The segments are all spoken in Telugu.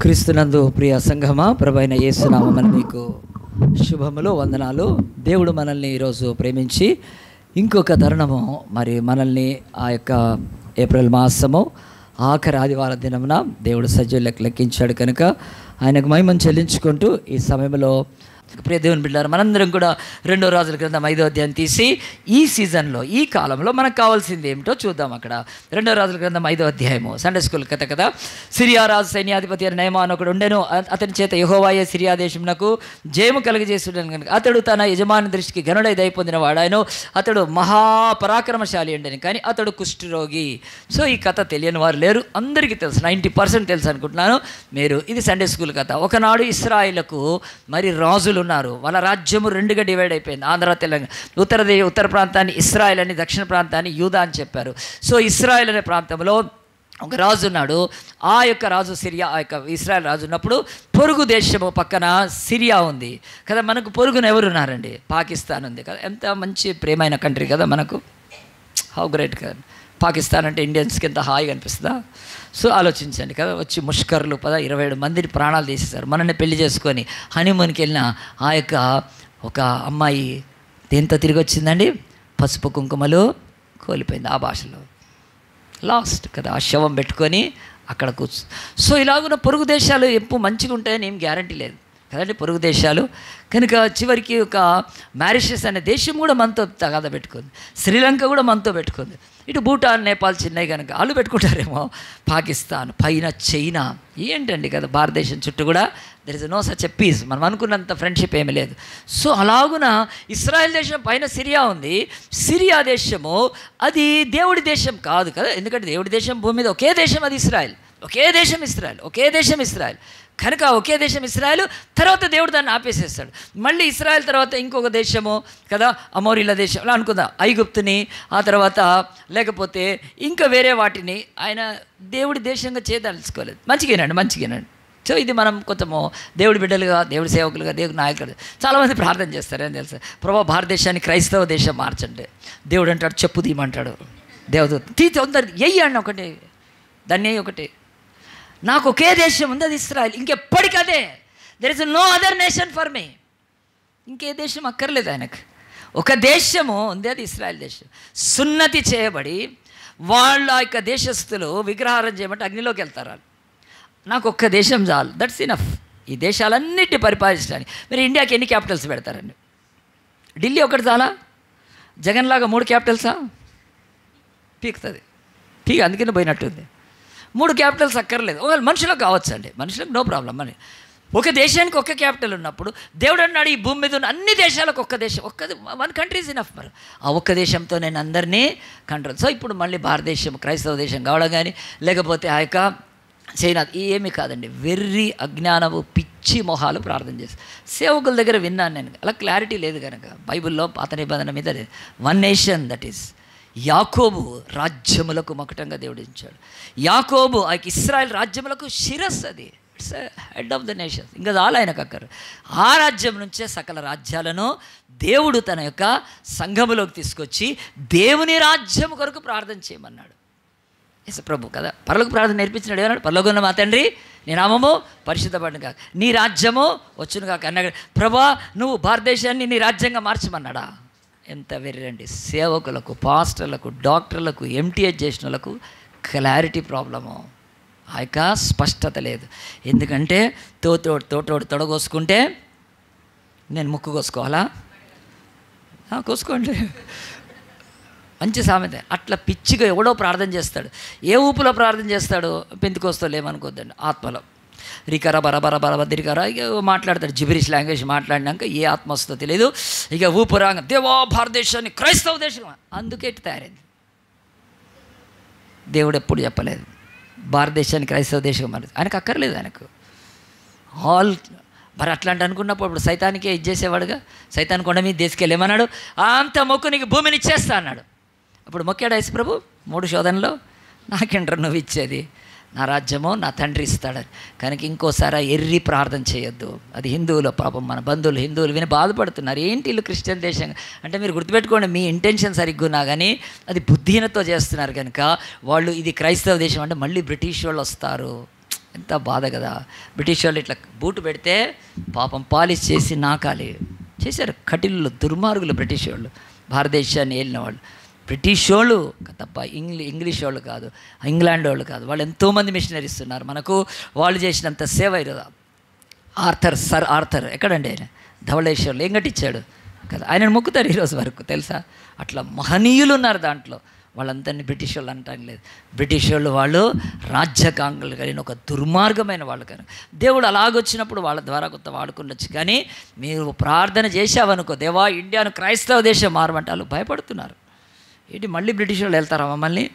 క్రీస్తునందు ప్రియ సంఘమా, ప్రభువైన యేసు నామమున మీకు శుభములు, వందనాలు. దేవుడు మనల్ని ఈరోజు ప్రేమించి ఇంకొక తరుణము మరి మనల్ని ఆ యొక్క ఏప్రిల్ మాసము ఆఖరి ఆదివార దినమున దేవుడు సజీవులకు లెక్కించాడు కనుక ఆయనకు మహిమను చెల్లించుకుంటూ ఈ సమయంలో ప్రియ దేవుని బిడ్డలారా, మనందరం కూడా 2 రాజుల గ్రంథం 5వ అధ్యాయం తీసి ఈ సీజన్లో ఈ కాలంలో మనకు కావాల్సింది ఏమిటో చూద్దాం. అక్కడ 2 రాజుల గ్రంథం 5వ అధ్యాయము సండే స్కూల్ కథ కదా. సిరియా రాజు సైన్యాధిపతి అయిన నయమాను ఒకడు ఉండెను. అతని చేత యెహోవాయే సిరియా దేశమునకు జయము కలుగజేస్తుండెను కనుక అతడు తన యజమాని దృష్టికి గనుడై దయ పొందిన వాడాయను. అతడు మహాపరాక్రమశాలి ఉండేను, కానీ అతడు కుష్ఠరోగి. సో ఈ కథ తెలియని వారు లేరు, అందరికీ తెలుసు, 90% తెలుసు అనుకుంటున్నాను. మీరు ఇది సండే స్కూల్ కథ. ఒకనాడు ఇశ్రాయేలుకు మరి రాజులు ఉన్నారు. వాళ్ళ రాజ్యము 2గా డివైడ్ అయిపోయింది. ఆంధ్ర, తెలంగాణ. ఉత్తర ప్రాంతాన్ని ఇశ్రాయేల్ అని, దక్షిణ ప్రాంతాన్ని యూదా అని చెప్పారు. సో ఇశ్రాయేల్ అనే ప్రాంతంలో ఒక రాజు ఉన్నాడు. ఆ యొక్క రాజు సిరియా, ఆ యొక్క ఇశ్రాయేల్ రాజు ఉన్నప్పుడు పొరుగు దేశము పక్కన సిరియా ఉంది కదా. మనకు పొరుగున ఎవరున్నారండి? పాకిస్తాన్ ఉంది కదా. ఎంత మంచి ప్రేమైన కంట్రీ కదా మనకు. హౌ గ్రేట్ కదా. పాకిస్తాన్ అంటే ఇండియన్స్కి ఎంత హాయిగా అనిపిస్తుందా? సో ఆలోచించండి కదా. వచ్చి ముష్కర్లు 27 మందిని ప్రాణాలు తీసేశారు. మనల్ని పెళ్లి చేసుకొని హనీమూన్కి వెళ్ళిన ఆ యొక్క ఒక అమ్మాయి దేంతో తిరిగి వచ్చిందండి? పసుపు కుంకుమలు కోల్పోయింది. ఆ భాషలో లాస్ట్ కదా. ఆ శవం పెట్టుకొని అక్కడ కూర్చు. సో ఇలాగున్న పొరుగు దేశాలు ఎప్పుడు మంచిగా ఉంటాయని ఏం గ్యారంటీ లేదు కదండి, పొరుగు దేశాలు. కనుక చివరికి ఒక మారిషస్ అనే దేశం కూడా మనతో తగాదా పెట్టుకుంది. శ్రీలంక కూడా మనతో పెట్టుకుంది. ఇటు భూటాన్, నేపాల్ చిన్నవి కనుక వాళ్ళు పెట్టుకుంటారేమో. పాకిస్తాన్ పైన చైనా ఏంటండి కదా. భారతదేశం చుట్టూ కూడా there is no such a piece. మనం అనుకున్నంత ఫ్రెండ్షిప్ ఏమీ లేదు. సో అలాగున ఇశ్రాయేల్ దేశం పైన సిరియా ఉంది. సిరియా దేశము అది దేవుడి దేశం కాదు కదా. ఎందుకంటే దేవుడి దేశం భూమి మీద ఒకే దేశం, అది ఇశ్రాయేల్. ఒకే దేశం ఇశ్రాయేల్, ఒకే దేశం ఇశ్రాయేల్. కనుక ఒకే దేశం ఇశ్రాయేల్. తర్వాత దేవుడు దాన్ని ఆపేసేస్తాడు. మళ్ళీ ఇశ్రాయేల్ తర్వాత ఇంకొక దేశము కదా, అమోరీల దేశం అలా అనుకుందాం. ఐగుప్తుని, ఆ తర్వాత లేకపోతే ఇంకా వేరే వాటిని ఆయన దేవుడి దేశంగా చేయదలుచుకోలేదు. మంచిగానండి. సో ఇది మనం కొంచెము దేవుడి బిడ్డలుగా, దేవుడి సేవకులుగా, దేవుడి నాయకులు చాలామంది ప్రార్థన చేస్తారని తెలుసు. ప్రభా భారతదేశాన్ని క్రైస్తవ దేశం మార్చండి. దేవుడు అంటాడు చెప్పు తీయమంటాడు. దేవుడు తొందర ఎయ్యండి ఒకటి, దాన్ని ఒకటి. నాకు ఒకే దేశం ఉంది, అది ఇశ్రాయేల్. ఇంకెప్పటికదే. There is no other nation for me. ఇంకే దేశం అక్కర్లేదు ఆయనకు. ఒక దేశము ఉంది, అది ఇశ్రాయేల్ దేశం. సున్నతి చేయబడి వాళ్ళ యొక్క దేశస్తులు విగ్రహారం చేయమంటే అగ్నిలోకి వెళ్తారు వాళ్ళు. నాకు ఒక్క దేశం చాలు, దట్స్ ఇనఫ్. ఈ దేశాలన్నిటిని పరిపాలించడానికి. మీరు ఇండియాకి ఎన్ని క్యాపిటల్స్ పెడతారండి? ఢిల్లీ ఒకటి చాలా? జగన్లాగా 3 క్యాపిటల్సా? పీకుతుంది. అందుకని పోయినట్టుంది. 3 క్యాపిటల్స్ అక్కర్లేదు. ఒకవేళ మనుషులకు కావచ్చు అండి, మనుషులకు నో ప్రాబ్లం. అని ఒక దేశానికి ఒక్క క్యాపిటల్ ఉన్నప్పుడు దేవుడు అన్నాడు ఈ భూమి మీద ఉన్న అన్ని దేశాలకు ఒక్క దేశం, వన్ కంట్రీ ఇస్ ఇనఫ్. మరి ఆ ఒక్క దేశంతో నేను అందరినీ కంట్రోల్. సో ఇప్పుడు మళ్ళీ భారతదేశం క్రైస్తవ దేశం కావడం కానీ, లేకపోతే ఆ యొక్క చైనా, ఏమీ కాదండి. వెర్రి అజ్ఞానము పిచ్చి మొహాలు ప్రార్థన చేస్తారు. సేవకుల దగ్గర విన్నాను నేను. అలా క్లారిటీ లేదు కనుక. బైబిల్లో పాత నిబంధన మీద వన్ నేషన్, దట్ ఈస్ యాకోబు రాజ్యములకు మకుటంగా దేవుడు ఇచ్చాడు. యాకోబు ఆ ఇశ్రాయేల్ రాజ్యములకు శిరస్సు, అది it's head of the nations. ఇంకా చాలా ఆయనకు అక్కరు. ఆ రాజ్యం నుంచే సకల రాజ్యాలను దేవుడు తన యొక్క సంఘములోకి తీసుకొచ్చి దేవుని రాజ్యం కొరకు ప్రార్థన చేయమన్నాడు. ఎస్ ప్రభు కదా. పరలోక ప్రార్థన నేర్పించినాడు. ఏమన్నాడు? పరలోకమున్న మా తండ్రి నీ నామము పరిశుద్ధపడును కాక, నీ రాజ్యము వచ్చును కాక అన్నాడు. ప్రభా నువ్వు భారతదేశాన్ని నీ రాజ్యంగా మార్చమన్నాడా? ఎంత వెర్రండి. సేవకులకు, పాస్టర్లకు, డాక్టర్లకు, ఎంటీహెచ్ చేసిన వాళ్ళకు క్లారిటీ ప్రాబ్లము. ఆ యొక్క స్పష్టత లేదు. ఎందుకంటే తోటోడు తొడగోసుకుంటే నేను ముక్కు కోసుకోవాలా? కోసుకోండి. మంచి సామెత. అట్లా పిచ్చిగా ఎవడో ప్రార్థన చేస్తాడు. ఏ ఊపులో ప్రార్థన చేస్తాడు? పెంతికోస్తలో ఏమనుకోద్దండి, ఆత్మలో రికర బరబర దిరికర ఇక మాట్లాడతాడు. జిబిరిష్ లాంగ్వేజ్ మాట్లాడినాక ఏ ఆత్మ వస్తుందో తెలియదు. ఇక ఊపురాంగ దేవా భారతదేశాన్ని క్రైస్తవ దేశం, అందుకే ఇటు తయారైంది. దేవుడు ఎప్పుడు చెప్పలేదు భారతదేశాన్ని క్రైస్తవ దేశం మరి. ఆయనకు అక్కర్లేదు. ఆయనకు ఆల్ మరి అట్లాంటి అనుకున్నప్పుడు ఇప్పుడు సైతానికే ఇచ్చేసేవాడుగా. సైతాన్ కొండ మీద తీసుకెళ్ళేమన్నాడు, అంత మొక్కు నీకు భూమిని ఇచ్చేస్తా అన్నాడు. అప్పుడు మొక్కాడు యేసు ప్రభు 3 శోధనలో, నాకేంట్రా నువ్వు ఇచ్చేది, నా రాజ్యమో నా తండ్రి ఇస్తాడని. కనుక ఇంకోసారి ఎర్రి ప్రార్థన చేయొద్దు. అది హిందువుల పాపం. మన బంధువులు హిందువులు విని బాధపడుతున్నారు. ఏంటి వీళ్ళు క్రిస్టియన్ దేశం అంటే మీరు గుర్తుపెట్టుకోండి, మీ ఇంటెన్షన్ సరిగ్గా ఉన్నా కానీ అది బుద్ధిహీనతో చేస్తున్నారు కనుక వాళ్ళు ఇది క్రైస్తవ దేశం అంటే మళ్ళీ బ్రిటిష్ వాళ్ళు వస్తారు. ఎంత బాధ కదా. బ్రిటిష్ వాళ్ళు ఇట్లా బూటు పెడితే పాపం పాలిష్ చేసి నాకాలి చేశారు. కఠినులు, దుర్మార్గులు బ్రిటిష్ వాళ్ళు, భారతదేశాన్ని ఏలిన వాళ్ళు. బ్రిటిష్ వాళ్ళు తప్ప ఇంగ్లీష్ వాళ్ళు కాదు, ఇంగ్లాండ్ వాళ్ళు కాదు. వాళ్ళు ఎంతోమంది మిషనరీస్ ఉన్నారు మనకు. వాళ్ళు చేసినంత సేవ ఇరుదా. సర్ ఆర్థర్ ఎక్కడండి ఆయన? ధవళేశ్వర్లో ఏం కట్టించాడు కదా, ఆయనను మొక్కుతారు ఈరోజు వరకు తెలుసా. అట్లా మహనీయులు ఉన్నారు దాంట్లో. వాళ్ళందరినీ బ్రిటిష్ వాళ్ళు అంటాం లేదు. బ్రిటిష్ వాళ్ళు రాజ్యకాంక్షలు కలిగిన ఒక దుర్మార్గమైన వాళ్ళు. కనుక దేవుడు అలాగొచ్చినప్పుడు వాళ్ళ ద్వారా కొంత వాడుకుండొచ్చు. కానీ మీరు ప్రార్థన చేసావనుకో, దేవా ఇండియాను క్రైస్తవ దేశం మారమంటే వాళ్ళు భయపడుతున్నారు. ఏంటి మళ్ళీ బ్రిటిష్ వాళ్ళు వెళ్తారా మమ్మల్ని?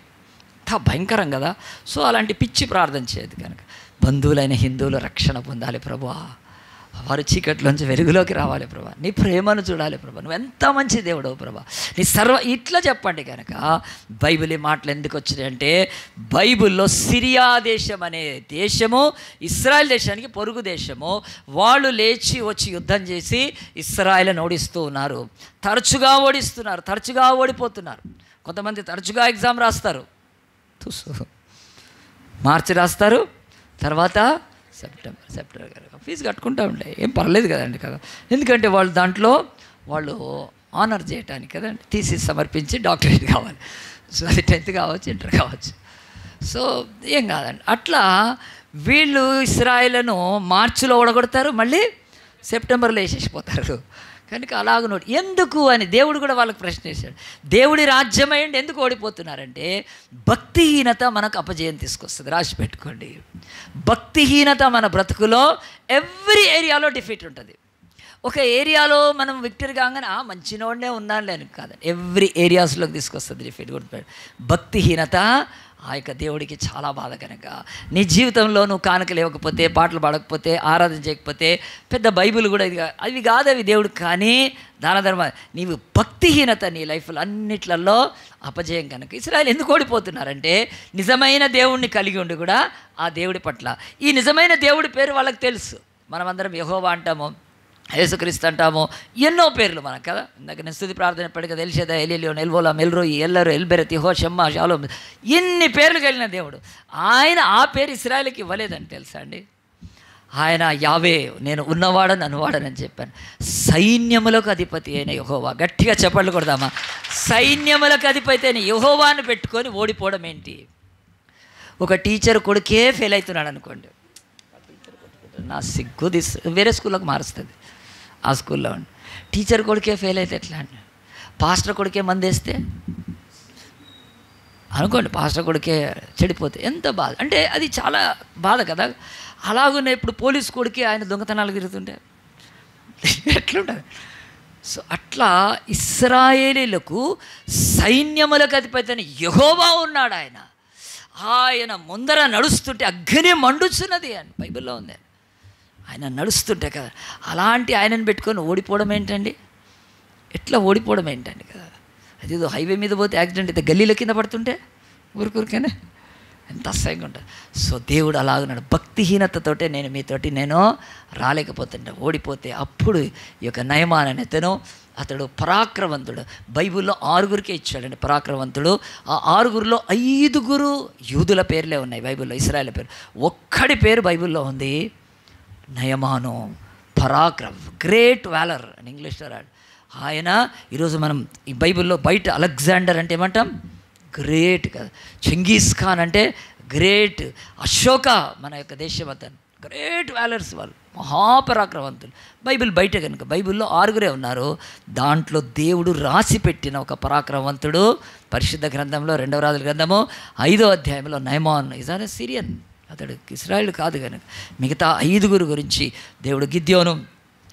అంత భయంకరం కదా. సో అలాంటి పిచ్చి ప్రార్థన చేయదు. కనుక బంధువులైన హిందువులు రక్షణ పొందాలి ప్రభువా, వారు చీకట్లోంచి వెలుగులోకి రావాలి ప్రభా, నీ ప్రేమను చూడాలి ప్రభా, నువ్వు ఎంత మంచి దేవుడవు ప్రభా, నీ ఇట్లా చెప్పండి. కనుక బైబిల్ ఈ మాటలు ఎందుకు వచ్చినాయంటే, బైబిల్లో సిరియా దేశం అనే దేశము ఇశ్రాయేల్ దేశానికి పొరుగు దేశము. వాళ్ళు లేచి వచ్చి యుద్ధం చేసి ఇశ్రాయేలును ఓడిస్తూ ఉన్నారు. తరచుగా ఓడిస్తున్నారు, తరచుగా ఓడిపోతున్నారు. కొంతమంది తరచుగా ఎగ్జామ్ రాస్తారు, మార్చి రాస్తారు, తర్వాత సెప్టెంబర్ కనుక ఫీజు కట్టుకుంటూ ఉండే ఏం పర్లేదు కదండి కదా. ఎందుకంటే వాళ్ళు దాంట్లో వాళ్ళు ఆనర్ చేయటానికి కదండి, థీసిస్ సమర్పించి డాక్టరేట్ కావాలి. సో అది 10th కావచ్చు, ఇంటర్ కావచ్చు. సో ఏం కాదండి. అట్లా వీళ్ళు ఇశ్రాయేలును మార్చిలో ఓడగొడతారు, మళ్ళీ సెప్టెంబర్లో వేసేసిపోతారు. కనుక అలాగ ఎందుకు అని దేవుడు కూడా వాళ్ళకి ప్రశ్న వేశాడు. దేవుడి రాజ్యమైండి ఎందుకు ఓడిపోతున్నారంటే, భక్తిహీనత మనకు అపజయం తీసుకొస్తుంది. రాసి పెట్టుకోండి, భక్తిహీనత మన బ్రతుకులో ఎవ్రీ ఏరియాలో డిఫీట్ ఉంటుంది. ఒక ఏరియాలో మనం విక్టరీ కాగానే మంచినోడే ఉన్నానులే అని కాదండి, ఎవ్రీ ఏరియాస్లోకి తీసుకొస్తుంది డిఫీట్. గుర్తుపెట్టు, భక్తిహీనత ఆ యొక్క దేవుడికి చాలా బాధ. కనుక నీ జీవితంలో నువ్వు కానుకలు ఇవ్వకపోతే, పాటలు పాడకపోతే, ఆరాధన చేయకపోతే, పెద్ద బైబిల్ కూడా అవి కాదు అవి దేవుడు. కానీ దాన ధర్మ నీవు భక్తిహీనత నీ లైఫ్లో అన్నిట్లలో అపజయం. కనుక ఇశ్రాయేలు ఎందుకు ఓడిపోతున్నారంటే, నిజమైన దేవుణ్ణి కలిగి ఉండి కూడా ఆ దేవుడి పట్ల, ఈ నిజమైన దేవుడి పేరు వాళ్ళకి తెలుసు. మనమందరం యెహోవా అంటాము, యేసుక్రీస్తు అంటాము, ఎన్నో పేర్లు మనకు కదా. ఇందాక నేను స్తుతి ప్రార్థన ఎప్పటికీ ఎల్షదా, ఎలిలియోన్, ఎల్వోలా, మెల్రోయి, ఎల్లరు, ఎల్బెరత్, యెహో, షమ్మా, షాలోమ్, ఎన్ని పేర్లు కలిగిన దేవుడు. ఆయన ఆ పేరు ఇశ్రాయేలుకి ఇవ్వలేదని తెలుసా అండి. ఆయన యావే, నేను ఉన్నవాడని అనువాడనని చెప్పాను. సైన్యములకు అధిపతి అయిన యెహోవా. గట్టిగా చెప్పట్లు కొడదామా. సైన్యములకు అధిపతి అయిన యెహోవాను పెట్టుకొని ఓడిపోవడం ఏంటి? ఒక టీచర్ కొడుకే ఫెయిల్ అవుతున్నాడు అనుకోండి, నా సిగ్గు వేరే స్కూల్లోకి మారుస్తుంది. ఆ స్కూల్లో ఉండి టీచర్ కొడుకే ఫెయిల్ అయితే ఎట్లా అండి? పాస్టర్ కొడుకే మందేస్తే అనుకోండి, పాస్టర్ కొడుకే చెడిపోతే ఎంత బాధ అంటే, అది చాలా బాధ కదా. అలాగనే ఇప్పుడు పోలీస్ కొడుకే ఆయన దొంగతనాలు తిరుగుతుంటే ఎట్లుంటుంది? సో అట్లా ఇశ్రాయేలీలకు సైన్యములకు అధిపతి అని యెహోవా ఉన్నాడు. ఆయన ముందర నడుస్తుంటే అగ్ని మండుచున్నది అని బైబిల్లో ఉంది. ఆయన నడుస్తుంటే కదా, అలాంటి ఆయనను పెట్టుకొని ఓడిపోవడం ఏంటండి? ఎట్లా ఓడిపోవడం ఏంటండి కదా. అదేదో హైవే మీద పోతే యాక్సిడెంట్ అయితే గల్లీల కింద పడుతుంటే ఊరికూరికేనే ఎంత అసహ్యంగా ఉంటుంది. సో దేవుడు అలాగున్నాడు. భక్తిహీనతతోటే నేను రాలేకపోతుంటే, ఓడిపోతే అప్పుడు ఈ యొక్క నయమాన్ అనే అతడు పరాక్రమవంతుడు. బైబిల్లో 6గురికే ఇచ్చాడండి పరాక్రమవంతుడు. ఆ 6గురిలో 5గురు యూదుల పేర్లే ఉన్నాయి బైబిల్లో, ఇశ్రాయేల్ పేరు. ఒక్కడి పేరు బైబిల్లో ఉంది, నయమాను. పరాక్రమ్, గ్రేట్ వ్యాలర్ అని ఇంగ్లీష్లో రాడు ఆయన. ఈరోజు మనం ఈ బైబిల్లో బయట అలెగ్జాండర్ అంటే ఏమంటాం? గ్రేట్ కదా. చెంగీస్ ఖాన్ అంటే గ్రేట్. అశోక మన యొక్క దేశం అతను గ్రేట్ వ్యాలర్స్, వాళ్ళు మహాపరాక్రమవంతులు. బైబిల్ బయట కనుక బైబిల్లో 6గురే ఉన్నారు. దాంట్లో దేవుడు రాసి పెట్టిన ఒక పరాక్రమవంతుడు పరిశుద్ధ గ్రంథంలో 2వ రాజుల గ్రంథము 5వ అధ్యాయంలో Naaman is on a Syrian. అతడు ఇశ్రాయేలు కాదు కనుక. మిగతా 5గురు గురించి దేవుడు గిద్యోను,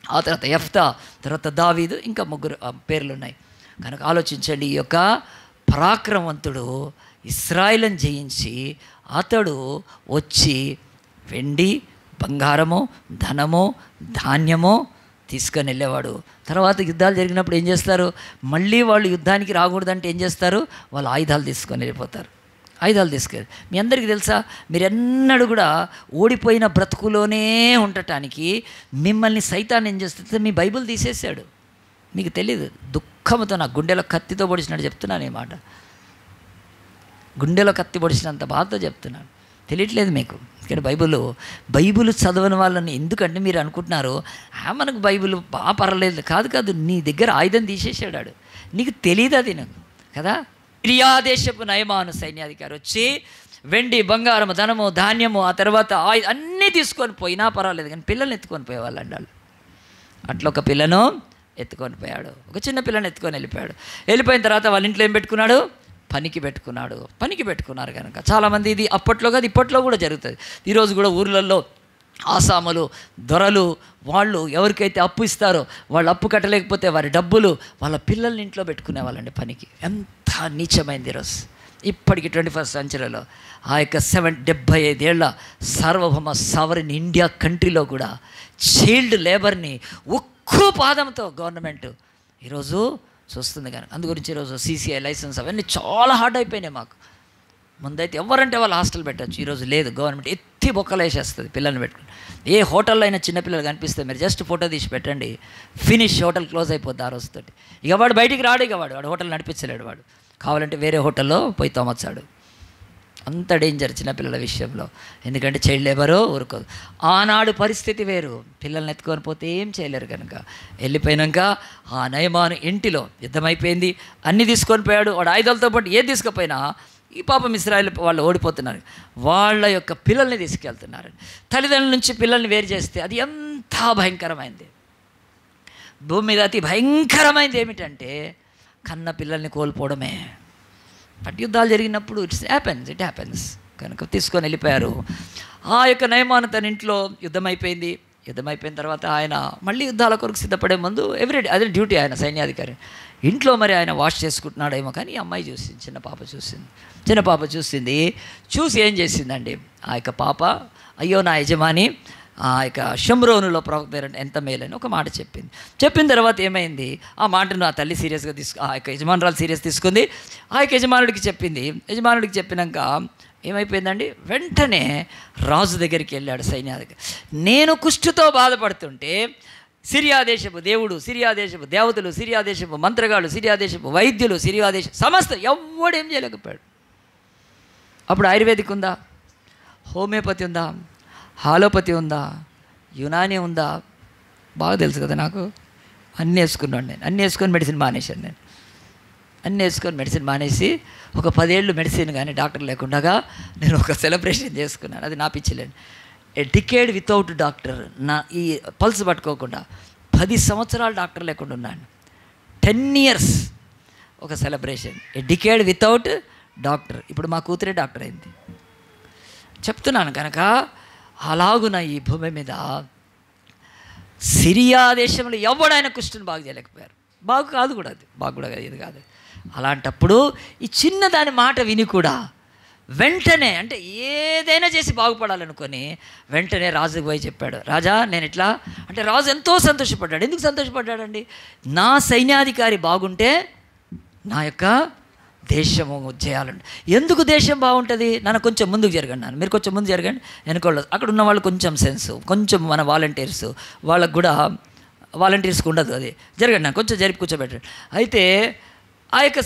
ఆ తర్వాత యెఫ్తా, తర్వాత దావీదు, ఇంకా 3 పేర్లు ఉన్నాయి. కనుక ఆలోచించండి, ఈ యొక్క పరాక్రమవంతుడు ఇశ్రాయేలును జయించి అతడు వచ్చి వెండి, బంగారము, ధనము, ధాన్యము తీసుకొని వెళ్ళేవాడు. తర్వాత యుద్ధాలు జరిగినప్పుడు ఏం చేస్తారు? మళ్ళీ వాళ్ళు యుద్ధానికి రాకూడదంటే ఏం చేస్తారు? వాళ్ళు ఆయుధాలు తీసుకొని వెళ్ళిపోతారు. ఆయుధాలు తీసుకెళ్ళి, మీ అందరికీ తెలుసా, మీరు ఎన్నడూ కూడా ఓడిపోయిన బ్రతుకులోనే ఉండటానికి మిమ్మల్ని సైతాన్ని ఏం చేస్తే మీ బైబిల్ తీసేసాడు. మీకు తెలియదు. దుఃఖంతో నా గుండెలో కత్తితో పొడిచినట్టు చెప్తున్నాను ఈ మాట. గుండెలో కత్తి పొడిచినంత బాధతో చెప్తున్నాను. తెలియట్లేదు మీకు ఎందుకంటే బైబిల్ చదవని వాళ్ళని ఎందుకంటే మీరు అనుకుంటున్నారు మనకు బైబిల్ బాగా పర్వాలేదు. కాదు, నీ దగ్గర ఆయుధం తీసేసాడు, నీకు తెలియదు అది నాకు కదా. సిరియా దేశపు నయమాను సైన్యాధికారి వచ్చి వెండి, బంగారము, ధనము, ధాన్యము, ఆ తర్వాత అన్నీ తీసుకొని పోయినా పర్వాలేదు, కానీ పిల్లల్ని ఎత్తుకొని పోయేవాళ్ళు అండాలి. అట్లా ఒక పిల్లను ఎత్తుకొని పోయాడు, ఒక చిన్న పిల్లని ఎత్తుకొని వెళ్ళిపోయిన తర్వాత వాళ్ళ ఇంట్లో ఏం పెట్టుకున్నాడు? పనికి పెట్టుకున్నారు కనుక చాలామంది ఇది అప్పట్లో కాదు ఇప్పట్లో కూడా జరుగుతుంది. ఈరోజు కూడా ఊర్లలో ఆసాములు, దొరలు వాళ్ళు ఎవరికైతే అప్పు ఇస్తారో వాళ్ళు అప్పు కట్టలేకపోతే వారి డబ్బులు వాళ్ళ పిల్లల్ని ఇంట్లో పెట్టుకునే వాళ్ళండి పనికి. ఎంత నీచమైంది ఈరోజు ఇప్పటికి 21st సెంచరీలో. ఆ యొక్క 75 ఏళ్ల సార్వభౌమ సావరిన్ ఇండియా కంట్రీలో కూడా చైల్డ్ లేబర్ని ఒక్కో పాదంతో గవర్నమెంట్ ఈరోజు చూస్తుంది. కనుక అందు గురించి ఈరోజు CCI లైసెన్స్ అవన్నీ చాలా హార్డ్ అయిపోయినాయి మాకు. ముందైతే ఎవరంటే వాళ్ళు హాస్టల్ పెట్టచ్చు, ఈరోజు లేదు. గవర్నమెంట్ ఎత్తి బొక్కలు వేసేస్తుంది పిల్లల్ని పెట్టుకుని. ఏ హోటల్లో అయినా చిన్నపిల్లలు కనిపిస్తే మీరు జస్ట్ ఫోటో తీసి పెట్టండి, ఫినిష్, హోటల్ క్లోజ్ అయిపోద్ది ఆ రోజుతోటి. ఇక వాడు బయటికి రాడు, ఇక వాడు హోటల్ నడిపించలేడు, వాడు కావాలంటే వేరే హోటల్లో పోయి తోమొచ్చాడు. అంత డేంజర్ చిన్నపిల్లల విషయంలో, ఎందుకంటే చైల్డ్ లేబరు ఊరుకోదు. ఆనాడు పరిస్థితి వేరు, పిల్లల్ని ఎత్తుకొని పోతే ఏం చేయలేరు. కనుక వెళ్ళిపోయినాక ఆ నయమాను ఇంటిలో యుద్ధం అయిపోయింది, అన్నీ తీసుకొని పోయాడు. వాడు ఆయుధాలతో పాటు ఏది తీసుకుపోయినా ఈ పాపం ఇశ్రాయేల్ వాళ్ళు ఓడిపోతున్నారు, వాళ్ళ యొక్క పిల్లల్ని తీసుకెళ్తున్నారు. తల్లిదండ్రుల నుంచి పిల్లల్ని వేరు చేస్తే అది ఎంత భయంకరమైంది. భూమి మీద అతి భయంకరమైంది ఏమిటంటే కన్న పిల్లల్ని కోల్పోవడమే. అటు యుద్ధాలు జరిగినప్పుడు ఇట్ హ్యాపెన్స్ కనుక తీసుకొని వెళ్ళిపోయారు. ఆ యొక్క నయమాను తన ఇంట్లో యుద్ధం అయిపోయిన తర్వాత ఆయన మళ్ళీ యుద్ధాల కొరకు సిద్ధపడే ముందు ఎవ్రీడే అదే డ్యూటీ, ఆయన సైన్యాధికారి. ఇంట్లో మరి ఆయన వాష్ చేసుకుంటున్నాడేమో కానీ అమ్మాయి చూసింది, చిన్న పాప చూసింది. చూసి ఏం చేసిందండి ఆ యొక్క పాప, అయ్యో నా యజమాని ఆ యొక్క షమ్రోనులో ప్రవక్త ఎంత మేలని ఒక మాట చెప్పిన తర్వాత ఏమైంది, ఆ మాటను ఆ తల్లి సీరియస్గా ఆ యొక్క యజమానురాలు సీరియస్ తీసుకుంది. ఆ యొక్క యజమానుడికి చెప్పినాక ఏమైపోయిందండి, వెంటనే రాజు దగ్గరికి వెళ్ళాడు సైన్యాధికారి. నేను కుష్ఠుతో బాధపడుతుంటే సిరియా దేశపు దేవుడు, సిరియా దేశపు దేవతలు, సిరియా దేశపు మంత్రగాళ్ళు, సిరియా దేశపు వైద్యులు, సిరియా దేశ సమస్త ఎవ్వడేం చేయలేకపోయాడు. అప్పుడు ఆయుర్వేదిక్ ఉందా, హోమియోపతి ఉందా, హాలోపతి ఉందా, యునాని ఉందా, బాగా తెలుసు కదా నాకు. అన్నీ వేసుకున్నాను నేను, అన్నీ వేసుకొని మెడిసిన్ మానేసి ఒక 10 ఏళ్ళు మెడిసిన్ కానీ డాక్టర్ లేకుండా నేను ఒక సెలబ్రేషన్ చేసుకున్నాను. అది నా పిచ్చిలేండి. ఏ డికేడ్ వితౌట్ డాక్టర్, నా ఈ పల్స్ పట్టుకోకుండా 10 సంవత్సరాలు డాక్టర్ లేకుండా ఉన్నాను. 10 years ఒక celebration, a decade without doctor. ఇప్పుడు మా కూతురే డాక్టర్ అయింది. చెప్తున్నాను కనుక అలాగున ఈ భూమి మీద సిరియా దేశంలో ఎవడైనా కుష్ఠుని బాగు చేయలేకపోయారు. బాగు కూడా ఇది కాదు. అలాంటప్పుడు ఈ చిన్నదాని మాట విని కూడా వెంటనే అంటే ఏదైనా చేసి బాగుపడాలనుకొని వెంటనే రాజుకు పోయి చెప్పాడు, రాజా నేను ఇట్లా అంటే రాజు ఎంతో సంతోషపడ్డాడు. ఎందుకు సంతోషపడ్డాడండి, నా సైన్యాధికారి బాగుంటే నా యొక్క దేశము చేయాలండి. ఎందుకు దేశం బాగుంటుంది, నన్ను కొంచెం ముందుకు జరగండి, మీరు కొంచెం ముందు జరగండి, వెనుకోళ్ళు అక్కడ ఉన్న వాళ్ళు కొంచెం సెన్స్, కొంచెం మన వాలంటీర్స్ వాళ్ళకు కూడా వాలంటీర్స్కి ఉండదు, అది జరగండి, నాకు కొంచెం జరిపి కూర్చోబెట్టండి. అయితే ఆ యొక్క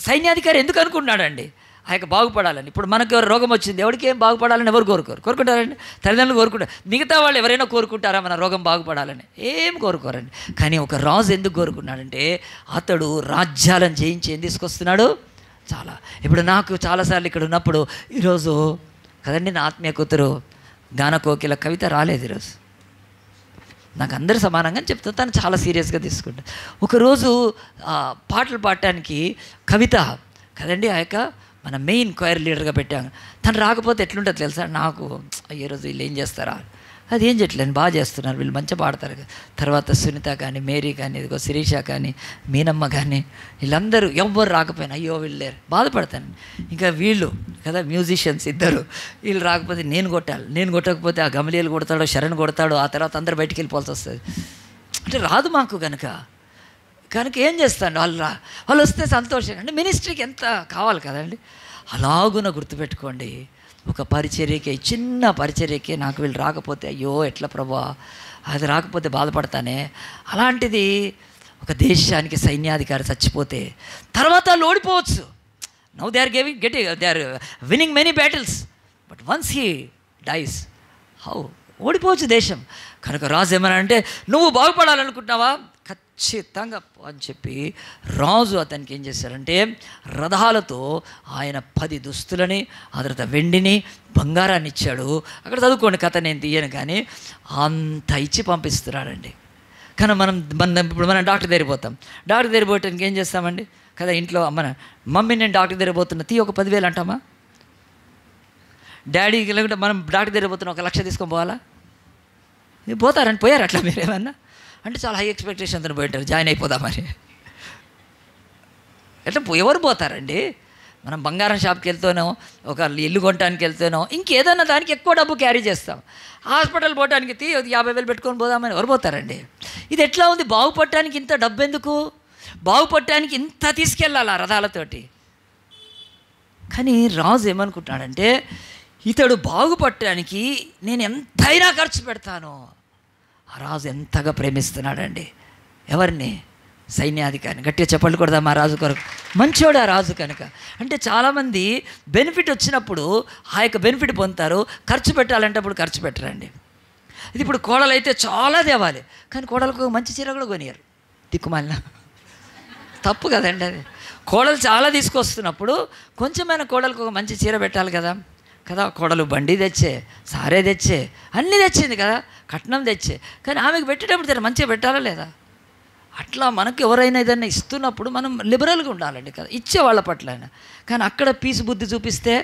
సైన్యాధికారి ఎందుకు అనుకుంటున్నాడండి, ఆ యొక్క బాగుపడాలని. ఇప్పుడు మనకు ఎవరు రోగం వచ్చింది, ఎవరికి ఏం బాగుపడాలని ఎవరు కోరుకుంటారండి, తల్లిదండ్రులు కోరుకుంటారు. మిగతా వాళ్ళు ఎవరైనా కోరుకుంటారా మన రోగం బాగుపడాలని? ఏం కోరుకోరండి. కానీ ఒక రాజు ఎందుకు కోరుకున్నాడంటే అతడు రాజ్యాలను జయించి ఏం తీసుకొస్తున్నాడు చాలా. ఇప్పుడు నాకు చాలాసార్లు ఇక్కడ ఉన్నప్పుడు ఈరోజు కదండి నా ఆత్మీయ కూతురు గానకోకిల కవిత రాలేదు ఈరోజు. నాకు అందరూ సమానంగా చెప్తాను, తను చాలా సీరియస్గా తీసుకుంటా. ఒకరోజు పాటలు పాడటానికి కవిత కదండి ఆ యొక్క మన మెయిన్ క్వైర్ లీడర్గా పెట్టాను. తను రాకపోతే ఎట్లుంటుంది తెలుసా, నాకు ఈ రోజు వీళ్ళు ఏం చేస్తారా, అది ఏం చేయట్లేదు, బాగా చేస్తున్నారు వీళ్ళు, మంచిగా పాడతారు. తర్వాత సునీత కానీ, మేరీ కానీ, ఇదిగో శిరీష కానీ, మీనమ్మ కానీ, వీళ్ళందరూ ఎవ్వరు రాకపోయినా అయ్యో వీళ్ళు లేరు బాధపడతాను. ఇంకా వీళ్ళు కదా మ్యూజిషియన్స్ ఇద్దరు, వీళ్ళు రాకపోతే నేను కొట్టాలి, నేను కొట్టకపోతే ఆ గమలీలు కొడతాడో, శరణ్ కొడతాడో, ఆ తర్వాత అందరూ బయటికి వెళ్ళిపోవాల్సి వస్తుంది. అంటే రాదు మాకు కనుక ఏం చేస్తాను, వాళ్ళు వస్తే సంతోషంగా అంటే మినిస్ట్రీకి ఎంత కావాలి కదండి. అలాగున గుర్తుపెట్టుకోండి, ఒక పరిచర్యకి, చిన్న పరిచర్యకి నాకు వీళ్ళు రాకపోతే అయ్యో ఎట్లా ప్రభా, అది రాకపోతే బాధపడతానే. అలాంటిది ఒక దేశానికి సైన్యాధికారి చచ్చిపోతే తర్వాత వాళ్ళు ఓడిపోవచ్చు. Now they are winning many battles, but once he dies. How? ఓడిపోవచ్చు దేశం. కనుక రాజు ఏమన్నా అంటే, నువ్వు బాగుపడాలనుకుంటున్నావా, ఖచ్చితంగా అని చెప్పి రాజు అతనికి ఏం చేశారంటే రథాలతో ఆయన 10 దుస్తులని, ఆ తర్వాత వెండిని, బంగారాన్ని ఇచ్చాడు. అక్కడ చదువుకోండి, కథ నేను తీయను, కానీ అంత ఇచ్చి పంపిస్తున్నాడండి. కానీ ఇప్పుడు మనం డాక్టర్ దగ్గర పోతాం. డాక్టర్ దగ్గర పోవటానికి ఏం చేస్తామండి కదా, ఇంట్లో మమ్మీ నేను డాక్టర్ దగ్గర పోతున్నా, ఒక 10,000 అంటామా? డాడీకి లేకుంటే మనం డాక్టర్ దగ్గర పోతున్నా 1,00,000 తీసుకొని పోవాలా? పోతారని పోయారు అట్లా మీరేమన్నా అంటే చాలా హై ఎక్స్పెక్టేషన్తో పోయింటారు, జాయిన్ అయిపోదామని. ఎట్లా ఎవరు పోతారండి? మనం బంగారం షాప్కి వెళ్తానో, ఒక ఇల్లు కొనడానికి వెళ్తానో, ఇంకేదన్నా దానికి ఎక్కువ డబ్బు క్యారీ చేస్తాం. హాస్పిటల్ పోవడానికి 50,000 పెట్టుకొని పోదామని ఎవరు పోతారండి? ఇది ఎట్లా ఉంది? బాగుపడటానికి ఇంత డబ్బు ఎందుకు? బాగుపడటానికి ఇంత తీసుకెళ్ళాలి ఆ రథాలతోటి. కానీ రాజు ఏమనుకుంటున్నాడంటే, ఇతడు బాగుపడటానికి నేను ఎంతైనా ఖర్చు పెడతాను. ఆ రాజు ఎంతగా ప్రేమిస్తున్నాడండి ఎవరిని? సైన్యాధికారిని. గట్టిగా చెప్పండి కొడదాం ఆ రాజు కొరకు. మంచోడు ఆ రాజు కనుక. అంటే చాలామంది బెనిఫిట్ వచ్చినప్పుడు ఆ యొక్క బెనిఫిట్ పొందుతారు, ఖర్చు పెట్టాలంటే అప్పుడు ఖర్చు పెట్టరండి. ఇది ఇప్పుడు కోడలు అయితే చాలా తేవాలి, కానీ కోడలకు మంచి చీర కూడా కొనియరు. దిక్కుమాలిన తప్పు కదండి అది. కోడలు చాలా తీసుకొస్తున్నప్పుడు కొంచెమైనా కోడలకు ఒక మంచి చీర పెట్టాలి కదా. కోడలు బండి తెచ్చే, సారే తెచ్చే, అన్నీ తెచ్చింది కదా, కట్నం తెచ్చే, కానీ ఆమెకు పెట్టేటప్పుడు మంచిగా పెట్టాలా లేదా? అట్లా మనకు ఎవరైనా ఏదైనా ఇస్తున్నప్పుడు మనం లిబరల్గా ఉండాలండి కదా, ఇచ్చే వాళ్ళ పట్ల అయినా. కానీ అక్కడ పీసు బుద్ధి చూపిస్తే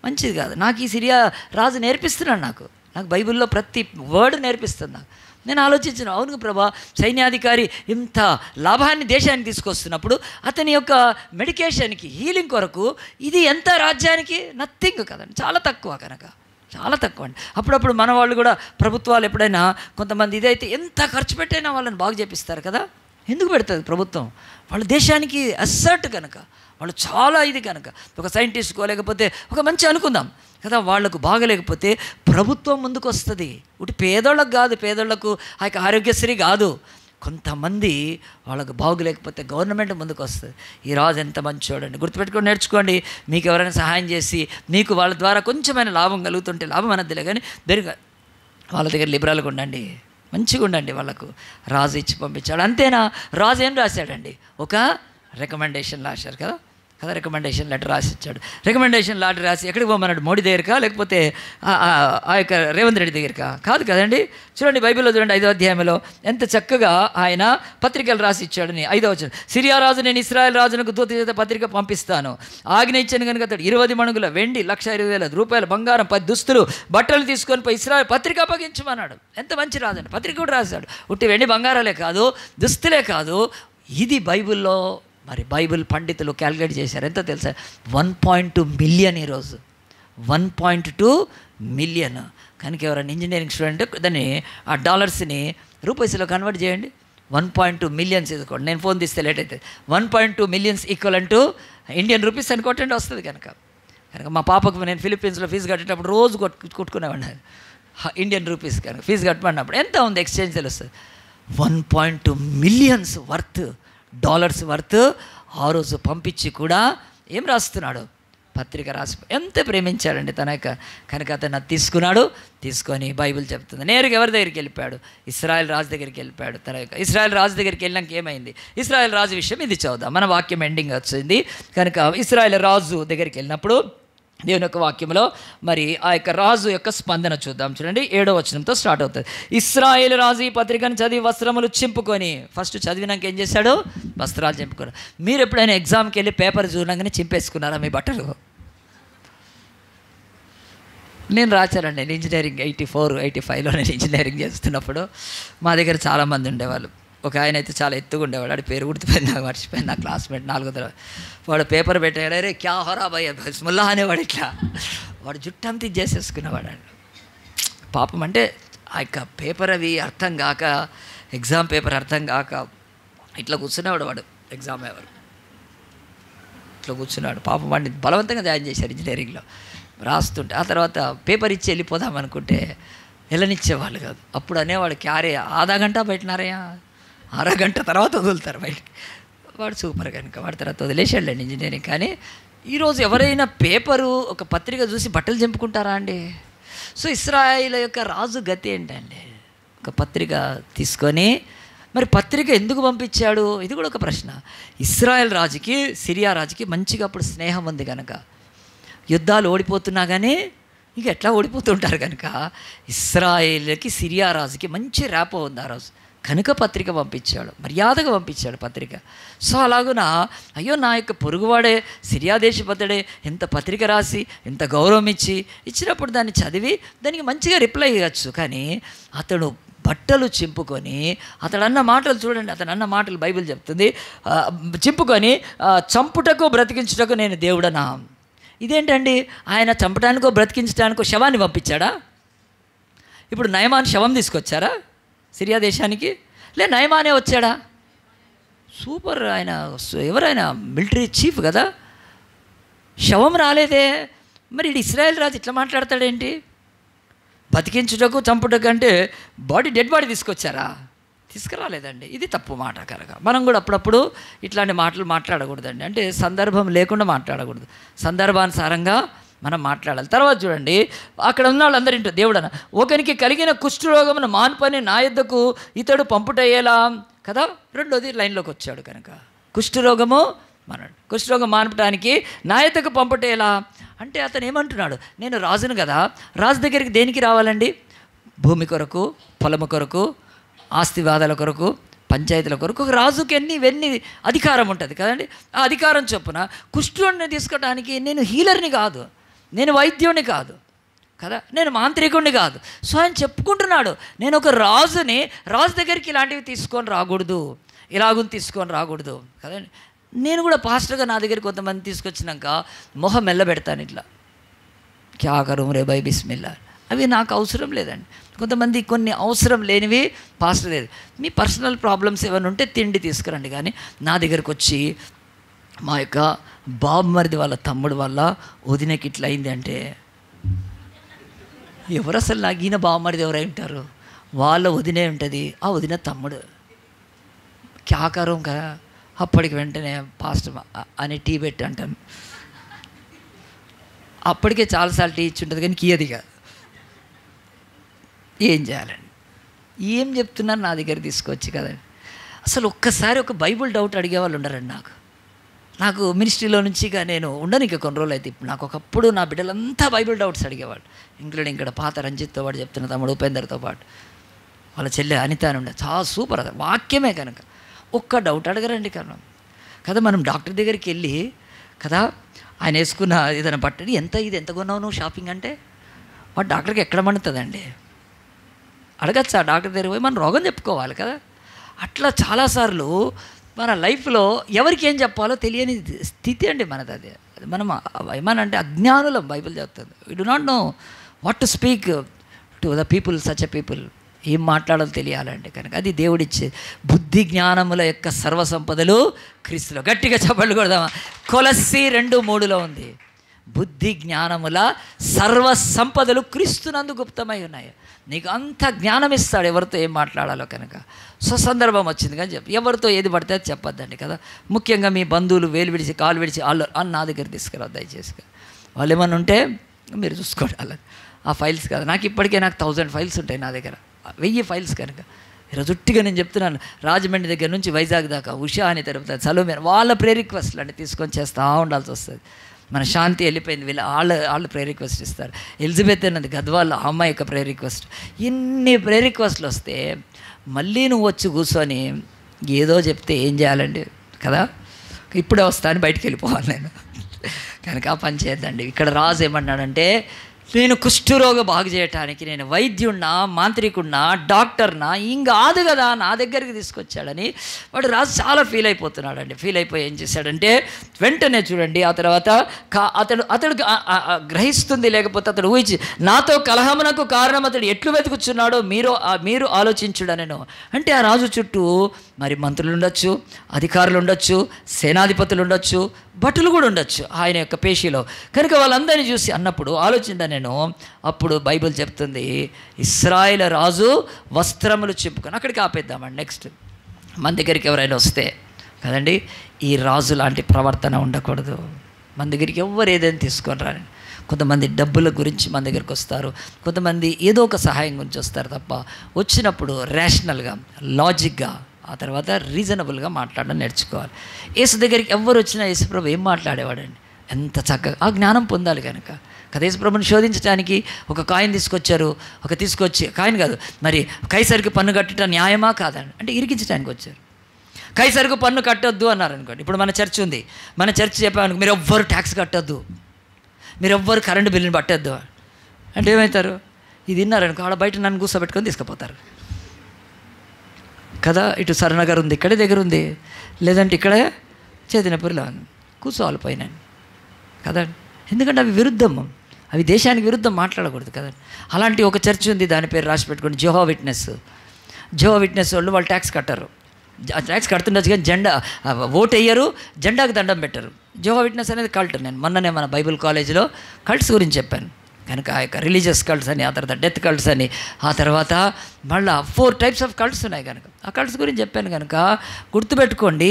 మంచిది కాదు. నాకు ఈ సిరియా రాజు నేర్పిస్తున్నాడు, నాకు బైబిల్లో ప్రతి వర్డ్ నేర్పిస్తుంది నాకు. నేను ఆలోచించిన, అవును ప్రభా, సైన్యాధికారి ఇంత లాభాన్ని దేశానికి తీసుకొస్తున్నప్పుడు అతని యొక్క మెడికేషన్కి, హీలింగ్ కొరకు ఇది ఎంత రాజ్యానికి? నథింగ్ కదండి, చాలా తక్కువ. కనుక చాలా తక్కువ అండి. అప్పుడప్పుడు మన వాళ్ళు కూడా, ప్రభుత్వాలు ఎప్పుడైనా కొంతమంది ఇదైతే ఎంత ఖర్చు పెట్టైనా వాళ్ళని బాగు చేపిస్తారు కదా. ఎందుకు పెడుతుంది ప్రభుత్వం? వాళ్ళ దేశానికి అసర్ట్ కనుక, వాళ్ళు చాలా ఇది కనుక. ఒక సైంటిస్ట్కో లేకపోతే ఒక మంచి అనుకుందాం కదా, వాళ్లకు బాగలేకపోతే ప్రభుత్వం ముందుకు వస్తుంది. ఒకటి పేదోళ్ళకు కాదు, పేదోళ్లకు ఆ యొక్క ఆరోగ్యశ్రీ కాదు, కొంతమంది వాళ్ళకు బాగులేకపోతే గవర్నమెంట్ ముందుకు వస్తుంది. ఈ రాజు ఎంత మంచోడండి, గుర్తుపెట్టుకొని నేర్చుకోండి. మీకు ఎవరైనా సహాయం చేసి మీకు వాళ్ళ ద్వారా కొంచెమైనా లాభం కలుగుతుంటే లాభం అనద్దులే, కానీ వాళ్ళ దగ్గర లిబరల్గా ఉండండి, మంచిగా ఉండండి. వాళ్ళకు రాజు ఇచ్చి పంపించాడు. అంతేనా? రాజు ఏం రాశాడండి? ఒక రికమెండేషన్ రాశారు కదా, రికమెండేషన్ లెటర్ రాసి ఇచ్చాడు. రికమెండేషన్ లెటర్ రాసి ఎక్కడికి పోమన్నాడు? మోడీ దగ్గరకా లేకపోతే ఆ యొక్క రేవంత్ రెడ్డి దగ్గరకా? కాదు కదండి. చూడండి బైబిల్లో చూడండి 5వ అధ్యాయంలో ఎంత చక్కగా ఆయన పత్రికలు రాసి ఇచ్చాడని. 5వ వచనం, సిరియా రాజు నేను ఇశ్రాయేల్ రాజునకు దూత చేత పత్రిక పంపిస్తాను. ఆజ్ఞ ఇచ్చాను కనుక అతడు 20 మణుగుల వెండి, 1,20,000 రూపాయల బంగారం, 10 దుస్తులు, బట్టలు తీసుకొని పోయి ఇశ్రాయేల్ పత్రిక అప్పగించమన్నాడు. ఎంత మంచి రాజు అండి. పత్రిక కూడా రాశాడు. ఉట్టి వెండి బంగారాలే కాదు, దుస్తులే కాదు. ఇది బైబిల్లో మరి బైబిల్ పండితులు క్యాలిక్యులేట్ చేశారు. ఎంత తెలుసా? 1.2 మిలియన్ ఈరోజు. 1.2 మిలియన్. కనుక ఎవరైనా ఇంజనీరింగ్ స్టూడెంట్ దాన్ని ఆ డాలర్స్ని రూపీస్లో కన్వర్ట్ చేయండి. 1.2 మిలియన్స్ తీసుకోండి. నేను ఫోన్ తీస్తే లేట్ అవుతుంది. 1.2 millions equal to Indian rupees అనుకోండి వస్తుంది. కనుక మా పాపకు నేను ఫిలిప్పీన్స్లో ఫీజు కట్టేటప్పుడు రోజు కొట్టుకునేవాడిని ఇండియన్ రూపీస్. కనుక ఫీజు కట్టమన్నప్పుడు ఎంత ఉంది ఎక్స్చేంజ్ తెలుస్తుంది. 1.2 మిలియన్స్ వర్త్, డాలర్స్ వర్త్ ఆ రోజు పంపించి కూడా ఏం రాస్తున్నాడు? పత్రిక రాసి. ఎంత ప్రేమించాడండి తన యొక్క. కనుక అతను అది తీసుకొని బైబిల్ చెప్తుంది నేరుగా ఎవరి దగ్గరికి వెళ్ళిపోయాడు? ఇశ్రాయేల్ రాజు దగ్గరికి వెళ్ళిపోయాడు. తన యొక్క ఇశ్రాయేల్ రాజు దగ్గరికి వెళ్ళాక ఏమైంది? ఇశ్రాయేల్ రాజు విషయం ఇది చదువుదాం. మన వాక్యం ఎండింగ్ వచ్చింది కనుక ఇశ్రాయేల్ రాజు దగ్గరికి వెళ్ళినప్పుడు దేవుని యొక్క వాక్యంలో మరి ఆ యొక్క రాజు యొక్క స్పందన చూద్దాం. చూడండి 7వ వచనంతో స్టార్ట్ అవుతుంది. ఇశ్రాయేలు రాజు ఈ పత్రికను చదివి వస్త్రములు చింపుకొని, ఫస్ట్ చదివినాక ఏం చేశాడు? వస్త్రాలు చింపుకొని. మీరు ఎప్పుడైనా ఎగ్జామ్కి వెళ్ళి పేపర్ చూడగానే చింపేసుకున్నారా మీ బట్టలు? నేను రాశానండి. నేను ఇంజనీరింగ్ 84-85లో నేను ఇంజనీరింగ్ చేస్తున్నప్పుడు మా దగ్గర చాలామంది ఉండేవాళ్ళు. ఒక ఆయన అయితే చాలా ఎత్తుగా ఉండేవాడు. వాడి పేరు గుర్తుపోయింది, నాకు మర్చిపోయింది. నా క్లాస్మేట్ 4వ తరగతి. వాడు పేపర్ పెట్టాడు, అరే క్యా హోరా భయ్యా బిస్మిల్లా అనేవాడు. ఇట్లా వాడు జుట్టంతా చేసేసుకునేవాడు. పాపం అంటే ఆ యొక్క పేపర్ అవి అర్థం కాక, ఎగ్జామ్ పేపర్ అర్థం కాక ఇట్లా కూర్చునేవాడు. వాడు ఎగ్జామ్ ఎవరు ఇట్లా కూర్చున్నాడు. పాపం వాడిని బలవంతంగా జాయిన్ చేశారు ఇంజనీరింగ్లో. రాస్తుంటే ఆ తర్వాత పేపర్ ఇచ్చి వెళ్ళిపోదాం అనుకుంటే వెళ్ళనిచ్చేవాళ్ళు కాదు. అప్పుడు అనేవాడు, క్యారే ఆధా గంట పెట్టినారయ్యా, అరగంట తర్వాత వదులుతారు బయటికి. వాడు సూపర్ కనుక వాడి తర్వాత వదిలేసాడులేండి ఇంజనీరింగ్. కానీ ఈరోజు ఎవరైనా పేపరు ఒక పత్రిక చూసి బట్టలు చింపుకుంటారా అండి? సో ఇశ్రాయేలు యొక్క రాజు గతి ఏంటండి? ఒక పత్రిక తీసుకొని, మరి పత్రిక ఎందుకు పంపించాడు? ఇది కూడా ఒక ప్రశ్న. ఇశ్రాయేల్ రాజుకి సిరియా రాజుకి మంచిగా అప్పుడు స్నేహం ఉంది కనుక, యుద్ధాలు ఓడిపోతున్నా కానీ ఇక ఎట్లా ఓడిపోతుంటారు కనుక, ఇశ్రాయేల్కి సిరియా రాజుకి మంచి ర్యాపో ఉంది ఆ రోజు కనుక పత్రిక పంపించాడు, మర్యాదగా పంపించాడు పత్రిక. సో అలాగున అయ్యో నా యొక్క పొరుగువాడే సిరియా దేశపతుడే ఎంత పత్రిక రాసి ఎంత గౌరవం ఇచ్చినప్పుడు దాన్ని చదివి దానికి మంచిగా రిప్లై ఇవ్వచ్చు. కానీ అతడు బట్టలు చింపుకొని, అతడు అన్న మాటలు చూడండి, అతను అన్న మాటలు బైబిల్ చెప్తుంది, చింపుకొని చంపుటకు బ్రతికించుటకు నేను దేవుడనా. ఇదేంటండి? ఆయన చంపడానికో బ్రతికించడానికో శవాన్ని పంపించాడా? ఇప్పుడు నయమాన్ శవం తీసుకొచ్చారా సిరియా దేశానికి? నయమానే వచ్చాడా? సూపర్, ఆయన ఎవరైనా మిలిటరీ చీఫ్ కదా, శవం రాలేదే. మరి ఇశ్రాయేల్ రాజు ఇట్లా మాట్లాడతాడేంటి? బతికించుటకు చంపుటకు అంటే డెడ్ బాడీ తీసుకొచ్చారా? తీసుకురాలేదండి. ఇది తప్పు మాట కనుక మనం కూడా అప్పుడప్పుడు ఇట్లాంటి మాటలు మాట్లాడకూడదండి. అంటే సందర్భం లేకుండా మాట్లాడకూడదు, సందర్భానుసారంగా మనం మాట్లాడాలి. తర్వాత చూడండి, అక్కడ ఉన్న వాళ్ళందరింటో దేవుడన ఒకనికి కలిగిన కుష్ఠరోగమును మాన్పని నా యొద్దకు ఇతడు పంపుటయ్యేలా కదా. రెండోది లైన్లోకి వచ్చాడు కనుక కుష్ఠరోగము కుష్ఠరోగం మాన్పటానికి నా యొద్దకు పంపుటయ్యేలా అంటే అతను ఏమంటున్నాడు? నేను రాజును కదా, రాజు దగ్గరికి దేనికి రావాలండి? భూమి కొరకు, పొలము కొరకు, ఆస్తివాదాల కొరకు, పంచాయతీల కొరకు. రాజుకి ఇవన్నీ అధికారం ఉంటుంది కదండి. ఆ అధికారం చొప్పున కుష్ఠుడిని తీసుకోవడానికి నేను హీలర్ని కాదు, నేను వైద్యుడిని కాదు కదా, నేను మాంత్రికుడిని కాదు. సో ఆయన చెప్పుకుంటున్నాడు, నేను ఒక రాజుని, రాజు దగ్గరికి ఇలాంటివి తీసుకొని రాకూడదు, ఇలాగుని తీసుకొని రాకూడదు కదండి. నేను కూడా పాస్టర్గా నా దగ్గరికి కొంతమంది తీసుకొచ్చినాక మొహం మెల్లబెడతాను ఇట్లా, క్యా కరూం రే బై బిస్మిల్లా. అవి నాకు అవసరం లేదండి. కొంతమంది కొన్ని అవసరం లేనివి పాస్టర్ లేదు. మీ పర్సనల్ ప్రాబ్లమ్స్ ఏమైనా ఉంటే తిండి తీసుకురండి, కానీ నా దగ్గరకు వచ్చి మా యొక్క బాబుమరిది వాళ్ళ తమ్ముడు వల్ల వదినకి ఇట్లా అయింది అంటే, ఎవరు అసలు నాకు ఈయన బాబుమరిది ఎవరై ఉంటారు? వాళ్ళ వదినే ఉంటుంది, ఆ వదిన తమ్ముడు. క్యాకారం కదా. అప్పటికి వెంటనే పాస్టర్ అని టీ పెట్టి అంటాను. అప్పటికే చాలాసార్లు టీ ఇచ్చి ఉంటుంది కానీ కీయది కాదు. ఏం చేయాలండి? ఏం చెప్తున్నారు నా దగ్గర తీసుకొచ్చి కదండి. అసలు ఒక్కసారి ఒక బైబుల్ డౌట్ అడిగే వాళ్ళు ఉండరండి. నాకు మినిస్ట్రీలో నుంచి ఇక నేను ఉండను ఇక కొన్ని రోజులు అయితే. ఇప్పుడు నాకు ఒకప్పుడు నా బిడ్డలంతా బైబిల్ డౌట్స్ అడిగేవాళ్ళు, ఇంక్లూడింగ్ ఇక్కడ పాత రంజిత్తో పాటు చెప్తున్న తమ్ముడు ఉపేందర్తో పాటు వాళ్ళ చెల్లె అనిత అని ఉండే. చాలా సూపర్, అది వాక్యమే కనుక ఒక్క డౌట్ అడగరండి కదా. మనం డాక్టర్ దగ్గరికి వెళ్ళి కదా, ఆయన వేసుకున్న ఏదైనా బట్టని ఇది ఎంత కొన్నావు నువ్వు షాపింగ్ అంటే, వాడు డాక్టర్కి ఎక్కడ మండుతుందండి? అడగచ్చు ఆ డాక్టర్ దగ్గర పోయి మనం రోగం చెప్పుకోవాలి కదా. అట్లా చాలాసార్లు మన లైఫ్లో ఎవరికి ఏం చెప్పాలో తెలియని స్థితి అండి మనది. అది మనం ఏమనంటే అజ్ఞానులం. బైబిల్ చెప్తుంది, we do not know what to speak to the people, such a people. ఏం మాట్లాడాలో తెలియాలంటే కనుక అది దేవుడిచ్చే బుద్ధి జ్ఞానముల యొక్క సర్వసంపదలు క్రీస్తులో. గట్టిగా చెప్పండి కొడదామా? కొలస్సీ 2:3 ఉంది, బుద్ధి జ్ఞానముల సర్వ సంపదలు క్రీస్తునందు గుప్తమై ఉన్నాయి. నీకు అంత జ్ఞానం ఇస్తాడు ఎవరితో ఏం మాట్లాడాలో కనుక. సందర్భం వచ్చింది కానీ ఎవరితో ఏది పడితే అది చెప్పొద్దండి కదా. ముఖ్యంగా మీ బంధువులు వేలు విడిచి కాలు విడిచి వాళ్ళు నా దగ్గర తీసుకురావు దయచేసి. వాళ్ళు ఏమన్నా ఉంటే మీరు చూసుకోండి వాళ్ళకి. ఆ ఫైల్స్ కాదు, నాకు ఇప్పటికే 1000 ఫైల్స్ ఉంటాయి నా దగ్గర, 1000 ఫైల్స్ కనుక. ఈరోజు ఉట్టిగా నేను చెప్తున్నాను, రాజమండ్రి దగ్గర నుంచి వైజాగ్ దాకా ఉషా అని తిరుపతి సలోమే వాళ్ళ ప్రేయర్ రిక్వెస్ట్లు అంటే తీసుకొని చేస్తూ ఉండాల్సి వస్తుంది. మన శాంతి వెళ్ళిపోయింది, వాళ్ళు ప్రేయర్ రిక్వెస్ట్ ఇస్తారు. ఎలిజబెత్ అన్నది గద్వాళ్ళ అమ్మాయి యొక్క ప్రేయర్ రిక్వెస్ట్. ఇన్ని ప్రేయర్ రిక్వెస్ట్లు వస్తే మళ్ళీ నువ్వు వచ్చి కూర్చొని ఏదో చెప్తే ఏం చేయాలండి కదా. ఇప్పుడే వస్తాను బయటికి వెళ్ళిపోవాలి నేను కనుక ఆ పని చేయొద్దండి. ఇక్కడ రాజు ఏమన్నాడంటే, నేను కుష్ఠరోగ బాగు చేయటానికి నేను వైద్యుడినా, మాంత్రికుడినా, డాక్టర్నా ఏం కాదు కదా, నా దగ్గరికి తీసుకొచ్చాడని వాడు రాజు చాలా ఫీల్ అయిపోతున్నాడండి. ఫీల్ అయిపోయి ఏం చేశాడంటే వెంటనే చూడండి, ఆ తర్వాత అతడు గ్రహిస్తుంది, లేకపోతే అతడు ఊహించి నాతో కలహమునకు కారణం అతడు ఎట్లు వెతుకుచున్నాడో మీరు ఆలోచించుడనెను. అంటే ఆ రాజు చుట్టూ మరి మంత్రులు ఉండొచ్చు, అధికారులు ఉండొచ్చు, సేనాధిపతులు ఉండొచ్చు, భటులు కూడా ఉండొచ్చు ఆయన యొక్క పేషీలో కనుక. వాళ్ళందరినీ చూసి అన్నప్పుడు ఆలోచిందా నేను. అప్పుడు బైబిల్ చెప్తుంది, ఇశ్రాయేల్ రాజు వస్త్రములు చింపుకొని. అక్కడికి ఆపేద్దామండి. నెక్స్ట్ మన దగ్గరికి ఎవరైనా వస్తే కదండి, ఈ రాజు లాంటి ప్రవర్తన ఉండకూడదు. మన దగ్గరికి ఎవరు ఏదైనా తీసుకొని రాని. కొంతమంది డబ్బుల గురించి మన దగ్గరికి వస్తారు, కొంతమంది ఏదో ఒక సహాయం గురించి వస్తారు తప్ప వచ్చినప్పుడు రేషనల్గా, లాజిక్గా, ఆ తర్వాత రీజనబుల్గా మాట్లాడడం నేర్చుకోవాలి. యేసు దగ్గరికి ఎవరు వచ్చినా యేసుప్రభు ఏం మాట్లాడేవాడండి, ఎంత చక్కగా. ఆ జ్ఞానం పొందాలి కనుక కదా. యేసుప్రభుని శోధించడానికి ఒక కాయిన్ తీసుకొచ్చారు, తీసుకొచ్చి కాయిన్ కాదు మరి కైసరికి పన్ను కట్టడం న్యాయమా కాదండి అంటే ఇరికించడానికి వచ్చారు. కైసరికి పన్ను కట్టొద్దు అన్నారు అనుకోండి. ఇప్పుడు మన చర్చ్ ఉంది, మన చర్చ్ చెప్పామనుకో మీరు ఎవ్వరు ట్యాక్స్ కట్టొద్దు, మీరు ఎవ్వరు కరెంటు బిల్లుని పట్టొద్దు అంటే ఏమవుతారు, ఇది విన్నారనుకో ఆడ బయట నన్ను కూర్చోబెట్టుకొని తీసుకుపోతారు కదా. ఇటు సరనగర్ ఉంది, ఇక్కడే దగ్గర ఉంది, లేదంటే ఇక్కడే చేతినపూరిలో ఉంది, కూర్చోవాలి పైన కదా. ఎందుకంటే అవి విరుద్ధము, అవి దేశానికి విరుద్ధం మాట్లాడకూడదు కదండి. అలాంటి ఒక చర్చ్ ఉంది, దాని పేరు రాసి పెట్టుకోండి, జెహోవా విట్నెస్ వాళ్ళు ట్యాక్స్ కట్టరు. ట్యాక్స్ కడుతుండొచ్చు కానీ జెండా ఓటు వేయరు, జెండాకు దండం పెట్టరు. జెహోవా విట్నెస్ అనేది కల్ట్. నేను మొన్ననే మన బైబిల్ కాలేజీలో కల్ట్స్ గురించి చెప్పాను కనుక. ఆ యొక్క రిలీజియస్ కల్ట్స్ అని, ఆ తర్వాత డెత్ కల్ట్స్ అని, ఆ తర్వాత మళ్ళీ 4 types ఆఫ్ కల్ట్స్ ఉన్నాయి కనుక ఆ కల్ట్స్ గురించి చెప్పాను కనుక గుర్తుపెట్టుకోండి.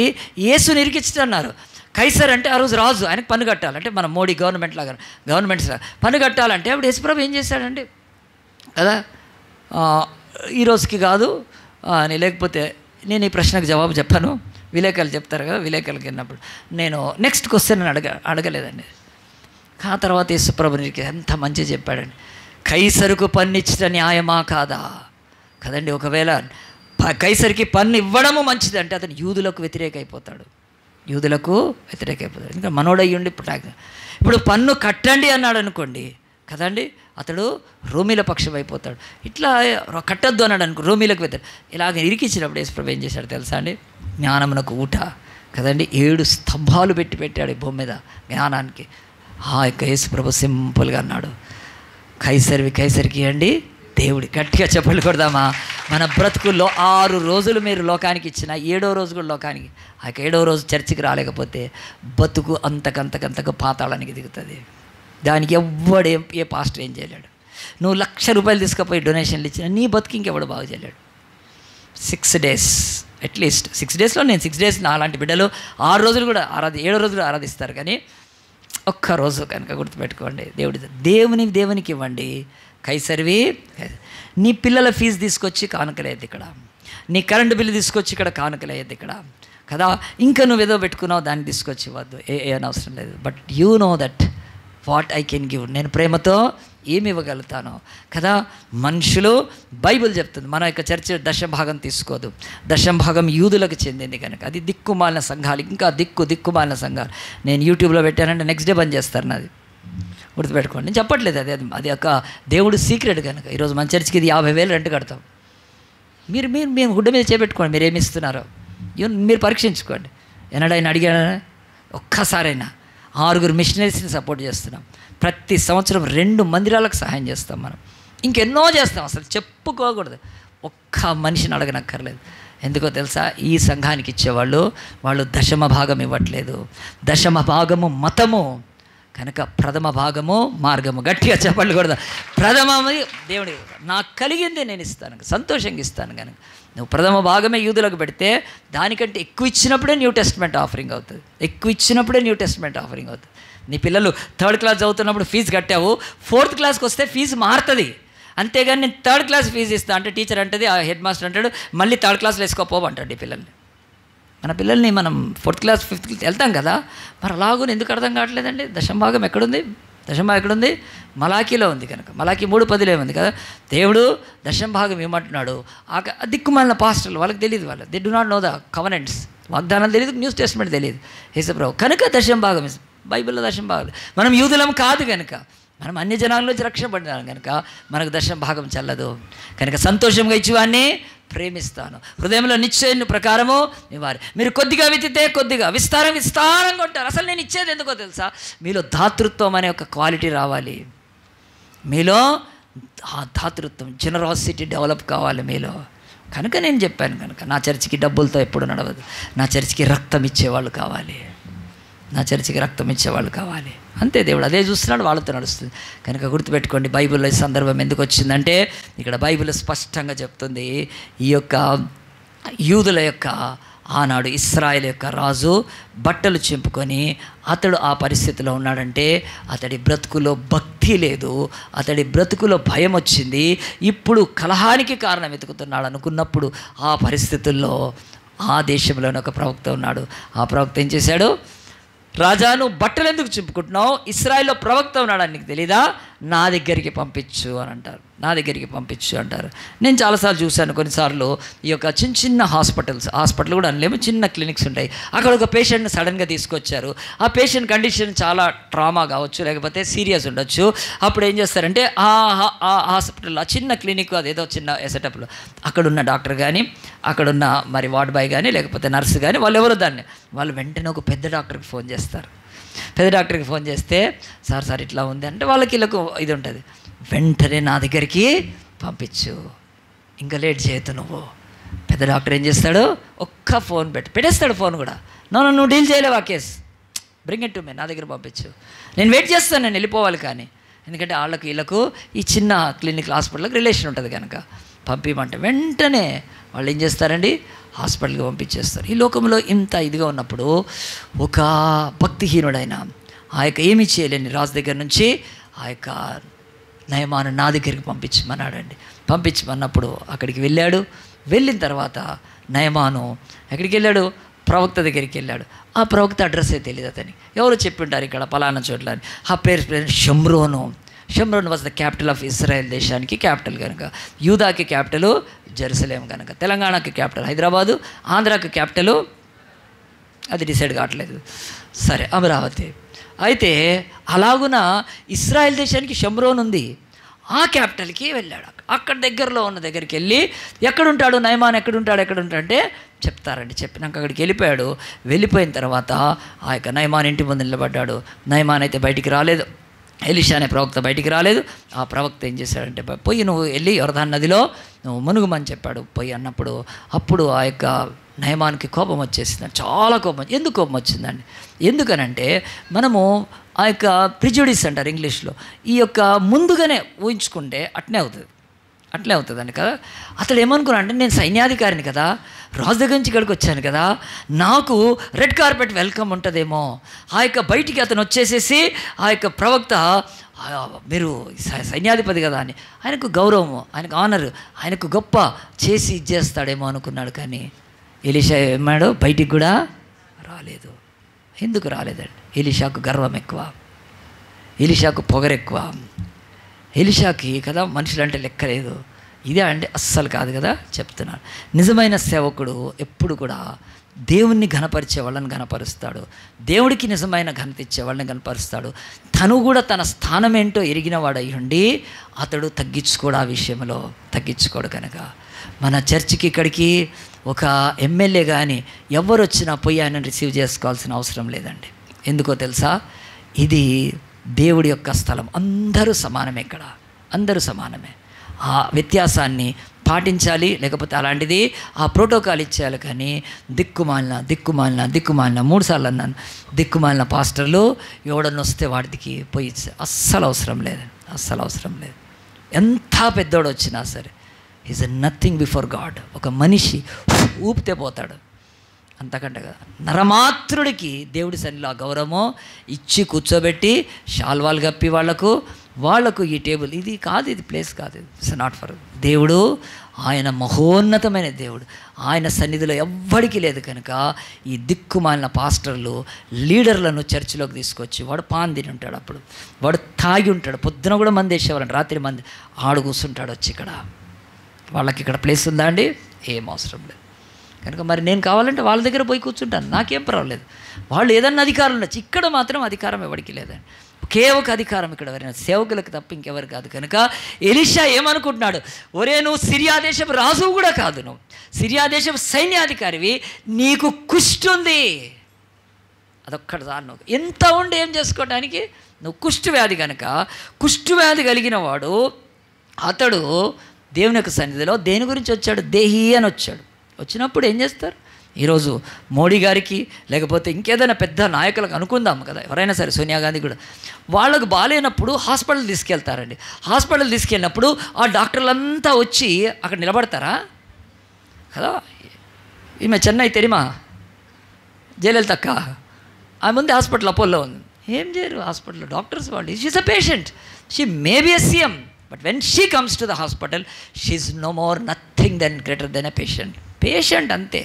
యేసుని ఇరికించుతున్నారు. కైసర్ అంటే ఆ రోజు రాజు, ఆయనకు పన్ను కట్టాలంటే మన మోడీ గవర్నమెంట్ లాగా గవర్నమెంట్స్ పన్ను కట్టాలంటే అప్పుడు యేసుప్రభు ఏం చేశాడండి కదా. ఈ రోజుకి కాదు అని, లేకపోతే నేను ఈ ప్రశ్నకు జవాబు చెప్పాను, విలేకరులు చెప్తారు కదా, విలేకరులకి విన్నప్పుడు నేను నెక్స్ట్ క్వశ్చన్ అడగలేదండి. ఆ తర్వాత యేసుప్రభునికి ఎంత మంచిగా చెప్పాడండి. కైసరుకు పన్ను ఇచ్చిన న్యాయమా కాదా కదండి. ఒకవేళ కైసరికి పన్ను ఇవ్వడము మంచిది అంటే అతను యూదులకు వ్యతిరేకైపోతాడు, ఇంకా మనోడయ్యుండి ఇప్పుడు పన్ను కట్టండి అన్నాడు అనుకోండి కదండి, అతడు రోమీల పక్షం అయిపోతాడు. ఇట్లా కట్టద్దు అన్నాడు అనుకో, రోమీలకు వ్యతిరేక. ఇలాగ ఇరికించినప్పుడు యేసుప్రభు ఏం చేశాడు తెలుసా అండి, జ్ఞానమునకు ఊట కదండి 7 స్తంభాలు పెట్టాడు ఈ భూమి మీద జ్ఞానానికి. ఆ యొక్క యేసుప్రభు సింపుల్గా అన్నాడు, కైసరికి అండి దేవుడి. గట్టిగా చెప్పలు కొడదామా. మన బ్రతుకుల్లో 6 రోజులు మీరు లోకానికి ఇచ్చిన 7వ రోజు కూడా లోకానికి, ఆ 7వ రోజు చర్చికి రాలేకపోతే బతుకు అంతకంతకు పాతాళానికి దిగుతుంది. దానికి ఎవ్వడు ఏ పాస్టర్ ఏం చేయలేడు. నువ్వు ₹1,00,000 తీసుకుపోయి డొనేషన్లు ఇచ్చిన నీ బతుకు ఇంకెవడు బాగు చేయలేడు. 6 days అట్లీస్ట్ 6 daysలో నేను 6 days అలాంటి బిడ్డలు 6 రోజులు కూడా 7వ రోజు కూడా ఆరాధిస్తారు. కానీ ఒక్కరోజు కనుక గుర్తుపెట్టుకోండి, దేవునికి ఇవ్వండి. కైసరివి నీ పిల్లల ఫీజు తీసుకొచ్చి కానుకలేదు ఇక్కడ, నీ కరెంటు బిల్లు తీసుకొచ్చి ఇక్కడ కానుకలేదు ఇక్కడ కదా. ఇంకా నువ్వేదో పెట్టుకున్నావు దాన్ని తీసుకొచ్చి ఇవ్వద్దు, ఏ అవసరం లేదు. But you know that what I can give, నేను ప్రేమతో ఏమి ఇవ్వగలుగుతాను కదా. మనుషులు బైబిల్ చెప్తుంది, మన యొక్క చర్చ 10% తీసుకోదు. 10% యూదులకు చెందింది కనుక అది దిక్కుమాలిన సంఘాలు, ఇంకా దిక్కుమాలిన సంఘాలు. నేను యూట్యూబ్లో పెట్టానంటే నెక్స్ట్ డే బంద్ చేస్తారు నాది, గుర్తుపెట్టుకోండి. నేను చెప్పట్లేదు, అది ఒక దేవుడు సీక్రెట్ కనుక. ఈరోజు మన చర్చికి ఇది 50,000 రెంట్ కడతాం. మేము గుడ్డ మీద చేపెట్టుకోండి మీరు ఏమి ఇస్తున్నారో, మీరు పరీక్షించుకోండి. ఎన్నడైనా అడిగానా, ఒక్కసారైనా 6 మిషనరీస్ని సపోర్ట్ చేస్తున్నాం. ప్రతి సంవత్సరం 2 మందిరాలకు సహాయం చేస్తాం. మనం ఇంకెన్నో చేస్తాం, అసలు చెప్పుకోకూడదు. ఒక్క మనిషిని అడగనక్కర్లేదు. ఎందుకో తెలుసా, ఈ సంఘానికి ఇచ్చేవాళ్ళు 10% ఇవ్వట్లేదు. 10% మతము కనుక, ప్రథమ భాగము మార్గము. గట్టిగా చెప్పండి కూడా, ప్రథమది దేవుడి నాకు కలిగింది నేను ఇస్తాను, సంతోషంగా ఇస్తాను కనుక. నువ్వు ప్రథమ భాగమే యూదులకు పెడితే దానికంటే ఎక్కువ ఇచ్చినప్పుడే న్యూ టెస్ట్మెంట్ ఆఫరింగ్ అవుతుంది. నీ పిల్లలు 3rd class చదువుతున్నప్పుడు ఫీజు కట్టావు, 4th classకి వస్తే ఫీజు మారుతుంది. అంతేగాని నేను 3rd class ఫీజు ఇస్తాను అంటే టీచర్ అంటది, ఆ హెడ్ మాస్టర్ అంటాడు మళ్ళీ 3rd classలో వేసుకోపోవంటాడు ఈ పిల్లల్ని. మన పిల్లల్ని మనం 4th class 5th class వెళ్తాం కదా, మరి అలాగూ ఎందుకు అర్థం కావట్లేదండి. 10% ఎక్కడుంది? మలాకీలో ఉంది కనుక. మలాకీ 3:10 ఏముంది కదా, దేవుడు 10% ఇవ్వమంటున్నాడు. ఆ దిక్కుమాలిన పాస్టర్లు వాళ్ళకి తెలియదు, they do not know the covenants, వాగ్దానాలు తెలియదు, న్యూస్ టెస్ట్మెంట్ తెలియదు. యేసుప్రభు కనుక 10% బైబిల్లో 10%. మనం యూదులం కాదు కనుక, మనం అన్ని జనాల్లోంచి రక్షపడినాం కనుక మనకు 10% చెల్లదు కనుక. సంతోషంగా ఇచ్చేవాడిని ప్రేమిస్తాను, హృదయంలో నిశ్చయం ప్రకారము ఇవ్వాలి. మీరు కొద్దిగా విత్తితే కొద్దిగా, విస్తారంగా ఉంటారు. అసలు నేను ఇచ్చేది ఎందుకో తెలుసా, మీలో దాతృత్వం అనే ఒక క్వాలిటీ రావాలి. మీలో ఆ దాతృత్వం, జనరాసిటీ డెవలప్ కావాలి మీలో. కనుక నేను చెప్పాను కనుక నా చర్చికి డబ్బులతో ఎప్పుడు నడవదు. నా చర్చికి రక్తం ఇచ్చేవాళ్ళు కావాలి, అంతే. దేవుడు అదే చూస్తున్నాడు, వాళ్ళతో నడుస్తుంది కనుక. గుర్తుపెట్టుకోండి, బైబిల్లో ఈ సందర్భం ఎందుకు వచ్చిందంటే ఇక్కడ బైబిల్ స్పష్టంగా చెప్తుంది, ఈ యొక్క యూదుల యొక్క ఆనాడు ఇశ్రాయేలు యొక్క రాజు బట్టలు చింపుకొని అతడు ఆ పరిస్థితిలో ఉన్నాడంటే అతడి బ్రతుకులో భక్తి లేదు, అతడి బ్రతుకులో భయం వచ్చింది. ఇప్పుడు కలహానికి కారణం వెతుకుతున్నాడు అనుకున్నప్పుడు ఆ పరిస్థితుల్లో ఆ దేశంలోనే ఒక ప్రవక్త ఉన్నాడు. ఆ ప్రవక్త ఏం చేశాడు? రాజా, నువ్వు బట్టలు ఎందుకు చింపుకుంటున్నావు? ఇశ్రాయేల్లో ప్రవక్త ఉన్నాడని నీకు తెలీదా? నా దగ్గరికి పంపించు అని అంటారు. నా దగ్గరికి పంపించు అంటారు. నేను చాలాసార్లు చూశాను. కొన్నిసార్లు ఈ యొక్క చిన్న చిన్న హాస్పిటల్ కూడా అనలేము, చిన్న క్లినిక్స్ ఉంటాయి. అక్కడ ఒక పేషెంట్ని సడన్గా తీసుకొచ్చారు. ఆ పేషెంట్ కండిషన్ చాలా ట్రామా కావచ్చు, లేకపోతే సీరియస్ ఉండొచ్చు. అప్పుడు ఏం చేస్తారంటే ఆ హాస్పిటల్, ఆ చిన్న క్లినిక్, అదేదో చిన్న సెటప్లో అక్కడున్న డాక్టర్ కానీ, అక్కడున్న మరి వార్డ్ బాయ్ కానీ, లేకపోతే నర్సు కానీ, వాళ్ళు ఎవరో వాళ్ళు వెంటనే ఒక పెద్ద డాక్టర్కి ఫోన్ చేస్తారు. పెద్ద డాక్టర్కి ఫోన్ చేస్తే సార్ ఇట్లా ఉంది అంటే వాళ్ళకి వీళ్ళకు ఇది ఉంటుంది. వెంటనే నా దగ్గరికి పంపించు, ఇంకా లేట్ చేయొద్దు నువ్వు. పెద్ద డాక్టర్ ఏం చేస్తాడు? ఒక్క ఫోన్ పెట్టేస్తాడు. ఫోన్ కూడా నువ్వు డీల్ చేయలేవు ఆ case, bring it to me, నా దగ్గర పంపించు, నేను వెయిట్ చేస్తాను, నేను వెళ్ళిపోవాలి. కానీ ఎందుకంటే వీళ్ళకు ఈ చిన్న క్లినిక్ హాస్పిటల్కి రిలేషన్ ఉంటుంది కనుక పంపించమంటే వెంటనే వాళ్ళు ఏం చేస్తారండి? హాస్పిటల్కి పంపించేస్తారు. ఈ లోకంలో ఇంత ఇదిగా ఉన్నప్పుడు ఒక భక్తిహీనుడైన ఆ యొక్క ఏమీ చేయలేని రాజు దగ్గర నుంచి ఆ యొక్క నయమాను నా దగ్గరికి పంపించమన్నాడండి. పంపించమన్నప్పుడు అక్కడికి వెళ్ళాడు. వెళ్ళిన తర్వాత నయమాను ఎక్కడికి వెళ్ళాడు? ప్రవక్త దగ్గరికి వెళ్ళాడు. ఆ ప్రవక్త అడ్రస్సే తెలియదు అతనికి. ఎవరు చెప్పింటారు ఇక్కడ పలానా చోట్ల అని. ఆ పేరు Shomron. Shomron was the capital of Israel దేశానికి క్యాపిటల్ కనుక. యూదాకి క్యాపిటలు జెరూసలేం కనుక. తెలంగాణకి క్యాపిటల్ హైదరాబాదు, ఆంధ్రాకి క్యాపిటలు అది డిసైడ్ కావట్లేదు, సరే అమరావతి. అయితే అలాగున ఇజ్రాయెల్ దేశానికి షమ్రోన్ ఉంది. ఆ క్యాపిటల్కి వెళ్ళాడు. అక్కడ దగ్గరలో ఉన్న దగ్గరికి వెళ్ళి ఎక్కడుంటాడు నయమాన్, ఎక్కడుంటాడంటే చెప్తారండి. చెప్పినాక అక్కడికి వెళ్ళిపోయాడు. వెళ్ళిపోయిన తర్వాత ఆ యొక్క నయమాన్ ఇంటి ముందు నిలబడ్డాడు. నయమాన్ అయితే బయటికి రాలేదు. ఎలీషా అనే ప్రవక్త బయటికి రాలేదు. ఆ ప్రవక్త ఏం చేశాడంటే, పోయి నువ్వు వెళ్ళి యొర్దాను నదిలో నువ్వు మునుగుమని చెప్పాడు. పోయి అన్నప్పుడు అప్పుడు ఆ యొక్క నయమాన్కి కోపం వచ్చేసిందండి, చాలా కోపం. ఎందుకు కోపం వచ్చిందండి? ఎందుకనంటే మనము ఆ యొక్క ప్రిజుడిస్ అంటారు ఇంగ్లీష్లో. ఈ యొక్క ముందుగానే ఊహించుకుంటే అట్నే అవుతుందండి కదా. అతడు ఏమనుకున్నా అంటే, నేను సైన్యాధికారిని కదా, రాజు దగ్గర నుంచి ఇక్కడికి వచ్చాను కదా, నాకు రెడ్ కార్పెట్ వెల్కమ్ ఉంటుందేమో. ఆ యొక్క బయటికి అతను వచ్చేసేసి ఆ యొక్క ప్రవక్త, మీరు సైన్యాధిపతి కదా అని ఆయనకు గౌరవము, ఆయనకు ఆనరు, ఆయనకు గొప్ప చేసి ఇచ్చేస్తాడేమో అనుకున్నాడు. కానీ ఎలీషా ఏమాడు? బయటికి కూడా రాలేదు. ఎందుకు రాలేదండి? ఎలీషాకు గర్వం ఎక్కువ, ఎలీషాకు పొగరెక్కువ. ఎలీషాకి కదా మనుషులంటే లెక్కలేదు. ఇదే అంటే అస్సలు కాదు కదా చెప్తున్నాను. నిజమైన సేవకుడు ఎప్పుడు కూడా దేవుణ్ణి ఘనపరిచే వాళ్ళని ఘనపరుస్తాడు, దేవుడికి నిజమైన ఘనత ఇచ్చే వాళ్ళని ఘనపరుస్తాడు. తను కూడా తన స్థానం ఏంటో ఎరిగిన వాడై ఉండి అతడు తగ్గించుకోడు, ఆ విషయంలో తగ్గించుకోడు. కనుక మన చర్చికి ఇక్కడికి ఒక ఎమ్మెల్యే కానీ ఎవరు వచ్చినా పోయి ఆయన రిసీవ్ చేసుకోవాల్సిన అవసరం లేదండి. ఎందుకో తెలుసా? ఇది దేవుడి యొక్క స్థలం. అందరూ సమానమే, ఇక్కడ అందరూ సమానమే. ఆ వ్యత్యాసాన్ని పాటించాలి, లేకపోతే అలాంటిది ఆ ప్రోటోకాల్ ఇచ్చేయాలి. కానీ దిక్కుమాలిన 3 సార్లు అన్నాను, దిక్కుమాలిన పాస్టర్లు ఎవడన్నా వస్తే వాడికి పోయి అస్సలు అవసరం లేదు. ఎంత పెద్దోడు వచ్చినా సరే, ఈజ్ నథింగ్ బిఫోర్ గాడ్. ఒక మనిషి ఊపితే పోతాడు, అంతకంటే కదా. నరమాత్రుడికి దేవుడి సన్నిధిలో ఆ గౌరవము ఇచ్చి కూర్చోబెట్టి శాల్వాలు కప్పి వాళ్లకు ఈ టేబుల్ ఇది కాదు, ఇది ప్లేస్ కాదు, ఇట్స్ నాట్ ఫర్. దేవుడు ఆయన మహోన్నతమైన దేవుడు, ఆయన సన్నిధిలో ఎవ్వడికి లేదు. కనుక ఈ దిక్కుమాలిన పాస్టర్లు లీడర్లను చర్చిలోకి తీసుకొచ్చి వాడు పాన్ తిని ఉంటాడు, అప్పుడు వాడు తాగి ఉంటాడు, పొద్దున కూడా మంది వేసేవాళ్ళని, రాత్రి మంది ఆడు కూర్చుంటాడు వచ్చి. ఇక్కడ వాళ్ళకి ఇక్కడ ప్లేస్ ఉందా అండి? ఏం అవసరం లేదు. కనుక మరి నేను కావాలంటే వాళ్ళ దగ్గర పోయి కూర్చుంటాను, నాకేం పర్వాలేదు. వాళ్ళు ఏదన్నా అధికారం ఉండొచ్చు, ఇక్కడ మాత్రం అధికారం ఎవరికి లేదండి. ఒకే ఒక అధికారం ఇక్కడ ఎవరైనా సేవకులకు తప్ప ఇంకెవరు కాదు. కనుక ఎలీషా ఏమనుకుంటున్నాడు? ఒరే, నువ్వు సిరియా దేశం రాజువు కూడా కాదు, నువ్వు సిరియా దేశం సైన్యాధికారివి, నీకు కుష్టి ఉంది, అదొక్కటి చాలు. నువ్వు ఎంత ఉండి ఏం చేసుకోవడానికి? నువ్వు కుష్ఠవ్యాధి. కనుక కుష్ఠవ్యాధి కలిగిన వాడు అతడు దేవుని యొక్క సన్నిధిలో దేని గురించి వచ్చాడు? దేహి అని వచ్చాడు. వచ్చినప్పుడు ఏం చేస్తారు? ఈరోజు మోడీ గారికి లేకపోతే ఇంకేదైనా పెద్ద నాయకులకు అనుకుందాం కదా, ఎవరైనా సరే, సోనియా గాంధీ కూడా, వాళ్ళకు బాగాలేనప్పుడు హాస్పిటల్ తీసుకెళ్తారండి. హాస్పిటల్ తీసుకెళ్ళినప్పుడు ఆ డాక్టర్లంతా వచ్చి అక్కడ నిలబడతారా కదా? ఈమె చెన్నై తెరిమా జయలలితక్క, ఆమె ముందు హాస్పిటల్ అపోలో ఉంది. ఏం చేయరు హాస్పిటల్లో డాక్టర్స్ వాళ్ళు. She's a patient, she may be a CM, but when she comes to the hospital she's no more nothing than greater than a patient. Patient అంతే,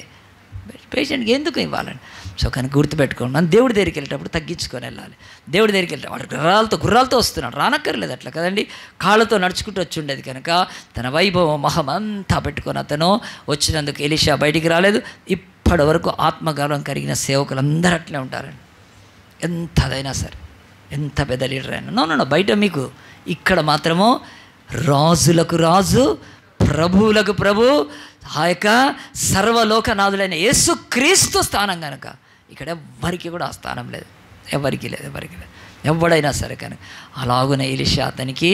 పేషెంట్కి ఎందుకు ఇవ్వాలండి? సో కనుక గుర్తుపెట్టుకోండి, మనం దేవుడి దగ్గరికి వెళ్ళేటప్పుడు తగ్గించుకొని వెళ్ళాలి. దేవుడి దగ్గరికి వెళ్తే వాడు గుర్రాలతో వస్తున్నాడు, రానక్కర్లేదు అట్లా కదండి, కాళ్ళతో నడుచుకుంటూ వచ్చి ఉండేది కనుక తన వైభవం మహమంతా పెట్టుకొని అతను వచ్చినందుకు ఎలీషా బయటికి రాలేదు. ఇప్పటి వరకు ఆత్మగౌరవం కలిగిన సేవకులు అందరూ అట్లే ఉంటారండి, ఎంతదైనా సరే, ఎంత పెద్ద లీడర్ అయినా. నో బయట మీకు, ఇక్కడ మాత్రము రాజులకు రాజు, ప్రభువులకు ప్రభు, ఆ యొక్క సర్వలోకనాథులైన యేసుక్రీస్తు స్థానం కనుక ఇక్కడ ఎవ్వరికి కూడా ఆ స్థానం లేదు, ఎవరికి లేదు. ఎవడైనా సరే కనుక అలాగున ఎలీషా అతనికి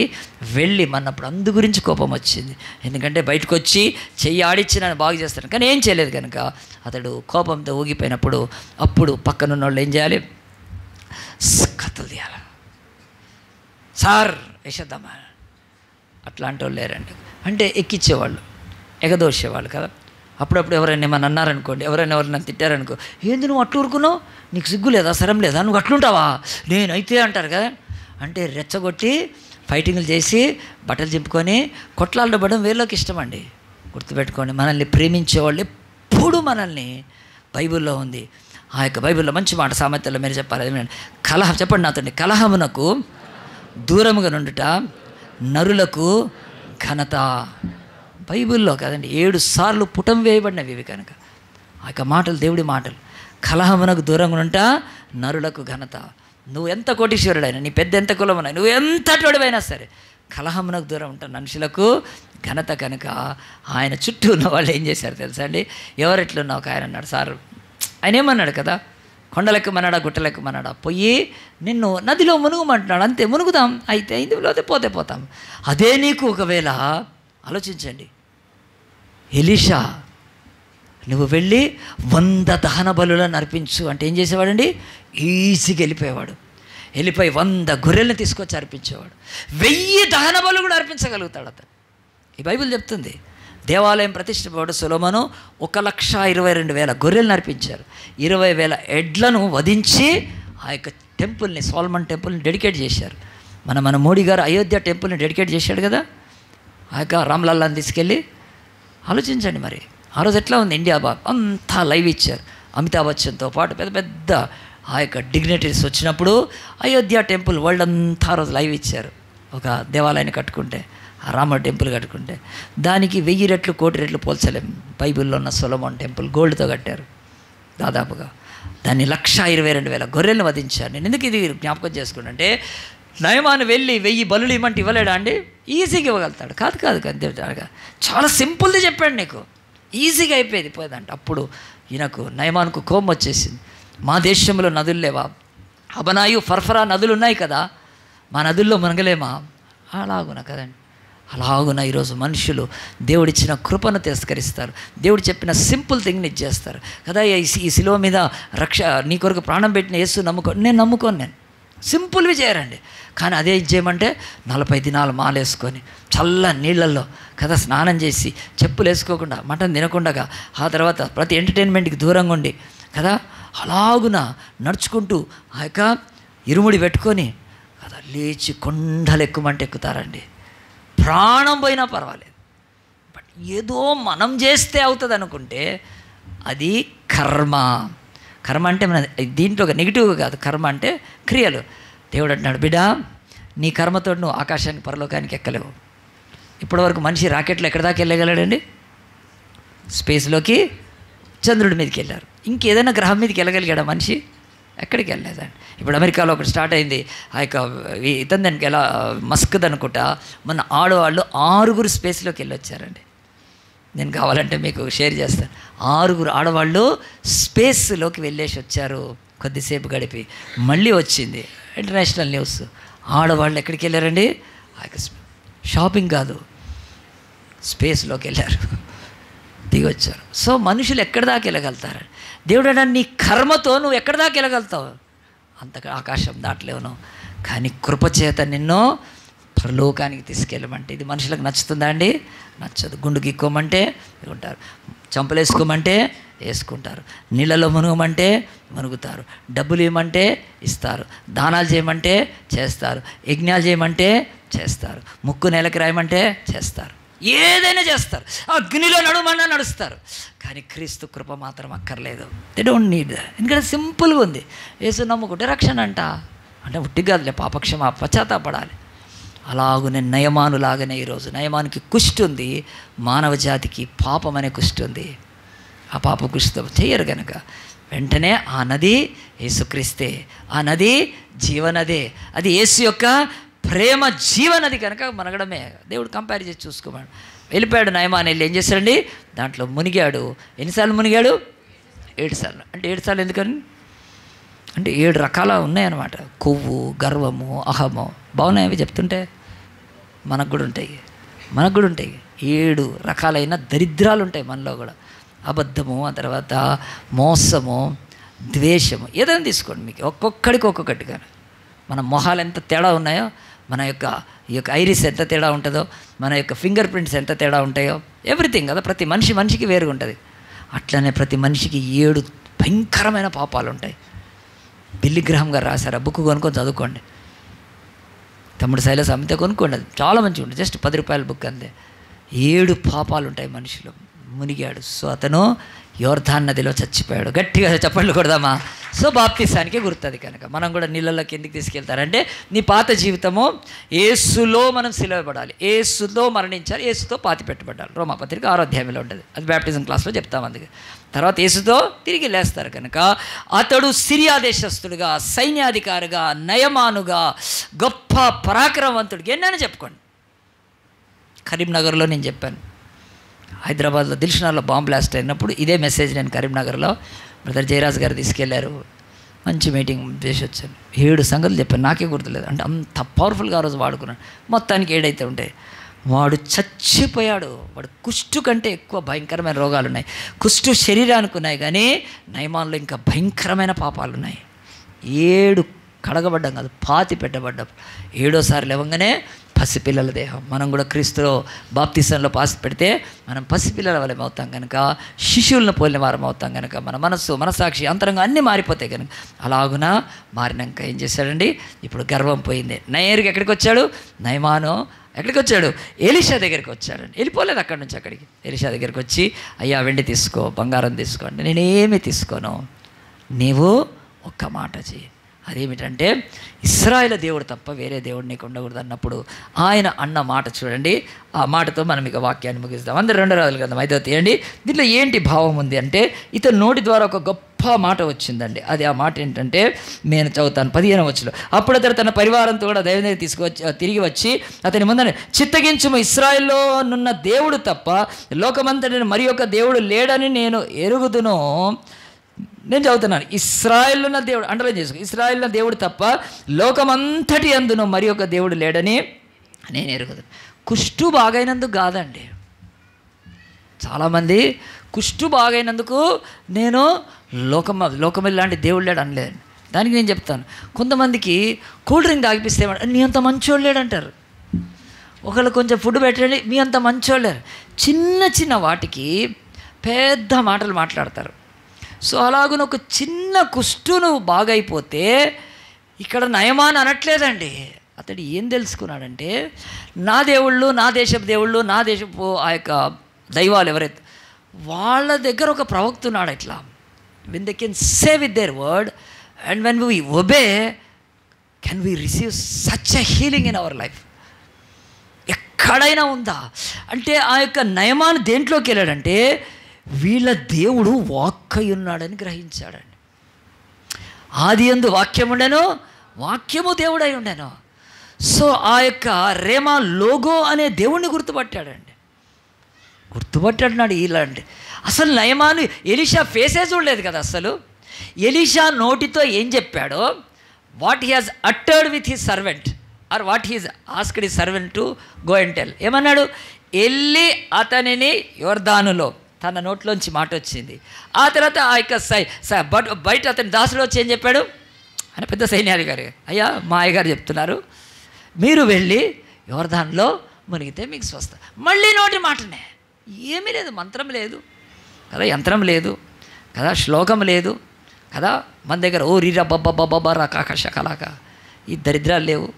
వెళ్ళి మన్నప్పుడు అందు గురించి కోపం వచ్చింది. ఎందుకంటే బయటకు వచ్చి చెయ్యి ఆడిచ్చి నన్ను బాగు చేస్తాను, కానీ ఏం చేయలేదు కనుక అతడు కోపంతో ఊగిపోయినప్పుడు అప్పుడు పక్కనున్న వాళ్ళు ఏం చేయాలి? కత్తులు తీయాలి. సార్ యశోదమ్మ అట్లాంటి వాళ్ళు లేరండి, అంటే ఎక్కించేవాళ్ళు, ఎగదోసేవాళ్ళు కదా. అప్పుడప్పుడు ఎవరైనా ఏమన్నా అన్నారనుకోండి, ఎవరైనా తిట్టారనుకో, ఏంది నువ్వు అట్లు ఊరుకున్నావు, నీకు సిగ్గు లేదా, సరం లేదా, నువ్వు అట్లుంటావా, నేనైతే అంటారు కదా. అంటే రెచ్చగొట్టి ఫైటింగ్లు చేసి బట్టలు చింపుకొని కొట్లాడబడడం వీళ్ళకి ఇష్టం అండి. గుర్తుపెట్టుకోండి, మనల్ని ప్రేమించేవాళ్ళు ఎప్పుడు మనల్ని, బైబిల్లో ఉంది, ఆ యొక్క బైబిల్లో మంచి మాట సామెతల్లో మీరు చెప్పాలి. కలహం చెప్పండి నాతోండి, కలహమునకు దూరముగా నుండుట నరులకు ఘనత. బైబిల్లో కదండి 7 సార్లు పుటం వేయబడినవి ఇవి కనుక ఆ యొక్క మాటలు దేవుడి మాటలు. కలహమునకు దూరంగా ఉంటా నరులకు ఘనత. నువ్వు ఎంత కోటీశ్వరుడైనా, నీ పెద్ద ఎంత కులమైనా, నువ్వు ఎంత అటువైనా సరే, కలహమునకు దూరం ఉంటా మనుషులకు ఘనత కనుక ఆయన చుట్టూ ఉన్న వాళ్ళు ఏం చేశారు తెలుసా అండి? ఎవరెట్లున్నా ఒక ఆయన అన్నాడు, సార్ ఆయన ఏమన్నాడు కదా, కొండలకు మనడా గుట్టలకు మనడా, పోయి నిన్ను నదిలో మునుగుమంటున్నాడు, అంతే మునుగుదాం, అయితే ఇందులో పోతే పోతాం. అదే నీకు ఒకవేళ ఆలోచించండి, ఎలీషా నువ్వు వెళ్ళి 100 దహన బలులను అర్పించు అంటే ఏం చేసేవాడండి? ఈజీగా వెళ్ళిపోయేవాడు. వెళ్ళిపోయి 100 గొర్రెలను తీసుకొచ్చి అర్పించేవాడు. 1000 దహన బలు కూడా అర్పించగలుగుతాడు అతను. ఈ బైబిల్ చెప్తుంది. దేవాలయం ప్రతిష్ఠింపబడు సొలొమోను 1,22,000 గొర్రెలను అర్పించారు. 20,000 ఎడ్లను వధించి ఆ యొక్క టెంపుల్ని, సోలమన్ టెంపుల్ని డెడికేట్ చేశారు. మన మోడీ గారు అయోధ్య టెంపుల్ని డెడికేట్ చేశాడు కదా, ఆ యొక్క రామ్లల్లాని తీసుకెళ్ళి. ఆలోచించండి మరి ఆ రోజు ఎట్లా ఉంది ఇండియా. అంతా లైవ్ ఇచ్చారు. అమితాబ్ బచ్చన్తో పాటు పెద్ద పెద్ద ఆ యొక్క డిగ్నిటరీస్ వచ్చినప్పుడు అయోధ్య టెంపుల్ వరల్డ్ అంతా రోజు లైవ్ ఇచ్చారు. ఒక దేవాలయాన్ని కట్టుకుంటే, ఆ రామ టెంపుల్ కట్టుకుంటే దానికి 1000 రెట్లు 1,000,000 రెట్లు పోల్చలేం. బైబిల్లో ఉన్న సొలొమోన్ టెంపుల్ గోల్డ్తో కట్టారు దాదాపుగా. దాన్ని 1,22,000 గొర్రెలను వధించారు. నేను ఎందుకు ఇది జ్ఞాపకం చేసుకుంటే, నయమాను వెళ్ళి 1000 బలులు ఇవ్వమంటే ఇవ్వలేడా అండి? ఈజీగా ఇవ్వగలుగుతాడు. కాదు అంతే, చాలా సింపుల్ది చెప్పాడు నీకు, ఈజీగా అయిపోయేది పోయేదంట. అప్పుడు ఈయనకు నయమానుకు కోపం వచ్చేసింది. మా దేశంలో నదులు లేవా? అబనాయు ఫర్ఫరా నదులు ఉన్నాయి కదా, మా నదుల్లో మునగలేమా? అలాగున కదండి. అలాగున ఈరోజు మనుషులు దేవుడిచ్చిన కృపను తిరస్కరిస్తారు. దేవుడు చెప్పిన సింపుల్ థింగ్ని ఇచ్చేస్తారు కదా. ఈ శిలువ మీద నీ కొరకు ప్రాణం పెట్టిన యేసు నేను నమ్ముకోను సింపుల్వి చేయరండి. కానీ అదే చేయమంటే 40 దినాలు మాలేసుకొని చల్ల నీళ్ళల్లో కదా స్నానం చేసి చెప్పులు వేసుకోకుండా మటన్ తినకుండా ఆ తర్వాత ప్రతి ఎంటర్టైన్మెంట్కి దూరంగా ఉండి కదా అలాగున నడుచుకుంటూ ఆ యొక్క ఇరుముడి పెట్టుకొని కదా లేచి కొండలు ఎక్కుమంటే ఎక్కుతారండి. ప్రాణం పోయినా పర్వాలేదు, బట్ ఏదో మనం చేస్తే అవుతుంది అనుకుంటే అది కర్మ. కర్మ అంటే మన దీంట్లో నెగిటివ్గా కాదు, కర్మ అంటే క్రియలు. దేవుడు అంటున్నాడు, బిడ్డ నీ కర్మతో నువ్వు ఆకాశానికి పరలోకానికి ఎక్కలేవు. ఇప్పటివరకు మనిషి రాకెట్లో ఎక్కడి దాకా వెళ్ళగలడండి? స్పేస్లోకి, చంద్రుడి మీదకి వెళ్ళారు. ఇంకేదైనా గ్రహం మీదకి వెళ్ళగలిగాడా మనిషి? ఎక్కడికి వెళ్ళలేదండి. ఇప్పుడు అమెరికాలో ఒకటి స్టార్ట్ అయింది, ఆ యొక్క ఇతను దానికి ఎలా మస్క్ అనుకుంటా, మన ఆడవాళ్ళు 6 స్పేస్లోకి వెళ్ళొచ్చారండి. నేను కావాలంటే మీకు షేర్ చేస్తాను. 6 ఆడవాళ్ళు స్పేస్లోకి వెళ్ళేసి వచ్చారు. కొద్దిసేపు గడిపి మళ్ళీ వచ్చింది ఇంటర్నేషనల్ న్యూస్. ఆడవాళ్ళు ఎక్కడికి వెళ్ళారండి? షాపింగ్ కాదు, స్పేస్లోకి వెళ్ళారు, దిగొచ్చారు. సో మనుషులు ఎక్కడి దాకా వెళ్ళగలుగుతారు? దేవుడు అన్నా నీ కర్మతో నువ్వు ఎక్కడి దాకా వెళ్ళగలుగుతావు? అంత ఆకాశం దాటలేవును, కానీ కృపచేత నిన్ను పరలోకానికి తీసుకెళ్ళమంటే ఇది మనుషులకు నచ్చుతుందా అండి? నచ్చదు. గుండు గీక్కోమంటే ఉంటారు, చంపలేసుకోమంటే వేసుకుంటారు. నీళ్ళలో మునుగమంటే మునుగుతారు, డబ్బులు ఇవ్వమంటే ఇస్తారు, దానాలు చేయమంటే చేస్తారు, యజ్ఞాలు చేయమంటే చేస్తారు, ముక్కు నెలకి రాయమంటే చేస్తారు, ఏదైనా చేస్తారు, అగ్నిలో నడుమన్నా నడుస్తారు. కానీ క్రీస్తు కృప మాత్రం అక్కర్లేదు. They don't need. ఎందుకంటే సింపుల్గా ఉంది. యేసు నమ్ముకుంటే రక్షణ అంటే ఉట్టిగాదులే, పాపక్షమ పశ్చాత్తాపడాలి. అలాగునే నయమానులాగానే ఈరోజు నయమానికి కుష్టి ఉంది, మానవ జాతికి పాపం అనే కుష్టి ఉంది. ఆ పాప కుష్టితో చేయరు కనుక వెంటనే ఆ నది యేసుక్రీస్తే, ఆ నది జీవనదే, అది యేసు యొక్క ప్రేమ జీవనది కనుక మనగడమే. దేవుడు కంపేర్ చేసి చూసుకోమన్నాడు. వెళ్ళిపోయాడు నయమాన్, వెళ్ళి ఏం చేశాడండి, దాంట్లో మునిగాడు. ఎన్నిసార్లు మునిగాడు? 7 సార్లు. అంటే 7 సార్లు ఎందుకని అంటే 7 రకాల ఉన్నాయన్నమాట. కొవ్వు, గర్వము, అహము. బాగున్నాయి అవి చెప్తుంటే. మనకు కూడా ఉంటాయి. 7 రకాలైన దరిద్రాలు ఉంటాయి మనలో కూడా. అబద్ధము, ఆ తర్వాత మోసము, ద్వేషము, ఏదైనా తీసుకోండి. మీకు ఒక్కొక్కడికి ఒక్కొక్కటిగా మన మొహాలు ఎంత తేడా ఉన్నాయో, మన యొక్క ఈ యొక్క ఐరిస్ ఎంత తేడా ఉంటుందో, మన యొక్క ఫింగర్ ప్రింట్స్ ఎంత తేడా ఉంటాయో, ఎవ్రీథింగ్ కదా. ప్రతి మనిషికి వేరుగా ఉంటుంది. అట్లనే ప్రతి మనిషికి 7 భయంకరమైన పాపాలు ఉంటాయి. బిల్లి గ్రహం గారు రాశారు. ఆ బుక్ కొనుక్కొని చదువుకోండి. తమ్ముడు శైలస్ అమ్మితే కొనుక్కోండి, అది చాలా మంచిగా ఉంటుంది. జస్ట్ 10 రూపాయల బుక్ అంతే. 7 పాపాలు ఉంటాయి మనిషిలో. మునిగాడు. సో అతను యోర్దాన్ నదిలో చచ్చిపోయాడు. గట్టిగా చప్పట్లు కొడదామా? సో బాప్తిసానికి గుర్తుంది కనుక మనం కూడా నీళ్ళలోకి ఎందుకు తీసుకెళ్తారంటే, నీ పాత జీవితము యేసులో మనం సిలువబడాలి, యేసులో మరణించాలి, యేసుతో పాతి పెట్టబడాలి. రోమాపత్రిక 6వ అధ్యాయంలో ఉంటుంది. అది బ్యాప్టిజం క్లాస్లో చెప్తాం. అందుకే తర్వాత యేసుతో తిరిగి లేస్తారు కనుక అతడు సిరియా దేశస్థుడుగా, సైన్యాధికారిగా, నయమానుగా, గొప్ప పరాక్రమవంతుడిగా ఎన్నైనా చెప్పుకోండి. కరీంనగర్లో నేను చెప్పాను, హైదరాబాద్లో దిల్షనార్లో బాంబ్ బ్లాస్ట్ అయినప్పుడు ఇదే మెసేజ్ నేను కరీంనగర్లో బ్రదర్ జయరాజ్ గారు తీసుకెళ్లారు. మంచి మీటింగ్ చేసి వచ్చాను. 7 సంగతులు చెప్పాను, నాకే గుర్తులేదు. అంటే అంత పవర్ఫుల్గా ఆ రోజు వాడుకున్నాడు. మొత్తానికి 7 అయితే ఉంటాయి. వాడు చచ్చిపోయాడు. వాడు కుష్టు కంటే ఎక్కువ భయంకరమైన రోగాలు ఉన్నాయి. కుష్టు శరీరానికి ఉన్నాయి, కానీ నయమాన్లో ఇంకా భయంకరమైన పాపాలు ఉన్నాయి. 7 కడగబడ్డం కాదు, పాతి పెట్టబడ్డం. 7వసారి లేవగానే పసిపిల్లల దేహం. మనం కూడా క్రీస్తులో బాప్తిసంలో పాసి పెడితే మనం పసిపిల్లల వల్ల అవుతాం కనుక, శిశువులను పోలిన వారం అవుతాం కనుక, మన మనస్సు, మనసాక్షి, అంతరంగా అన్నీ మారిపోతాయి కనుక. అలాగున మారినాక ఏం చేశాడండి, ఇప్పుడు గర్వం పోయింది. నయరుకి ఎక్కడికి వచ్చాడు? నయమాను ఎక్కడికి వచ్చాడు? ఎలీషా దగ్గరికి వచ్చాడండి. వెళ్ళిపోలేదు అక్కడి నుంచి అక్కడికి. ఎలీషా దగ్గరికి వచ్చి, అయ్యా వెండి తీసుకో, బంగారం తీసుకో అంటే, నేనేమి తీసుకోను, నీవు ఒక్క మాట చెయ్యి. అదేమిటంటే, ఇశ్రాయేలు దేవుడు తప్ప వేరే దేవుడు నీకు ఉండకూడదు అన్నప్పుడు ఆయన అన్న మాట చూడండి. ఆ మాటతో మనం ఇక వాక్యాన్ని ముగిస్తాం. అందరూ 2 రాజుల గ్రంథం 5వ తీయండి. దీంట్లో ఏంటి భావం ఉంది అంటే, ఇతని నోటి ద్వారా ఒక గొప్ప మాట వచ్చిందండి. అది ఆ మాట ఏంటంటే నేను చదువుతాను. 15వ వచనం. అప్పుడు అతడు తన పరివారంతో కూడా దైవం దగ్గర తిరిగి వచ్చి అతని ముందర, చిత్తగించుము, ఇశ్రాయేల్లో నున్న దేవుడు తప్ప లోకమంతటిని మరి ఒక దేవుడు లేడని నేను ఎరుగుదును. నేను చదువుతున్నాను. ఇశ్రాయేలున్న ఉన్న దేవుడు, అండర్లైన్ చేసుకో, ఇశ్రాయేలున్న ఉన్న దేవుడు తప్ప లోకమంతటి అందును మరి ఒక దేవుడు లేడని నేను ఎరుగుదు. కుష్టు బాగైనందుకు కాదండి. చాలామంది కుష్టు బాగైనందుకు నేను లోకం లాంటి దేవుడు లేడు అనలేదండి. దానికి నేను చెప్తాను, కొంతమందికి కూల్ డ్రింక్ తాగిపిస్తే నీ అంత మంచోళ్ళు లేడంటారు. ఒకళ్ళు కొంచెం ఫుడ్ పెట్టండి, మీ అంత మంచోళ్ళు లేరు. చిన్న చిన్న వాటికి పెద్ద మాటలు మాట్లాడతారు. సో అలాగున ఒక చిన్న కుష్టును బాగైపోతే ఇక్కడ నయమాన్ అనట్లేదండి. అతడు ఏం తెలుసుకున్నాడంటే, నా దేవుళ్ళు, నా దేశపు దేవుళ్ళు, నా దేశపు ఆ యొక్క దైవాలు ఎవరైతే వాళ్ళ దగ్గర ఒక ప్రవక్త ఉన్నాడు. ఇట్లా when they can say with their word and when we obey can we receive such a healing in our life. ఎక్కడైనా ఉందా అంటే, ఆ యొక్క నయమాన్ దేంట్లోకి వెళ్ళాడంటే, వీళ్ళ దేవుడు వాక్కై ఉన్నాడని గ్రహించాడండి. ఆది యందు వాక్యం ఉండెను, వాక్యము దేవుడై ఉండెను. సో ఆ యొక్క రేమా లోగో అనే దేవుణ్ణి గుర్తుపట్టాడండి. గుర్తుపట్టాడు. ఇలాంటి అసలు నయమాను ఎలీషా ఫేసే చూడలేదు కదా. అసలు ఎలీషా నోటితో ఏం చెప్పాడో, what he has uttered with his servant or what he's asked his servant to go and tell, ఏమన్నాడు? వెళ్ళి అతనిని యోర్దానులో, తన నోట్లోంచి మాట వచ్చింది. ఆ తర్వాత ఆ యొక్క బయట అతని దాసుడు వచ్చి ఏం చెప్పాడు? అని పెద్ద సైన్యాధికారి, అయ్యా మా అయ్యగారు చెప్తున్నారు, మీరు వెళ్ళి యోర్దాన్లో మునిగితే మీకు స్వస్థ. మళ్ళీ నోటి మాటనే, ఏమీ లేదు, మంత్రం లేదు కదా, యంత్రం లేదు, కదా, శ్లోకం లేదు కదా మన దగ్గర. ఓ రీరా బబ్బా రా కాకష కలాక, ఈ దరిద్రాలు లేవు.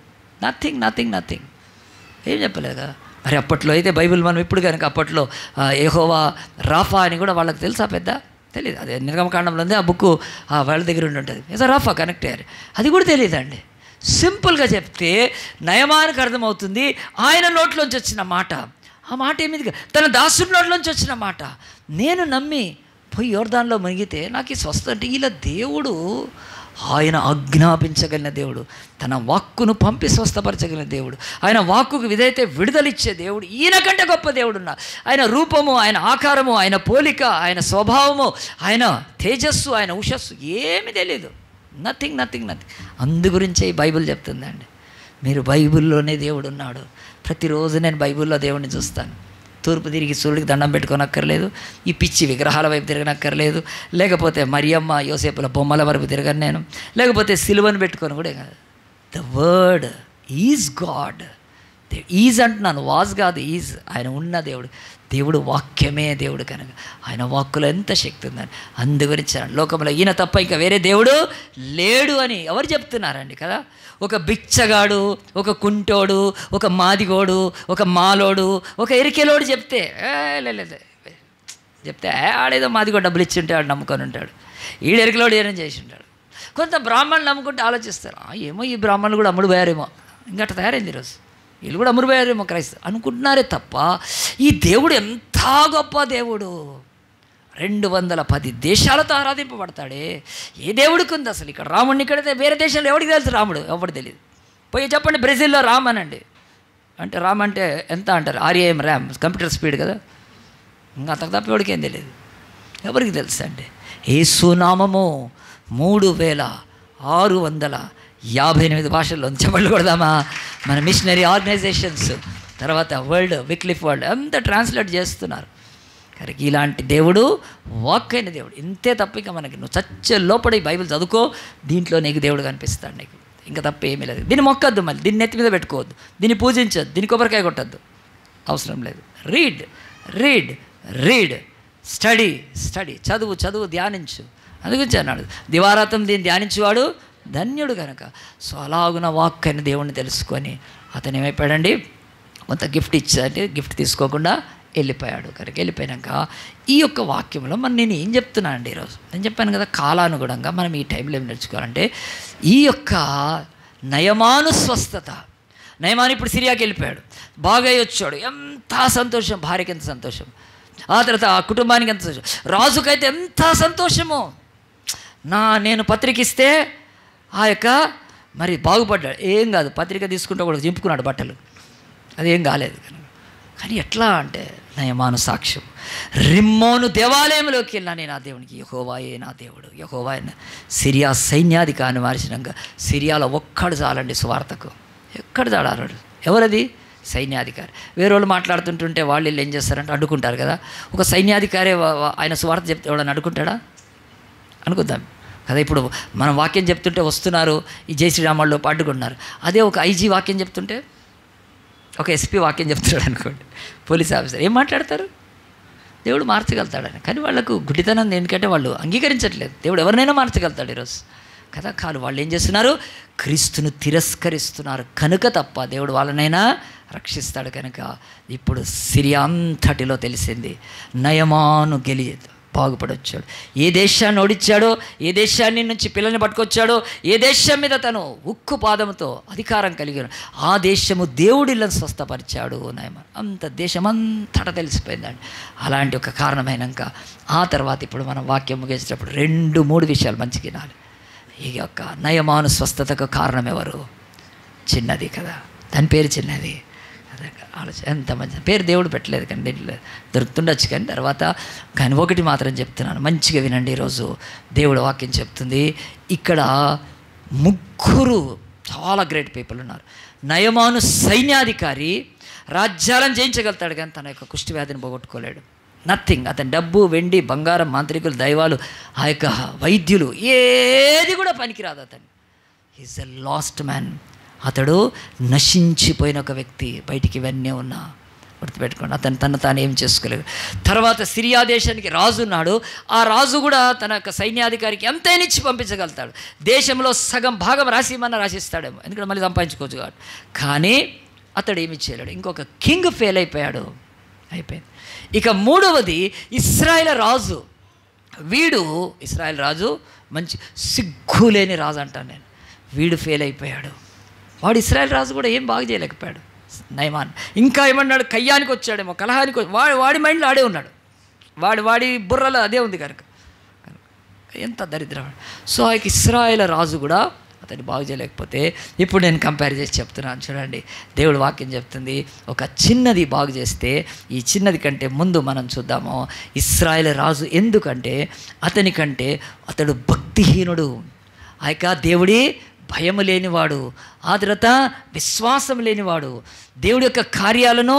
నథింగ్ ఏం చెప్పలేదు కదా. మరి అప్పట్లో అయితే బైబిల్ మనం ఇప్పుడు కనుక అప్పట్లో యెహోవా రాఫా అని కూడా వాళ్ళకి తెలుసా? పెద్ద తెలియదు. అదే నిర్గమకాండంలో ఉంది, ఆ బుక్ వాళ్ళ దగ్గర ఉంటుంది. ఏదో రాఫా కనెక్ట్ అయ్యారు, అది కూడా తెలియదండి. సింపుల్గా చెప్తే నయమానికి అర్థమవుతుంది ఆయన నోట్లోంచి వచ్చిన మాట. ఆ మాట ఏమిది? తన దాసుడి నోట్లోంచి వచ్చిన మాట. నేను నమ్మి పోయి యోర్దాన్లో మునిగితే నాకు ఈ స్వస్థ అంటే ఇలా దేవుడు ఆయన ఆజ్ఞాపించగలిగిన దేవుడు, తన వాక్కును పంపి స్వస్థపరచగలిగిన దేవుడు, ఆయన వాక్కుకు విధైతే విడుదలిచ్చే దేవుడు, ఈయనకంటే గొప్ప దేవుడున్నా. ఆయన రూపము, ఆయన ఆకారము, ఆయన పోలిక, ఆయన స్వభావము, ఆయన తేజస్సు, ఆయన ఉషస్సు ఏమీ తెలియదు. నథింగ్. అందు గురించే ఈ బైబిల్ చెప్తుందండి, మీరు బైబిల్లోనే దేవుడు ఉన్నాడు. ప్రతిరోజు నేను బైబిల్లో దేవుడిని చూస్తాను. తూర్పు తిరిగి సూర్యుడికి దండం పెట్టుకోనక్కర్లేదు, ఈ పిచ్చి విగ్రహాల వైపు తిరగనక్కర్లేదు, లేకపోతే మరియమ్మ యోసేపుల బొమ్మల వరకు తిరగను నేను, లేకపోతే సిలువను పెట్టుకొని కూడా కాదు. The word is God. Is అంటున్నాను, వాజ్ కాదు, ఈజ్. ఆయన ఉన్న దేవుడు వాక్యమే దేవుడు కనుక ఆయన వాక్కులో ఎంత శక్తి ఉందని. అందు గురించి లోకంలో ఈయన తప్ప ఇంకా వేరే దేవుడు లేడు అని ఎవరు చెప్తున్నారండి కదా. ఒక బిచ్చగాడు, ఒక కుంటోడు, ఒక మాదిగోడు, ఒక మాలోడు, ఒక ఎరికెలోడు చెప్తే ఆడేదో మాదిగో డబ్బులు ఇచ్చి ఉంటే ఆడు నమ్ముకొని ఉంటాడు, ఈడు ఎరికెలోడు ఏమైనా చేసి ఉంటాడు. కొంత బ్రాహ్మణులు నమ్ముకుంటే ఆలోచిస్తారు, ఏమో ఈ బ్రాహ్మణులు కూడా అమ్ముడు పోయారేమో, ఇంకట తయారైంది ఈరోజు, వీళ్ళు కూడా అమరుపోయారేమో క్రైస్తవ అనుకుంటున్నారే తప్ప ఈ దేవుడు ఎంత గొప్ప దేవుడు. 210 దేశాలతో ఆరాధింపబడతాడే. ఏ దేవుడికి ఉంది అసలు? ఇక్కడ రాముడిని ఇక్కడైతే వేరే దేశంలో ఎవరికి తెలుసు రాముడు? ఎవరికి తెలియదు. పోయి చెప్పండి బ్రెజిల్లో రామ్ అనండి, అంటే రామ్ అంటే ఎంత అంటారు? RAM ర్యామ్, కంప్యూటర్ స్పీడ్ కదా. ఇంకా అంతకు తప్ప ఎవరికి ఏం తెలియదు, ఎవరికి తెలుసు అండి. యేసునామము 3658 భాషల్లో చెప్పట్లు కొడదామా? మన మిషనరీ ఆర్గనైజేషన్స్, తర్వాత వరల్డ్ విక్లిఫ్ వరల్డ్ అంతా ట్రాన్స్లేట్ చేస్తున్నారు. కనుక ఇలాంటి దేవుడు వాక్ అయిన దేవుడు. ఇంతే తప్ప ఇంకా మనకి నువ్వు చచ్చే లోపల ఈ బైబిల్ చదువుకో, దీంట్లో నీకు దేవుడు కనిపిస్తాడు నీకు. ఇంకా తప్ప ఏమీ లేదు. దీన్ని మొక్కద్దు, మళ్ళీ దీన్ని నెత్తి మీద పెట్టుకోవద్దు, దీన్ని పూజించద్దు, దీన్ని కొబ్బరికాయ కొట్టద్దు, అవసరం లేదు. రీడ్ స్టడీ చదువు ధ్యానించు. అందుగురించి అన్నాడు దివారాత్రం దీన్ని ధ్యానించేవాడు ధన్యుడు కనుక. సో అలాగున వాక్ అయిన దేవుణ్ణి తెలుసుకొని అతను ఏమైపోయాడండి, కొంత గిఫ్ట్ ఇచ్చాడంటే గిఫ్ట్ తీసుకోకుండా వెళ్ళిపోయాడు. కనుక వెళ్ళిపోయాక ఈ యొక్క వాక్యంలో నేను ఏం చెప్తున్నానండి ఈరోజు? నేను చెప్పాను కదా, కాలానుగుణంగా మనం ఈ టైంలో ఏం నేర్చుకోవాలంటే ఈ యొక్క నయమాను స్వస్థత. నయమాను ఇప్పుడు సిరియాకి వెళ్ళిపోయాడు, బాగా వచ్చాడు, ఎంత సంతోషం, భార్యకి ఎంత సంతోషం, ఆ తర్వాత ఆ కుటుంబానికి ఎంత సంతోషం, రాజుకైతే ఎంత సంతోషము. నేను పత్రిక ఇస్తే ఆ యొక్క మరి బాగుపడ్డాడు. ఏం కాదు, పత్రిక తీసుకుంటూ కూడా చింపుకున్నాడు బట్టలు, అదేం కాలేదు. కానీ ఎట్లా అంటే నయమాను సాక్ష్యం. రిమ్మోను దేవాలయంలోకి వెళ్ళినా నేను ఆ దేవునికి యెహోవాయే నా దేవుడు, యెహోవాయే. సిరియా సైన్యాధికారిని మార్చినాక సిరియాలో ఒక్కడు చాలండి సువార్తకు, ఎక్కడ చాడాడు? ఎవరది? సైన్యాధికారి. వేరే వాళ్ళు మాట్లాడుతుంటుంటే వాళ్ళు వీళ్ళు ఏం చేస్తారంటే అడ్డుకుంటారు కదా. ఒక సైన్యాధికారి ఆయన సువార్త చెప్తే ఎవడని అడ్డుకుంటాడా? అనుకుందాం కదా. ఇప్పుడు మనం వాక్యం చెప్తుంటే వస్తున్నారు ఈ జై శ్రీరాముల్లో అడ్డుకుంటున్నారు. అదే ఒక IG వాక్యం చెప్తుంటే, ఒక SP వాక్యం చెప్తున్నాడు అనుకోండి, పోలీస్ ఆఫీసర్ ఏం మాట్లాడతారు? దేవుడు మార్చగలుగుతాడని. కానీ వాళ్ళకు గుడ్డితనం ఎందుకంటే వాళ్ళు అంగీకరించట్లేదు. దేవుడు ఎవరినైనా మార్చగలుగుతాడు ఈరోజు కదా. కాదు, వాళ్ళు ఏం చేస్తున్నారు? క్రీస్తును తిరస్కరిస్తున్నారు కనుక తప్ప దేవుడు వాళ్ళనైనా రక్షిస్తాడు. కనుక ఇప్పుడు సిరియా అంతటిలో తెలిసింది నయమాను బాగుపడొచ్చాడు. ఏ దేశాన్ని ఓడించాడో, ఏ దేశాన్ని నుంచి పిల్లల్ని పట్టుకొచ్చాడో, ఏ దేశం మీద తను ఉక్కు పాదంతో అధికారం కలిగాడు, ఆ దేశము దేవుడిళ్ళని స్వస్థపరిచాడు నయమాను. అంత దేశమంతటా తెలిసిపోయిందండి. అలాంటి ఒక కారణమైనాక ఆ తర్వాత ఇప్పుడు మనం వాక్యం ముగించేటప్పుడు 2-3 విషయాలు మంచిగా వినాలి. ఈ యొక్క నయమాను స్వస్థతకు కారణం ఎవరు? చిన్నది కదా, దాని పేరు చిన్నది. ఆలోచన ఎంత మంచి పేరు దేవుడు పెట్టలేదు కానీ దీంట్లో దొరుకుతుండొచ్చు. కానీ ఒకటి మాత్రం చెప్తున్నాను, మంచిగా వినండి. ఈరోజు దేవుడు వాక్యం చెప్తుంది, ఇక్కడ 3 చాలా గ్రేట్ పీపుల్ ఉన్నారు. నయమాను సైన్యాధికారి రాజ్యాలను జయించగలుగుతాడు కానీ తన యొక్క కుష్టి వ్యాధిని పోగొట్టుకోలేడు. నథింగ్. అతని డబ్బు, వెండి, బంగారం, మాంత్రికులు, దైవాలు, ఆ యొక్క వైద్యులు ఏది కూడా పనికిరాదు. అతను ఈజ్ ఎ లాస్ట్ మ్యాన్. అతడు నశించిపోయిన ఒక వ్యక్తి. బయటికి ఇవన్నీ ఉన్నా గుర్తుపెట్టుకోండి. అతను తను తాను ఏం చేసుకోలేదు. తర్వాత సిరియా దేశానికి రాజు ఉన్నాడు. ఆ రాజు కూడా తన యొక్క సైన్యాధికారికి ఎంతైనా ఇచ్చి పంపించగలుగుతాడు. దేశంలో సగం భాగం రాసిమన్నా రాసిస్తాడేమో, ఎందుకంటే మళ్ళీ సంపాదించుకోవచ్చు కాబట్టి. కానీ అతడు ఏమి చేయలేడు. ఇంకొక కింగ్ ఫెయిల్ అయిపోయాడు, అయిపోయింది. ఇక మూడవది ఇశ్రాయేల్ రాజు. వీడు ఇశ్రాయేల్ రాజు మంచి సిగ్గులేని రాజు అంటాను నేను. వీడు ఫెయిల్ అయిపోయాడు. వాడు ఇశ్రాయేల్ రాజు కూడా ఏం బాగా చేయలేకపోయాడు. నయమాన్ ఇంకా ఏమన్నాడు, కయ్యానికి వచ్చాడేమో, కలహానికి వాడి మైండ్లో ఆడే ఉన్నాడు. వాడి బుర్రలో అదే ఉంది కనుక ఎంత దరిద్రం. సో ఆ ఇశ్రాయేల్ రాజు కూడా అతన్ని బాగు చేయలేకపోతే, ఇప్పుడు నేను కంపేర్ చేసి చెప్తున్నాను చూడండి. దేవుడు వాక్యం చెప్తుంది, ఒక చిన్నది బాగు చేస్తే ఈ చిన్నది కంటే ముందు మనం చూద్దాము ఇశ్రాయేల్ రాజు. ఎందుకంటే అతడు భక్తిహీనుడు. ఆ యొక్క దేవుడి భయం లేనివాడు, ఆ తర్వాత విశ్వాసం లేనివాడు, దేవుడి యొక్క కార్యాలను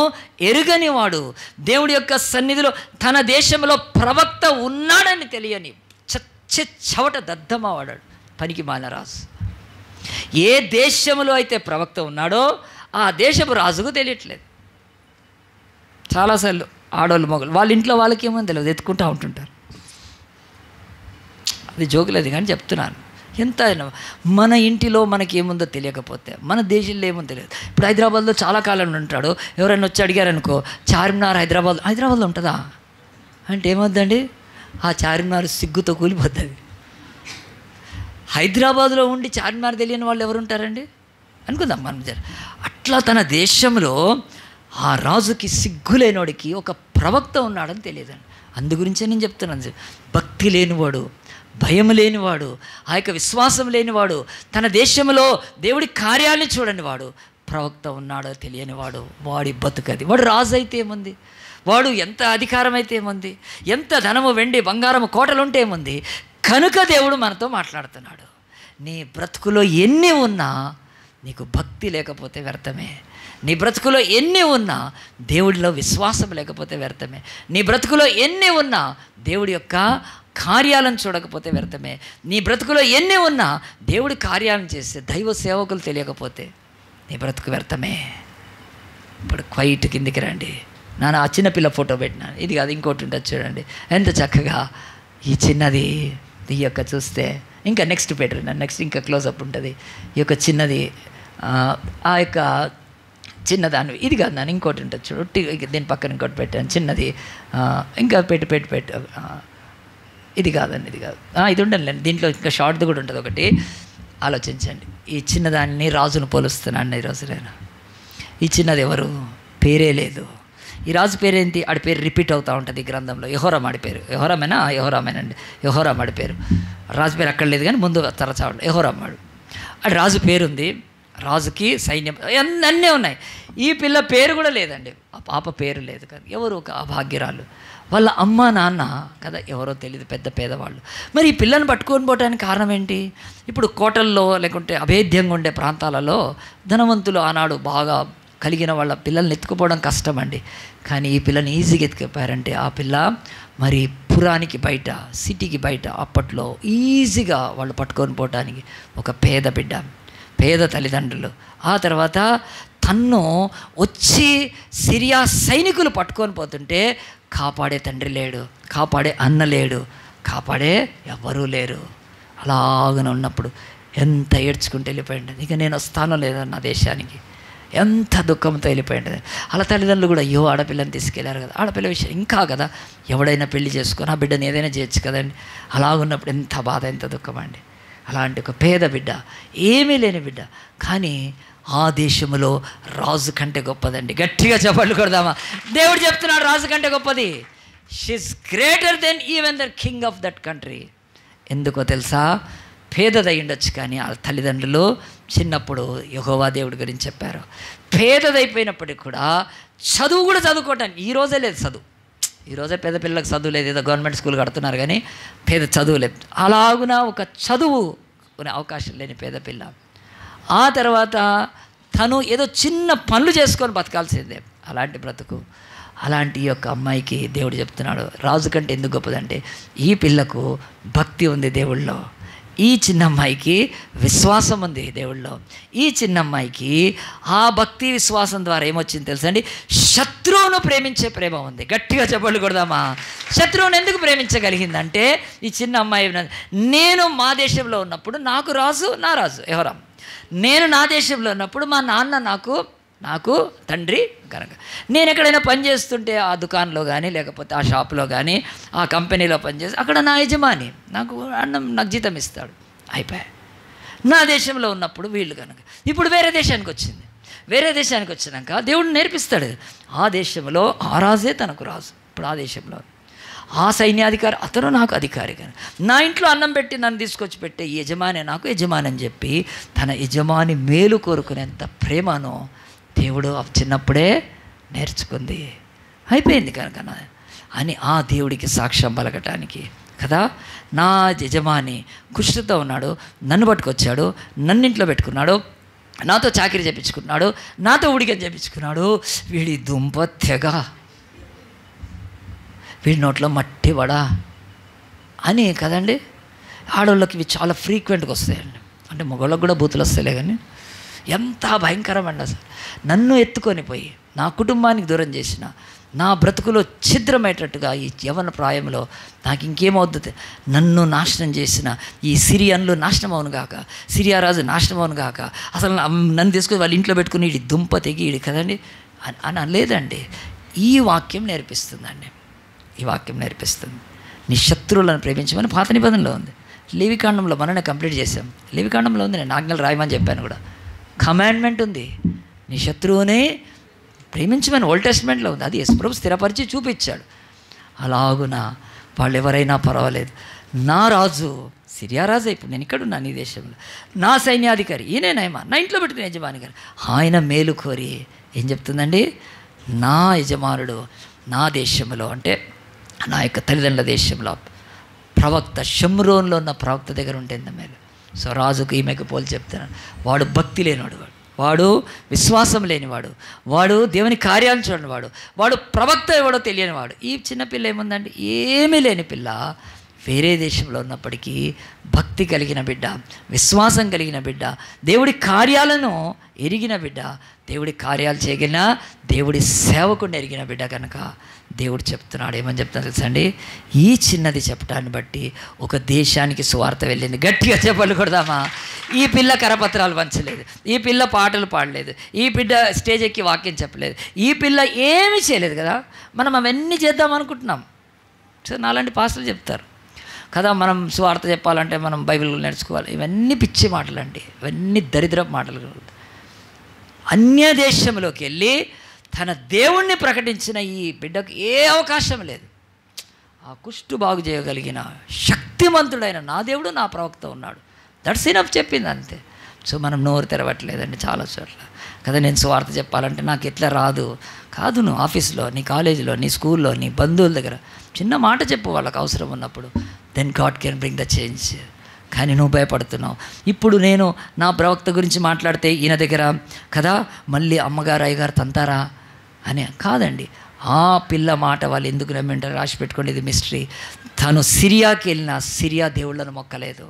ఎరుగనివాడు, దేవుడి యొక్క సన్నిధిలో తన దేశంలో ప్రవక్త ఉన్నాడని తెలియని చవట దద్దమ్మవాడాడు, పనికి మాలిన రాజు. ఏ దేశంలో అయితే ప్రవక్త ఉన్నాడో ఆ దేశపు రాజుకు తెలియట్లేదు. చాలాసార్లు ఆడవాళ్ళు మొగలు వాళ్ళ ఇంట్లో వాళ్ళకి ఏమో తెలియదు, ఎత్తుకుంటూ ఉంటుంటారు. అది జోకులేదు కానీ చెప్తున్నాను. ఎంత మన ఇంటిలో మనకి ఏముందో తెలియకపోతే మన దేశంలో ఏమో తెలియదు. ఇప్పుడు హైదరాబాద్లో చాలా కాలం ఉంటాడు. ఎవరైనా వచ్చి అడిగారనుకో, చార్మినార్ హైదరాబాద్లో ఉంటుందా అంటే ఏమవుద్దండి, ఆ చార్మినార్ సిగ్గుతో కూలిపోతుంది. హైదరాబాద్లో ఉండి చార్మినార్ తెలియని వాళ్ళు ఎవరు ఉంటారండి అనుకుందాం మనం. అట్లా తన దేశంలో ఆ రాజుకి సిగ్గులేనోడికి ఒక ప్రవక్త ఉన్నాడని తెలియదండి. అందుగురించే నేను చెప్తున్నాను, భక్తి లేనివాడు, భయం లేనివాడు, ఆ యొక్క విశ్వాసం లేనివాడు, తన దేశంలో దేవుడి కార్యాలను చూడండి వాడు ప్రవక్త ఉన్నాడో తెలియనివాడు, వాడి బతుకది. వాడు రాజు అయితే ఏముంది, వాడు ఎంత అధికారం అయితే ఏముంది, ఎంత ధనము వెండి బంగారము కోటలు ఉంటే ఏముంది. కనుక దేవుడు మనతో మాట్లాడుతున్నాడు. నీ బ్రతుకులో ఎన్ని ఉన్నా నీకు భక్తి లేకపోతే వ్యర్థమే. నీ బ్రతుకులో ఎన్ని ఉన్నా దేవుడిలో విశ్వాసం లేకపోతే వ్యర్థమే. నీ బ్రతుకులో ఎన్ని ఉన్నా దేవుడి యొక్క కార్యాలను చూడకపోతే వ్యర్థమే. నీ బ్రతుకులో ఎన్ని ఉన్నా దేవుడి కార్యాలను చేస్తే దైవ సేవకులు తెలియకపోతే నీ బ్రతుకు వ్యర్థమే. ఇప్పుడు క్వైట్ కిందికి రండి. నాన్న ఆ చిన్నపిల్ల ఫోటో పెట్టినాను, ఇది కాదు ఇంకోటి ఉంటుంది చూడండి, ఎంత చక్కగా ఈ చిన్నది. ఈ యొక్క చూస్తే ఇంకా నెక్స్ట్ పెట్టరు, నెక్స్ట్ ఇంకా క్లోజప్ ఉంటుంది. ఈ యొక్క చిన్నది, ఆ యొక్క చిన్నదాన్ని, ఇది కాదు నాన్న ఇంకోటి ఉంటుంది చూడు, దీని పక్కన ఇంకోటి పెట్టాను చిన్నది, ఇంకా పెట్టు ఇది కాదండి, ఇది కాదు, ఇది ఉండండి. దీంట్లో ఇంకా షార్ట్ది కూడా ఉంటుంది ఒకటి. ఆలోచించండి, ఈ చిన్నదాన్ని రాజును పోలుస్తున్నాను ఈరోజు నేను. ఈ చిన్నది ఎవరు, పేరే లేదు. ఈ రాజు పేరేంటి, ఆడి పేరు రిపీట్ అవుతూ ఉంటుంది ఈ గ్రంథంలో. యెహోరాము ఆడి పేరు. యెహోరామేనండి, యెహోరాము ఆడి పేరు. రాజు పేరు అక్కడ లేదు కానీ ముందు తరచాడు యెహోరాము ఆడు. ఆడి రాజు పేరుంది, రాజుకి సైన్యం అన్నీ ఉన్నాయి. ఈ పిల్ల పేరు కూడా లేదండి, ఆ పాప పేరు లేదు కదా. ఎవరు, ఒక అభాగ్యురాలు, వాళ్ళ అమ్మ నాన్న కదా ఎవరో తెలియదు, పెద్ద పేదవాళ్ళు. మరి ఈ పిల్లని పట్టుకొని పోవడానికి కారణం ఏంటి? ఇప్పుడు కోటల్లో లేకుంటే అభేద్యంగా ఉండే ప్రాంతాలలో ధనవంతులు ఆనాడు బాగా కలిగిన వాళ్ళ పిల్లల్ని ఎత్తుకుపోవడం కష్టం అండి. కానీ ఈ పిల్లని ఈజీగా ఎత్తుకుపోయారంటే ఆ పిల్ల మరి పురానికి బయట, సిటీకి బయట అప్పట్లో ఈజీగా వాళ్ళు పట్టుకొని పోవడానికి ఒక పేద బిడ్డ, పేద తల్లిదండ్రులు. ఆ తర్వాత తన్ను వచ్చి సిరియా సైనికులు పట్టుకొని పోతుంటే కాపాడే తండ్రి లేడు, కాపాడే అన్న లేడు, కాపాడే ఎవ్వరూ లేరు. అలాగనే ఉన్నప్పుడు ఎంత ఏడ్చుకుంటూ వెళ్ళిపోయింది. ఇక నేను వస్తానో లేదో నా దేశానికి, ఎంత దుఃఖంతో వెళ్ళిపోయింది. అలా తల్లిదండ్రులు కూడా అయ్యో ఆడపిల్లని తీసుకెళ్ళారు కదా, ఆడపిల్ల విషయం ఇంకా కదా, ఎవడైనా పెళ్లి చేసుకొని ఆ బిడ్డని ఏదైనా చేయొచ్చు కదండి. అలాగున్నప్పుడు ఎంత బాధ, ఎంత దుఃఖం అండి. అలాంటి ఒక పేద బిడ్డ, ఏమీ లేని బిడ్డ, కానీ ఆ దేశంలో రాజు కంటే గొప్పదండి. గట్టిగా చప్పట్లు కొడదామా? దేవుడు చెప్తున్నాడు రాజు కంటే గొప్పది. She's greater than even the king of that country. ఎందుకో తెలుసా? పేదదై ఉండొచ్చు కానీ ఆ తల్లిదండ్రులు చిన్నప్పుడు యెహోవా దేవుడి గురించి చెప్పారు. పేదదైపోయినప్పటికీ కూడా చదువు కూడా చదువుకోవటానికి ఈ రోజే లేదు చదువు. ఈరోజే పేద పిల్లలకు చదువు లేదు, ఏదో గవర్నమెంట్ స్కూల్ కడుతున్నారు కానీ పేద చదువు లేదు. అలాగున ఒక చదువు కొనే అవకాశం లేని పేద పిల్ల. ఆ తర్వాత తను ఏదో చిన్న పనులు చేసుకొని బతకాల్సిందే, అలాంటి బ్రతుకు. అలాంటి యొక్క అమ్మాయికి దేవుడు చెప్తున్నాడు రాజు కంటే ఎందుకు గొప్పదంటే ఈ పిల్లకు భక్తి ఉంది దేవుళ్ళో, ఈ చిన్న అమ్మాయికి విశ్వాసం ఉంది దేవుళ్ళో. ఈ చిన్న అమ్మాయికి ఆ భక్తి విశ్వాసం ద్వారా ఏమొచ్చింది తెలుసండి? శత్రువును ప్రేమించే ప్రేమ ఉంది. గట్టిగా చెప్పలు కొడదామా? శత్రువును ఎందుకు ప్రేమించగలిగిందంటే ఈ చిన్న అమ్మాయి, నేను మా దేశంలో ఉన్నప్పుడు నాకు రాజు, నా రాజు ఎవరా? నేను నా దేశంలో ఉన్నప్పుడు మా నాన్న నాకు తండ్రి కనుక నేను ఎక్కడైనా పని చేస్తుంటే ఆ దుకాణంలో కానీ లేకపోతే ఆ షాప్లో కానీ ఆ కంపెనీలో పనిచేసి అక్కడ నా యజమాని నాకు జీతం ఇస్తాడు. అయిపోయా. నా దేశంలో ఉన్నప్పుడు వీళ్ళు కనుక ఇప్పుడు వేరే దేశానికి వచ్చింది. వేరే దేశానికి వచ్చినాక దేవుడు నేర్పిస్తాడు. ఆ దేశంలో ఆ రాజే తనకు రాజు. ఇప్పుడు ఆ దేశంలో ఆ సైన్యాధికారి అతను నాకు అధికారి కానీ నా ఇంట్లో అన్నం పెట్టి నన్ను తీసుకొచ్చి పెట్టే యజమాని నాకు యజమాని అని చెప్పి తన యజమాని మేలు కోరుకునేంత ప్రేమను దేవుడు చిన్నప్పుడే నేర్చుకుంది. అయిపోయింది కనుక అని ఆ దేవుడికి సాక్ష్యం పలకటానికి కదా. నా యజమాని కుష్ఠతో ఉన్నాడు, నన్ను పట్టుకొచ్చాడు, నన్నింట్లో పెట్టుకున్నాడు, నాతో చాకిరీ చేయించుకున్నాడు, నాతో ఉడికని చేయించుకున్నాడు. వీడి దుంప తెగ, వీడి నోట్లో మట్టి వడా అని కదండి. ఆడవాళ్ళకి ఇవి చాలా ఫ్రీక్వెంట్గా వస్తాయండి. అంటే మగవాళ్ళకి కూడా బూతులు వస్తాయిలే, కానీ ఎంత భయంకరమండి అసలు. నన్ను ఎత్తుకొని పోయి నా కుటుంబానికి దూరం చేసిన, నా బ్రతుకులో ఛిద్రమయ్యేటట్టుగా ఈ యవ్వన ప్రాయంలో నాకు ఇంకేమవుతుంది, నన్ను నాశనం చేసిన ఈ సిరియన్లు నాశనం అవును గాక, సిరియా రాజు నాశనం అవును గాక, అసలు నన్ను తీసుకొని వాళ్ళ ఇంట్లో పెట్టుకుని ఇడి దుంప తెగి ఇడి కదండి అని అనలేదండి. ఈ వాక్యం నేర్పిస్తుందండి. ఈ వాక్యం నేర్పిస్తుంది. నీ శత్రువులను ప్రేమించమని పాత నిబంధనలో ఉంది. లేవికాండంలో మననే కంప్లీట్ చేసాం. లేవికాండంలో ఉంది, నేను ఆజ్ఞలు రాయమని చెప్పాను కూడా. కమాండ్మెంట్ ఉంది, నీ శత్రువుని ప్రేమించమని ఓల్డ్ టెస్ట్మెంట్లో ఉంది. అది యేసుప్రభు స్థిరపరిచి చూపించాడు. అలాగున వాళ్ళు ఎవరైనా పర్వాలేదు, నా రాజు సిరియా రాజు, ఇప్పుడు నేను ఇక్కడ ఉన్నాను ఈ దేశంలో, నా సైన్యాధికారి ఈయనే నయమా, నా ఇంట్లో పెట్టుకునే యజమాని గారు, ఆయన మేలు కోరి ఏం చెప్తుందండి? నా యజమానుడు నా దేశంలో, అంటే నా యొక్క తల్లిదండ్రుల దేశంలో ప్రవక్త షమ్రోన్లో ఉన్న ప్రవక్త దగ్గర ఉంటుంది మేలు. సో రాజుకు ఈమెకు పోలి చెప్తున్నాను, వాడు భక్తి లేనివాడు, వాడు విశ్వాసం లేనివాడు, వాడు దేవుని కార్యాలను చూడనివాడు, వాడు ప్రవక్త ఎవడో తెలియనివాడు. ఈ చిన్నపిల్ల ఏముందండి? ఏమీ లేని పిల్ల, వేరే దేశంలో ఉన్నప్పటికీ భక్తి కలిగిన బిడ్డ, విశ్వాసం కలిగిన బిడ్డ, దేవుడి కార్యాలను ఎరిగిన బిడ్డ, దేవుడి కార్యాలు చేయగలిగిన దేవుడి సేవకుని ఎరిగిన బిడ్డ కనుక దేవుడు చెప్తున్నాడు. ఏమని చెప్తాను తెలుసండి? ఈ చిన్నది చెప్పడాన్ని బట్టి ఒక దేశానికి సువార్త వెళ్ళింది. గట్టిగా చెప్పలు కొడదామా? ఈ పిల్ల కరపత్రాలు పంచలేదు, ఈ పిల్ల పాటలు పాడలేదు, ఈ బిడ్డ స్టేజ్ ఎక్కి వాక్యం చెప్పలేదు, ఈ పిల్ల ఏమీ చేయలేదు కదా. మనం అవన్నీ చేద్దాం అనుకుంటున్నాం. సో నాలాంటి పాస్టర్లు చెప్తారు కదా, మనం సువార్త చెప్పాలంటే మనం బైబిల్ నేర్చుకోవాలి. ఇవన్నీ పిచ్చి మాటలు అండి, ఇవన్నీ దరిద్రపు మాటలు. అన్య దేశంలోకి వెళ్ళి తన దేవుణ్ణి ప్రకటించిన ఈ బిడ్డకు ఏ అవకాశం లేదు. ఆ కుష్టు బాగు చేయగలిగిన శక్తిమంతుడైన నా దేవుడు నా ప్రవక్త ఉన్నాడు. దట్స్ ఇనఫ్ చెప్పింది అంతే. సో మనం నోరు తెరవట్లేదండి చాలా చోట్ల కదా. నేను సువార్త చెప్పాలంటే నాకు ఎట్లా రాదు కాదు. నువ్వు ఆఫీస్లో, నీ కాలేజీలో, నీ స్కూల్లో, నీ బంధువుల దగ్గర చిన్న మాట చెప్పు వాళ్ళకి అవసరం ఉన్నప్పుడు. Then God can bring the change. కానీ నువ్వు భయపడుతున్నావు. ఇప్పుడు నేను నా ప్రవక్త గురించి మాట్లాడితే ఈయన దగ్గర కదా మళ్ళీ అమ్మగారు అయ్యగారు తంతారా అని కాదండి. ఆ పిల్ల మాట వాళ్ళు ఎందుకు నమ్మింటారు రాసి పెట్టుకోండి, ఇది మిస్టరీ. తను సిరియాకి వెళ్ళిన సిరియా దేవుళ్ళను మొక్కలేదు.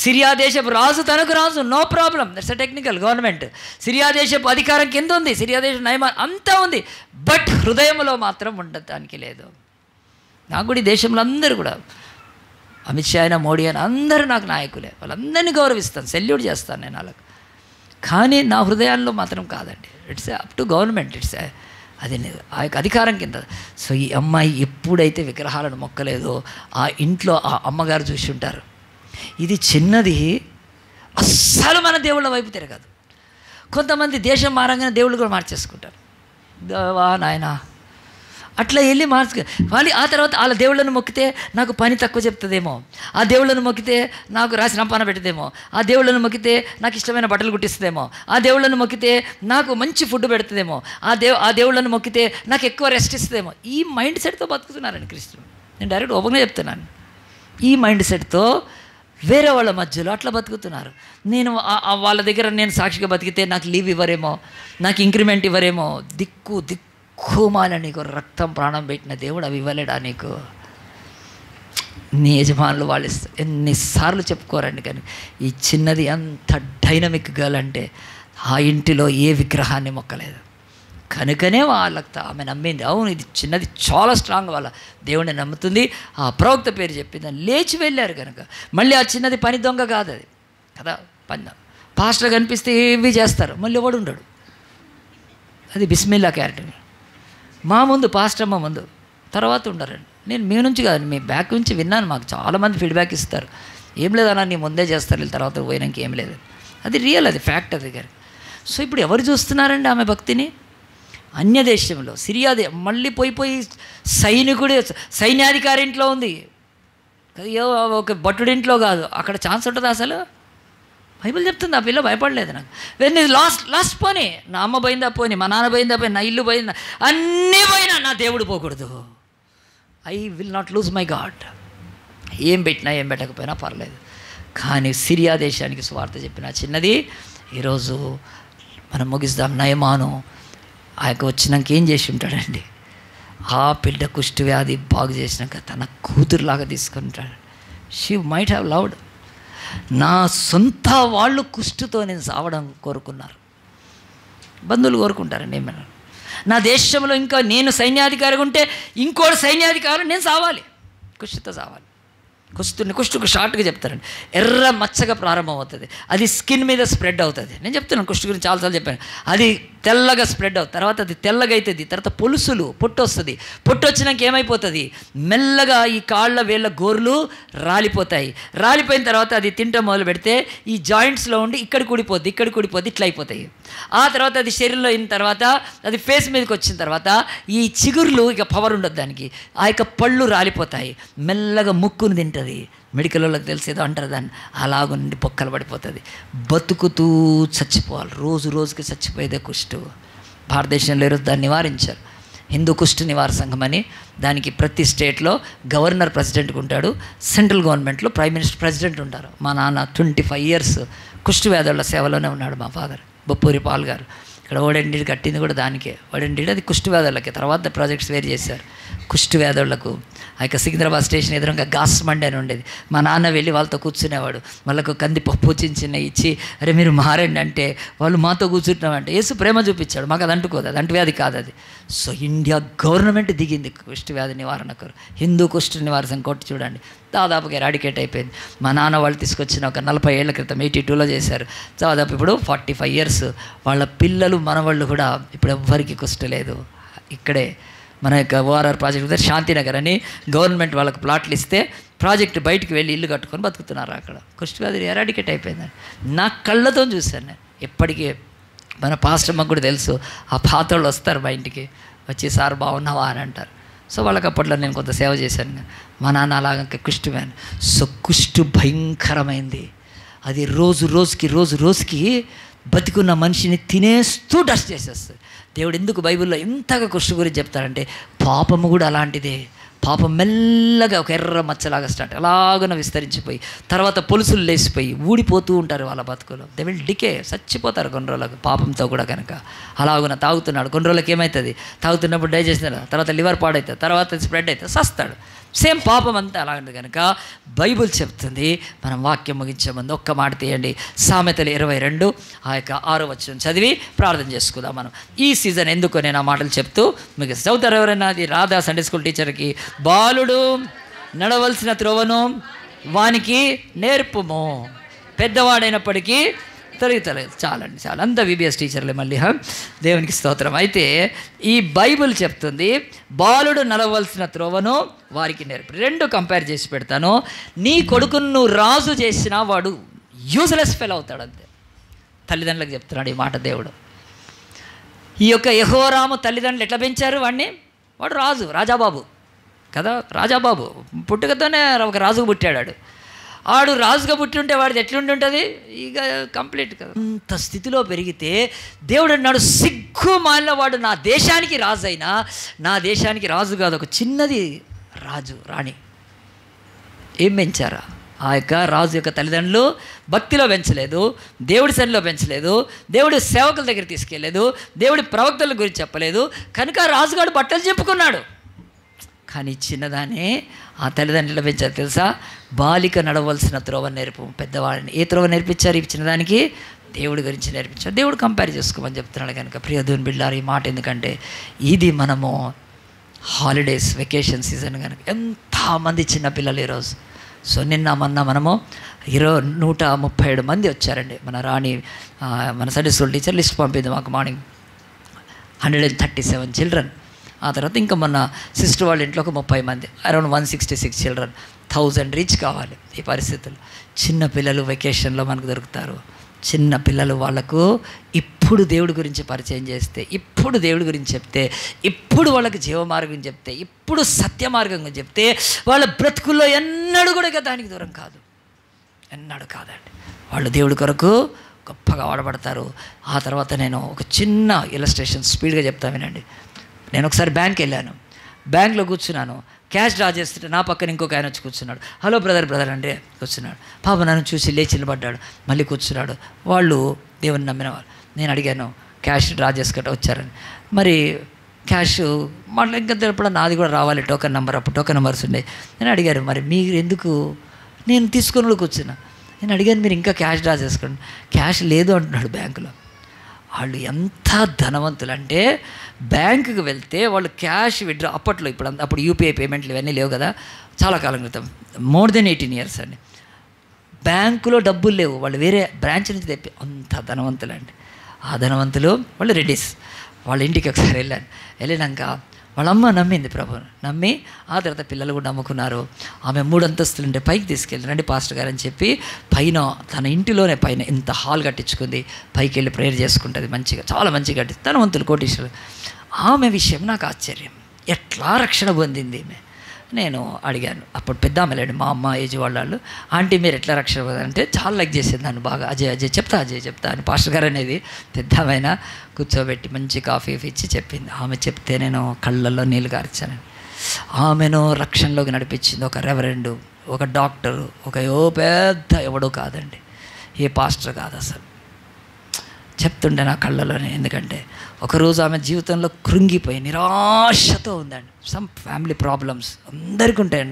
సిరియా దేశపు రాజు తనకు రాజు, no problem, that's a technical government. Syria దేశపు అధికారం కింద ఉంది, సిరియా దేశం నయమా అంతా ఉంది, బట్ హృదయంలో మాత్రం ఉండటానికి లేదు. నాకు కూడా ఈ దేశంలో అందరూ కూడా అమిత్ షా అయినా మోడీ అయినా అందరూ నాకు నాయకులే, వాళ్ళందరినీ గౌరవిస్తాను, సెల్యూట్ చేస్తాను నేను వాళ్ళకు. కానీ నా హృదయాల్లో మాత్రం కాదండి. It's up to government, it's అది ఆ యొక్క అధికారం కింద. సో ఈ అమ్మాయి ఎప్పుడైతే విగ్రహాలను మొక్కలేదో ఆ ఇంట్లో ఆ అమ్మగారు చూసి ఉంటారు, ఇది చిన్నది అస్సలు మన దేవుళ్ళ వైపు తిరగదు. కొంతమంది దేశం మారంగానే దేవుళ్ళు కూడా మార్చేసుకుంటారు. దేవా నాయనా అట్లా వెళ్ళి వాళ్ళు ఆ తర్వాత వాళ్ళ దేవుళ్ళను మొక్కితే నాకు పని తక్కువ చెప్తుందేమో, ఆ దేవుళ్ళను మొక్కితే నాకు రాసి రంపాన పెట్టదేమో, ఆ దేవుళ్ళను మొక్కితే నాకు ఇష్టమైన బట్టలు కుట్టిస్తుందేమో, ఆ దేవుళ్ళను మొక్కితే నాకు మంచి ఫుడ్ పెడుతుందేమో, ఆ దేవుళ్ళను మొక్కితే నాకు ఎక్కువ రెస్ట్ ఇస్తుందేమో. ఈ మైండ్ సెట్తో బతుకుతున్నారండి క్రిస్టియన్. నేను డైరెక్ట్ ఓపెన్గా చెప్తున్నాను, ఈ మైండ్ సెట్తో వేరే వాళ్ళ మధ్యలో అట్లా బతుకుతున్నారు. నేను వాళ్ళ దగ్గర నేను సాక్షిగా బతికితే నాకు లీవ్ ఇవ్వరేమో, నాకు ఇంక్రిమెంట్ ఇవ్వరేమో. దిక్కుమాల నీకు రక్తం ప్రాణం పెట్టిన దేవుడు అవి ఇవ్వలేడా నీకు? నీ యజమానులు వాళ్ళు ఇస్తారు. ఎన్నిసార్లు చెప్పుకోరండి, కానీ ఈ చిన్నది అంత డైనమిక్ గర్ల్ అంటే ఆ ఇంటిలో ఏ విగ్రహాన్ని మొక్కలేదు కనుకనే వాళ్ళకి ఆమె నమ్మింది. అవును, ఇది చిన్నది చాలా స్ట్రాంగ్, వాళ్ళ దేవుడిని నమ్ముతుంది, ఆ ప్రవక్త పేరు చెప్పింది, లేచి వెళ్ళారు కనుక. మళ్ళీ ఆ చిన్నది పని దొంగ కాదు అది కదా, పని పాస్టర్ కనిపిస్తే ఏవి చేస్తారు, మళ్ళీ ఎవడు ఉండడు. అది బిస్మిల్లా క్యారెక్టర్. మా ముందు పాస్టర్ అమ్మ ముందు, తర్వాత ఉండరండి. నేను మీ నుంచి కాదు, మీ బ్యాక్ నుంచి విన్నాను, మాకు చాలామంది ఫీడ్బ్యాక్ ఇస్తారు, ఏం లేదన్నా నీ ముందే చేస్తారు, వీళ్ళ తర్వాత పోయినాక ఏం లేదు. అది రియల్, అది ఫ్యాక్ట్ అది గారు. సో ఇప్పుడు ఎవరు చూస్తున్నారండి ఆమె భక్తిని? అన్య దేశంలో సిరియాదే మళ్ళీ పోయి సైనికుడు సైన్యాధికారి ఇంట్లో ఉంది, ఒక భటుడింట్లో కాదు. అక్కడ ఛాన్స్ ఉంటుంది అసలు? బైబిల్ చెప్తుంది ఆ పిల్ల భయపడలేదు. నాకు వెన్ ఇది లాస్ట్ పోనీ, నా అమ్మ పోయిందా పోనీ, మా నాన్న పోయిందా పోయి, నా ఇల్లు పోయిందా, అన్నీ పోయినా నా దేవుడు పోకూడదు. I will not lose my God. ఏం పెట్టినా ఏం పెట్టకపోయినా పర్లేదు, కానీ సిరియా దేశానికి సువార్త చెప్పిన చిన్నది. ఈరోజు మనం ముగిస్తాం. నయమాను ఆయనకు వచ్చినాక ఏం చేసి ఉంటాడండి? ఆ బిడ్డ కుష్టి వ్యాధి బాగు చేసినాక తన కూతురులాగా తీసుకుంటాడు. She might have loved. నా సొంత వాళ్ళు కుష్టుతో నేను సావడం కోరుకున్నారు, బంధువులు కోరుకుంటారండి. ఏమైనా నా దేశంలో ఇంకా నేను సైన్యాధికారిగా ఉంటే ఇంకోటి సైన్యాధికారి నేను సావాలి, కుష్టితో సావాలి. కుష్టుకు షార్ట్గా చెప్తారండి, ఎర్ర మచ్చగా ప్రారంభం అవుతుంది, అది స్కిన్ మీద స్ప్రెడ్ అవుతుంది. నేను చెప్తున్నాను కుష్టి గురించి చాలాసార్లు చెప్పాను. అది తెల్లగా స్ప్రెడ్ అవుతుంది, తర్వాత అది తెల్లగా అవుతుంది, తర్వాత పొట్టు వస్తుంది. పొట్టు వచ్చినాక ఏమైపోతుంది? మెల్లగా ఈ కాళ్ళ వేళ్ళ గోర్లు రాలిపోతాయి. రాలిపోయిన తర్వాత అది తింటం మొదలు పెడితే ఈ జాయింట్స్లో ఉండి ఇక్కడ కూడిపోద్ది ఇట్లా అయిపోతాయి. ఆ తర్వాత అది శరీరంలో అయిన తర్వాత అది ఫేస్ మీదకి వచ్చిన తర్వాత ఈ చిగుర్లు ఇక పవర్ ఉండదు దానికి, ఆ యొక్క పళ్ళు రాలిపోతాయి, మెల్లగా ముక్కును తింటుంది. మెడికల్ వాళ్ళకి తెలిసేదో అంటారు దాన్ని, అలాగుండి పొక్కలు పడిపోతుంది, బతుకుతూ చచ్చిపోవాలి. రోజుకి చచ్చిపోయేదే కుష్టు. భారతదేశంలో ఈరోజు దాన్ని నివారించారు. హిందూ కుష్టు నివారణ సంఘం అని. దానికి ప్రతి స్టేట్లో గవర్నర్ ప్రెసిడెంట్గా ఉంటాడు, సెంట్రల్ గవర్నమెంట్లో ప్రైమ్ మినిస్టర్ ప్రెసిడెంట్ ఉంటారు. మా నాన్న 25 years కుష్టు వ్యాధుల సేవలోనే ఉన్నాడు. మా ఫాదర్ బొప్పూరి పాల్ గారు ఇక్కడ ఓడెండీడు కట్టింది కూడా దానికే. ఓడెండీడు అది కుష్టు వ్యాధులకి, తర్వాత ప్రాజెక్ట్స్ వేరు చేశారు. కుష్టు వ్యాధులకు ఆ యొక్క సికింద్రాబాద్ స్టేషన్ ఎదురుగా గాస్ మండి అని ఉండేది. మా నాన్న వెళ్ళి వాళ్ళతో కూర్చునేవాడు, వాళ్ళకు కందిపప్పు చిన్న ఇచ్చి, అరే మీరు మారండి అంటే వాళ్ళు మాతో కూర్చుంటున్నామంటే యేసు ప్రేమ చూపించాడు. మాకు అది అంటుకోదు, అది అంటువ్యాధి కాదు అది. సో ఇండియా గవర్నమెంట్ దిగింది కుష్టు వ్యాధి నివారణకు. హిందూ కుష్టు నివారణ కొట్టి చూడండి, దాదాపుగా ఎరాడికేట్ అయిపోయింది. మా నాన్న వాళ్ళు తీసుకొచ్చిన ఒక 40 ఏళ్ల క్రితం 82లో చేశారు. దాదాపు ఇప్పుడు 45 years. వాళ్ళ పిల్లలు మనవాళ్ళు కూడా ఇప్పుడు ఎవ్వరికి కుష్టు లేదు. ఇక్కడే మన యొక్క ఓఆర్ఆర్ ప్రాజెక్ట్ శాంతినగర్ అని గవర్నమెంట్ వాళ్ళకి ప్లాట్లు ఇస్తే ప్రాజెక్టు బయటికి వెళ్ళి ఇల్లు కట్టుకొని బతుకుతున్నారు. అక్కడ కుష్టి వ్యాధి ఎరాడికేట్ అయిపోయిందని నా కళ్ళతో చూశాను నేను. ఎప్పటికీ మన పాస్టర్మకు కూడా తెలుసు, ఆ పాత వాళ్ళు వస్తారు మా ఇంటికి వచ్చి, సార్ బాగున్నావా అని అంటారు. సో వాళ్ళకి అప్పట్లో నేను కొంత సేవ చేశాను. మా నాన్న అలాగ కుష్టి వ్యాధి. సో కుష్టు భయంకరమైంది. అది రోజుకి బతికున్న మనిషిని తినేస్తూ డస్ట్ చేసేస్తుంది. దేవుడు ఎందుకు బైబిల్లో ఇంతగా కుష్టు గురించి చెప్తాడంటే, పాపము కూడా అలాంటిదే. పాపం మెల్లగా ఒక ఎర్ర మచ్చలాగా స్టార్ట్, అలాగన విస్తరించిపోయి తర్వాత పొలుసులు లేచిపోయి ఊడిపోతూ ఉంటారు వాళ్ళ బతుకులు. దే విల్ డికే, చచ్చిపోతారు కొన్ని రోజులకు పాపంతో కూడా. కనుక అలాగున తాగుతున్నాడు, కొన్ని రోజులకి ఏమవుతుంది, తాగుతున్నప్పుడు డైజెషన్, తర్వాత లివర్ పాడవుతుంది, తర్వాత స్ప్రెడ్ అవుతుంది, సస్తాడు. సేమ్ పాపం అంతా అలాంటిది. కనుక బైబిల్ చెప్తుంది. మనం వాక్యం ముగించే ముందు ఒక్క మాట తీయండి, సామెతలు 22 ఆ యొక్క 6వ వచనం చదివి ప్రార్థన చేసుకుందాం. మనం ఈ సీజన్ ఎందుకు నేను ఆ మాటలు చెప్తూ మీకు చదువుతారు. ఎవరైనా అది రాధా సండే స్కూల్ టీచర్కి, బాలుడు నడవలసిన త్రోవను వానికి నేర్పుము, పెద్దవాడైనప్పటికీ తొలగితలేదు. చాలండి, చాలా అంతా విబిఎస్ టీచర్లే మళ్ళీ. దేవునికి స్తోత్రం. అయితే ఈ బైబిల్ చెప్తుంది, బాలుడు నడవలసిన త్రోవను వారికి నేర్పు. 2 కంపేర్ చేసి పెడతాను. నీ కొడుకును నువ్వు రాజు చేసినా వాడు యూజ్లెస్ ఫెల్ అవుతాడు అంతే. తల్లిదండ్రులకు చెప్తున్నాడు ఈ మాట దేవుడు. ఈ యొక్క యెహోరాము తల్లిదండ్రులు ఎట్లా పెంచారు వాడిని? వాడు రాజాబాబు కదా, రాజాబాబు పుట్టుకతోనే ఒక రాజుకు పుట్టాడు. ఆడు రాజుగా పుట్టి ఉంటే వాడిది ఎట్లుండి ఉంటుంది ఇక కంప్లీట్ కదా. అంత స్థితిలో పెరిగితే దేవుడు అన్నాడు, సిగ్గు మాలిన వాడు నా దేశానికి రాజు అయినా, నా దేశానికి రాజు కాదు, ఒక చిన్నది రాణి. ఏం పెంచారా? ఆ యొక్క రాజు యొక్క తల్లిదండ్రులు భక్తిలో పెంచలేదు, దేవుడి సన్నిలో పెంచలేదు, దేవుడి సేవకుల దగ్గర తీసుకెళ్ళలేదు, దేవుడి ప్రవక్తల గురించి చెప్పలేదు. కనుక రాజుగాడు బట్టలు చెప్పుకున్నాడు. కానీ చిన్నదానే ఆ తల్లిదండ్రులు పెంచారు తెలుసా? బాలిక నడవలసిన త్రోవ నేర్పు పెద్దవాళ్ళని. ఏ త్రోవ నేర్పించారు ఈ చిన్నదానికి? దేవుడి గురించి నేర్పించారు. దేవుడు కంపేర్ చేసుకోమని చెప్తున్నాడు కనుక ప్రియ దేవుని బిడ్డలారా, ఈ మాట ఎందుకంటే ఇది మనము హాలిడేస్ వెకేషన్ సీజన్ కనుక ఎంతమంది చిన్నపిల్లలు ఈరోజు. సో నిన్న మొన్న మనము 137 మంది వచ్చారండి. మన రాణి మన సండే స్కూల్ టీచర్ లిస్ట్ పంపింది మాకు మార్నింగ్. 137 చిల్డ్రన్. ఆ తర్వాత ఇంకా మొన్న సిస్టర్ వాళ్ళ ఇంట్లో ఒక 30 మంది, అరౌండ్ 166 చిల్డ్రన్. 1000 రీచ్ కావాలి. ఈ పరిస్థితుల్లో చిన్నపిల్లలు వెకేషన్లో మనకు దొరుకుతారు. చిన్న పిల్లలు వాళ్ళకు ఇప్పుడు దేవుడి గురించి పరిచయం చేస్తే, ఇప్పుడు దేవుడి గురించి చెప్తే, ఇప్పుడు వాళ్ళకి జీవమార్గం చెప్తే, ఇప్పుడు సత్య మార్గం చెప్తే వాళ్ళ బ్రతుకుల్లో ఎన్నడూ కూడా ఇక దానికి దూరం కాదు, ఎన్నడూ కాదండి. వాళ్ళు దేవుడి కొరకు గొప్పగా వాడబడతారు. ఆ తర్వాత నేను ఒక చిన్న ఇలస్ట్రేషన్ స్పీడ్గా చెప్తా వినండి. నేను ఒకసారి బ్యాంక్కి వెళ్ళాను. బ్యాంక్లో కూర్చున్నాను, క్యాష్ డ్రా చేస్తుంటే నా పక్కన ఇంకొక ఆయన వచ్చి కూర్చున్నాడు. హలో బ్రదర్ అంటే కూర్చున్నాడు. పాప నన్ను చూసి లేచి నిలబడ్డాడు, మళ్ళీ కూర్చున్నాడు. వాళ్ళు దేవుని నమ్మిన వాళ్ళు. నేను అడిగాను, క్యాష్ డ్రా చేసుకుంటూ వచ్చారని. మరి క్యాష్ మళ్ళీ ఇంకా ఎప్పుడో నాది కూడా రావాలి టోకెన్ నెంబర్, అప్పుడు టోకెన్ నెంబర్స్ ఉండే. నేను అడిగాను, మరి మీరు ఎందుకు? నేను తీసుకొని కూర్చున్నా. నేను అడిగాను, మీరు ఇంకా క్యాష్ డ్రా చేసుకోండి. క్యాష్ లేదు అంటున్నాడు బ్యాంకులో. వాళ్ళు ఎంత ధనవంతులు అంటే బ్యాంకుకి వెళ్తే వాళ్ళు క్యాష్ విత్డ్రా అప్పట్లో, అప్పుడు యూపీఐ పేమెంట్లు ఇవన్నీ లేవు కదా, చాలా కాలం క్రితం, మోర్ దెన్ 18 years అండి. బ్యాంకులో డబ్బులు లేవు, వాళ్ళు వేరే బ్రాంచ్ నుంచి తెప్పి అంత ధనవంతులు అండి. ఆ ధనవంతులు వాళ్ళు రెడీస్. వాళ్ళ ఇంటికి ఒకసారి వెళ్ళినాక వాళ్ళమ్మ నమ్మింది ప్రభువుని. నమ్మి ఆ తర్వాత పిల్లలు కూడా నమ్ముకున్నారు. ఆమె 3 అంతస్తులుంటే పైకి తీసుకెళ్ళి రండి పాస్టర్ గారు అని చెప్పి పైన తన ఇంటిలోనే పైన ఇంత హాల్ కట్టించుకుంది. పైకి వెళ్ళి ప్రేయర్ చేసుకుంటుంది మంచిగా, చాలా మంచిగా కట్టి ధనవంతులు కోటీశ్వరులు. ఆమె విషయం నాకు ఆశ్చర్యం, ఎట్లా రక్షణ పొందింది ఈమె. నేను అడిగాను, అప్పుడు పెద్ద ఆమెలేండి, మా అమ్మ ఏజ్ వాళ్ళు. ఆంటీ మీరు ఎట్లా రక్షణ పొందారంటే చాలా లైక్ చేసేది నన్ను బాగా. అజయ్ చెప్తా అని పాస్టర్ గారు అనేది పెద్ద ఆమెన కూర్చోబెట్టి మంచి కాఫీ ఇచ్చి చెప్పింది. ఆమె చెప్తే నేను కళ్ళల్లో నీళ్ళు గార్చాను. ఆమెను రక్షణలోకి నడిపించింది ఒక రెవరెండు, ఒక డాక్టరు, ఒక పెద్ద ఎవడో కాదండి, ఏ పాస్టర్ కాదు అసలు. చెప్తుండే నా కళ్ళలోనే. ఎందుకంటే ఒకరోజు ఆమె జీవితంలో కృంగిపోయి నిరాశతో ఉందండి. సమ్ ఫ్యామిలీ ప్రాబ్లమ్స్ అందరికీ ఉంటాయి.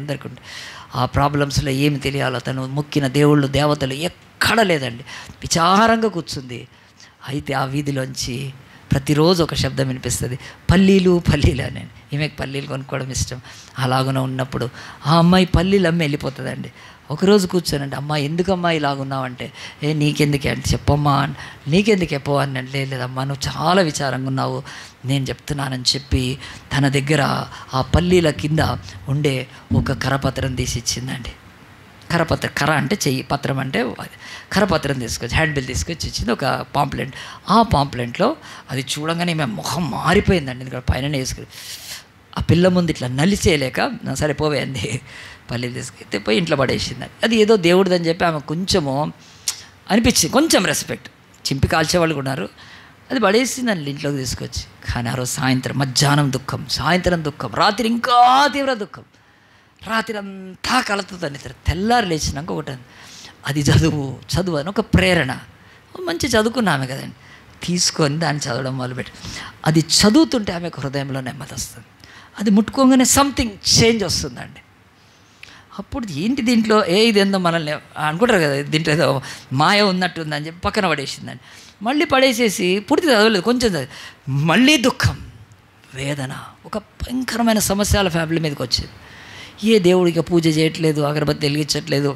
ఆ ప్రాబ్లమ్స్లో ఏమి తెలియాలో తను మొక్కిన దేవుళ్ళు దేవతలు ఎక్కడ లేదండి. విచారంగా కూర్చుంది. అయితే ఆ వీధిలోంచి ప్రతిరోజు ఒక శబ్దం వినిపిస్తుంది, పల్లీలు అని. ఈమెకు పల్లీలు కొనుక్కోవడం ఇష్టం. అలాగున ఉన్నప్పుడు ఆ అమ్మాయి పల్లీలు అమ్మి వెళ్ళిపోతుందండి. ఒకరోజు కూర్చోనండి, అమ్మ ఎందుకమ్మా ఇలాగున్నావంటే, నీకెందుకే అంటే, చెప్పమ్మా నీకెందుకు చెప్పవా అని. లేదమ్మా నువ్వు చాలా విచారంగా ఉన్నావు, నేను చెప్తున్నానని చెప్పి తన దగ్గర ఆ పల్లీల కింద ఉండే ఒక కరపత్రం తీసి ఇచ్చిందండి. కర అంటే చెయ్యి, పత్రం అంటే కరపత్రం తీసుకొచ్చి, హ్యాండ్ బిల్ తీసుకొచ్చి ఇచ్చింది, ఒక పాంప్లెంట్. ఆ పాంప్లెంట్లో అది చూడంగానే మేము ముఖం మారిపోయిందండి. ఎందుకంటే పైన వేసుకుని ఆ పిల్ల ముందు ఇట్లా నలిచేయలేక సరే పోవే అంది, పల్లీలు తీసుకెళ్తే పోయి ఇంట్లో పడేసిందండి. అది ఏదో దేవుడిదని చెప్పి ఆమె కొంచెము అనిపించింది, కొంచెం రెస్పెక్ట్. చింపి కాల్చేవాళ్ళు కూడా ఉన్నారు. అది పడేసిందండి ఇంట్లోకి తీసుకొచ్చి. కానీ ఆ రోజు మధ్యాహ్నం దుఃఖం, సాయంత్రం దుఃఖం, రాత్రి ఇంకా తీవ్ర దుఃఖం. రాత్రి అంతా కలతతో నిద్ర. తెల్లారి లేచినాక ఒకటి, అది చదువు అని ఒక ప్రేరణ. మంచి చదువుకున్నామే కదండి, తీసుకొని దాన్ని చదవడం మొదలుపెట్టి అది చదువుతుంటే ఆమెకు హృదయంలో నెమ్మది వస్తుంది. అది ముట్టుకోగానే సంథింగ్ చేంజ్ వస్తుందండి. అప్పుడు ఏంటి దీంట్లో ఇదేందో మనల్ని అనుకుంటారు కదా, దీంట్లో ఏదో మాయ ఉన్నట్టుందని చెప్పి పక్కన పడేసిందండి. మళ్ళీ పడేసేసి పూర్తి చదవలేదు, కొంచెం చదివి మళ్ళీ దుఃఖం, వేదన, ఒక భయంకరమైన సమస్యల ఫ్యామిలీ మీదకి వచ్చేది. ఏ దేవుడికి పూజ చేయట్లేదు, అగరబత్తి వెలిగించట్లేదు,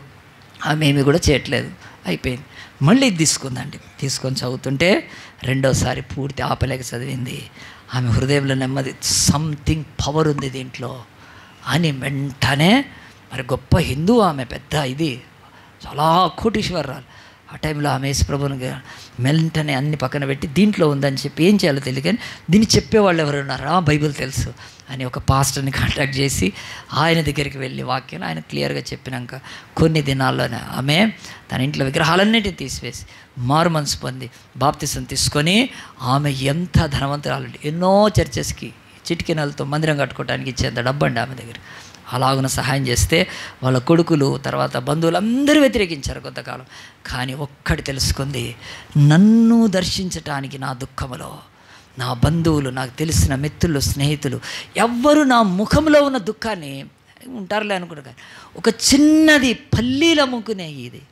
ఆమె కూడా చేయట్లేదు. అయిపోయింది. మళ్ళీ తీసుకుందండి. తీసుకొని చదువుతుంటే రెండోసారి పూర్తి ఆపలేక చదివింది. ఆమె హృదయంలో నెమ్మది, సంథింగ్ పవర్ ఉంది దీంట్లో అని వెంటనే, మరి గొప్ప హిందూ ఆమె, పెద్ద ఇది చాలా కోటీశ్వరరాలు. ఆ టైంలో ఆమె యేసుప్రభుని వెంటనే అన్ని పక్కన పెట్టి దీంట్లో ఉందని చెప్పి ఏం చేయాలో తెలియదు, కానీ దీన్ని చెప్పేవాళ్ళు ఎవరు ఉన్నారు, బైబిల్ తెలుసు అని ఒక పాస్టర్ని కాంటాక్ట్ చేసి ఆయన దగ్గరికి వెళ్ళి వాక్యం ఆయన క్లియర్గా చెప్పినాక కొన్ని దినాల్లోనే ఆమె తన ఇంట్లో విగ్రహాలన్నిటిని తీసివేసి మారు మనసు పొంది బాప్తిసం తీసుకొని ఆమె ఎంత ధనవంతురాలు, ఎన్నో చర్చెస్కి చిటికెనలతో మందిరం కట్టుకోవడానికి ఇచ్చేంత డబ్బండి ఆమె దగ్గర. అలాగున సహాయం చేస్తే వాళ్ళ కొడుకులు తర్వాత బంధువులందరూ వ్యతిరేకించారు కొంతకాలం. కానీ ఒక్కటి తెలుసుకుంది, నన్ను దర్శించటానికి నా దుఃఖములో నా బంధువులు, నాకు తెలిసిన మిత్రులు, స్నేహితులు ఎవ్వరు నా ముఖంలో ఉన్న దుఃఖాన్ని ఉంటారులే అనుకుంటా, కానీ ఒక చిన్నది పల్లీలు అమ్ముకునే ఇది,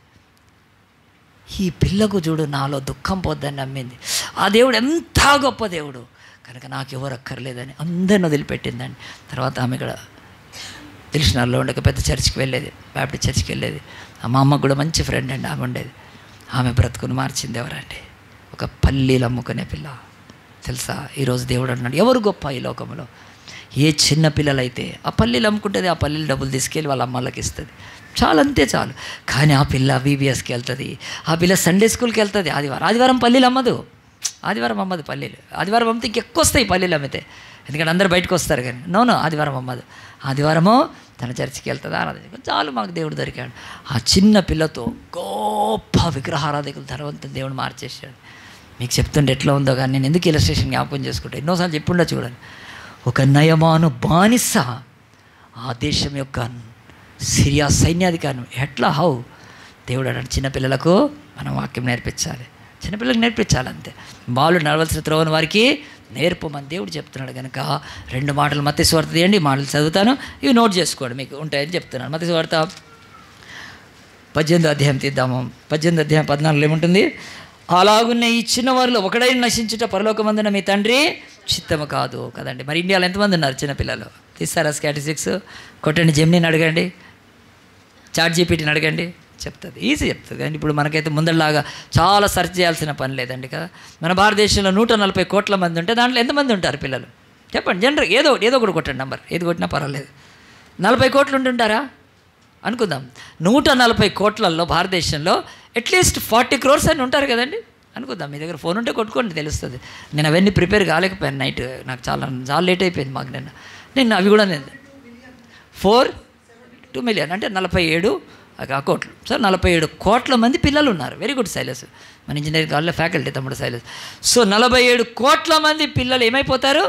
ఈ పిల్లకు చూడు నాలో దుఃఖం పోద్దని నమ్మింది. ఆ దేవుడు ఎంత గొప్ప దేవుడు కనుక నాకు ఎవరు అక్కర్లేదని అందరిని వదిలిపెట్టిందండి. తర్వాత ఆమె ఇక్కడ తెలిసినారులో ఉండే ఒక పెద్ద చర్చికి వెళ్ళేది, బ్యాప్టిస్ట్ చర్చికి వెళ్ళేది. మా అమ్మకు కూడా మంచి ఫ్రెండ్ అండి ఆమె ఉండేది. ఆమె బ్రతుకుని మార్చింది ఎవరండి? ఒక పల్లీలు అమ్ముకునే పిల్ల. తెలుసా, ఈరోజు దేవుడు అన్నాడు, ఎవరు గొప్ప ఈ లోకంలో? ఏ చిన్న పిల్లలైతే ఆ పల్లీలు అమ్ముకుంటుంది, ఆ పల్లీలు డబ్బులు తీసుకెళ్ళి వాళ్ళ అమ్మలకి ఇస్తుంది, చాలు, అంతే చాలు. కానీ ఆ పిల్ల VBSకి వెళ్తుంది, ఆ పిల్ల సండే స్కూల్కి వెళ్తుంది. ఆదివారం పల్లీలు అమ్మదు, ఆదివారం అమ్మదు పల్లీలు. ఆదివారం అమ్మితే ఇంకెక్కువ వస్తాయి పల్లీలు అమ్మితే, ఎందుకంటే అందరూ బయటకు వస్తారు. కానీ నో ఆదివారం అమ్మదు. ఆదివారము తన చర్చికి వెళ్తుంది, ఆరాధన. చాలు, మాకు దేవుడు దొరికాడు. ఆ చిన్న పిల్లతో గొప్ప విగ్రహారాధకులు ధనవంతుని దేవుడు మార్చేసాడు. మీకు చెప్తుంటే ఎట్లా ఉందో కానీ నేను ఎందుకు ఇలస్ట్రేషన్ జ్ఞాపకం చేసుకుంటా, ఎన్నోసార్లు చెప్పుండా చూడండి. ఒక నయమాను బానిస ఆ దేశం యొక్క సిరియా సైన్యాధికారం ఎట్లా దేవుడు అన్నాడు, చిన్నపిల్లలకు మనం వాక్యం నేర్పించాలి, చిన్నపిల్లలకు నేర్పించాలి, అంతే. బాలు నడవలసిన త్రోవని వారికి నేర్పమని దేవుడు చెప్తున్నాడు. కనుక 2 మాటలు మత్తయి సువార్త తీయండి, మాటలు చదువుతాను, ఇవి నోట్ చేసుకోండి, మీకు ఉంటాయని చెప్తున్నాను. మత్తయి సువార్త 18వ అధ్యాయం తీద్దాము. 18వ అధ్యాయం 14 ఏముంటుంది? అలాగున్న ఈ చిన్నవారిలో ఒకడైనా నశించుట పరలోకమందున మీ తండ్రి చిత్తము కాదు కదండి. మరి ఇండియాలో ఎంతమంది ఉన్నారు చిన్నపిల్లలు? తీస్తారా స్టాటిస్టిక్స్? కొట్టండి, జెమినీని అడగండి, చాట్ జీపీటీని అడగండి, చెప్తుంది, ఈజీ చెప్తుంది. కానీ ఇప్పుడు మనకైతే ముందరలాగా చాలా సెర్చ్ చేయాల్సిన పని లేదండి కదా. మన భారతదేశంలో 140 కోట్ల మంది ఉంటే దాంట్లో ఎంతమంది ఉంటారు పిల్లలు? చెప్పండి, జనరల్ ఏదో ఒకటి కొట్టండి, నెంబర్ ఏది కొట్టినా పర్వాలేదు. 40 కోట్లు ఉంటుంటారా అనుకుందాం. 140 కోట్లలో భారతదేశంలో అట్లీస్ట్ 40 crores అని ఉంటారు కదండి అనుకుందాం. మీ దగ్గర ఫోన్ ఉంటే కొట్టుకోండి, తెలుస్తుంది. నేను అవన్నీ ప్రిపేర్ కాలేకపోయాను, నైట్ నాకు చాలా లేట్ అయిపోయింది మాకు. నేను అవి కూడా 2 million అంటే 47 కోట్లు. సో 47 కోట్ల మంది పిల్లలు ఉన్నారు. వెరీ గుడ్ శైలస్, మన ఇంజనీరింగ్ కాలేజ్లో ఫ్యాకల్టీ తమ్ముడు శైలస్. సో 47 కోట్ల మంది పిల్లలు ఏమైపోతారు?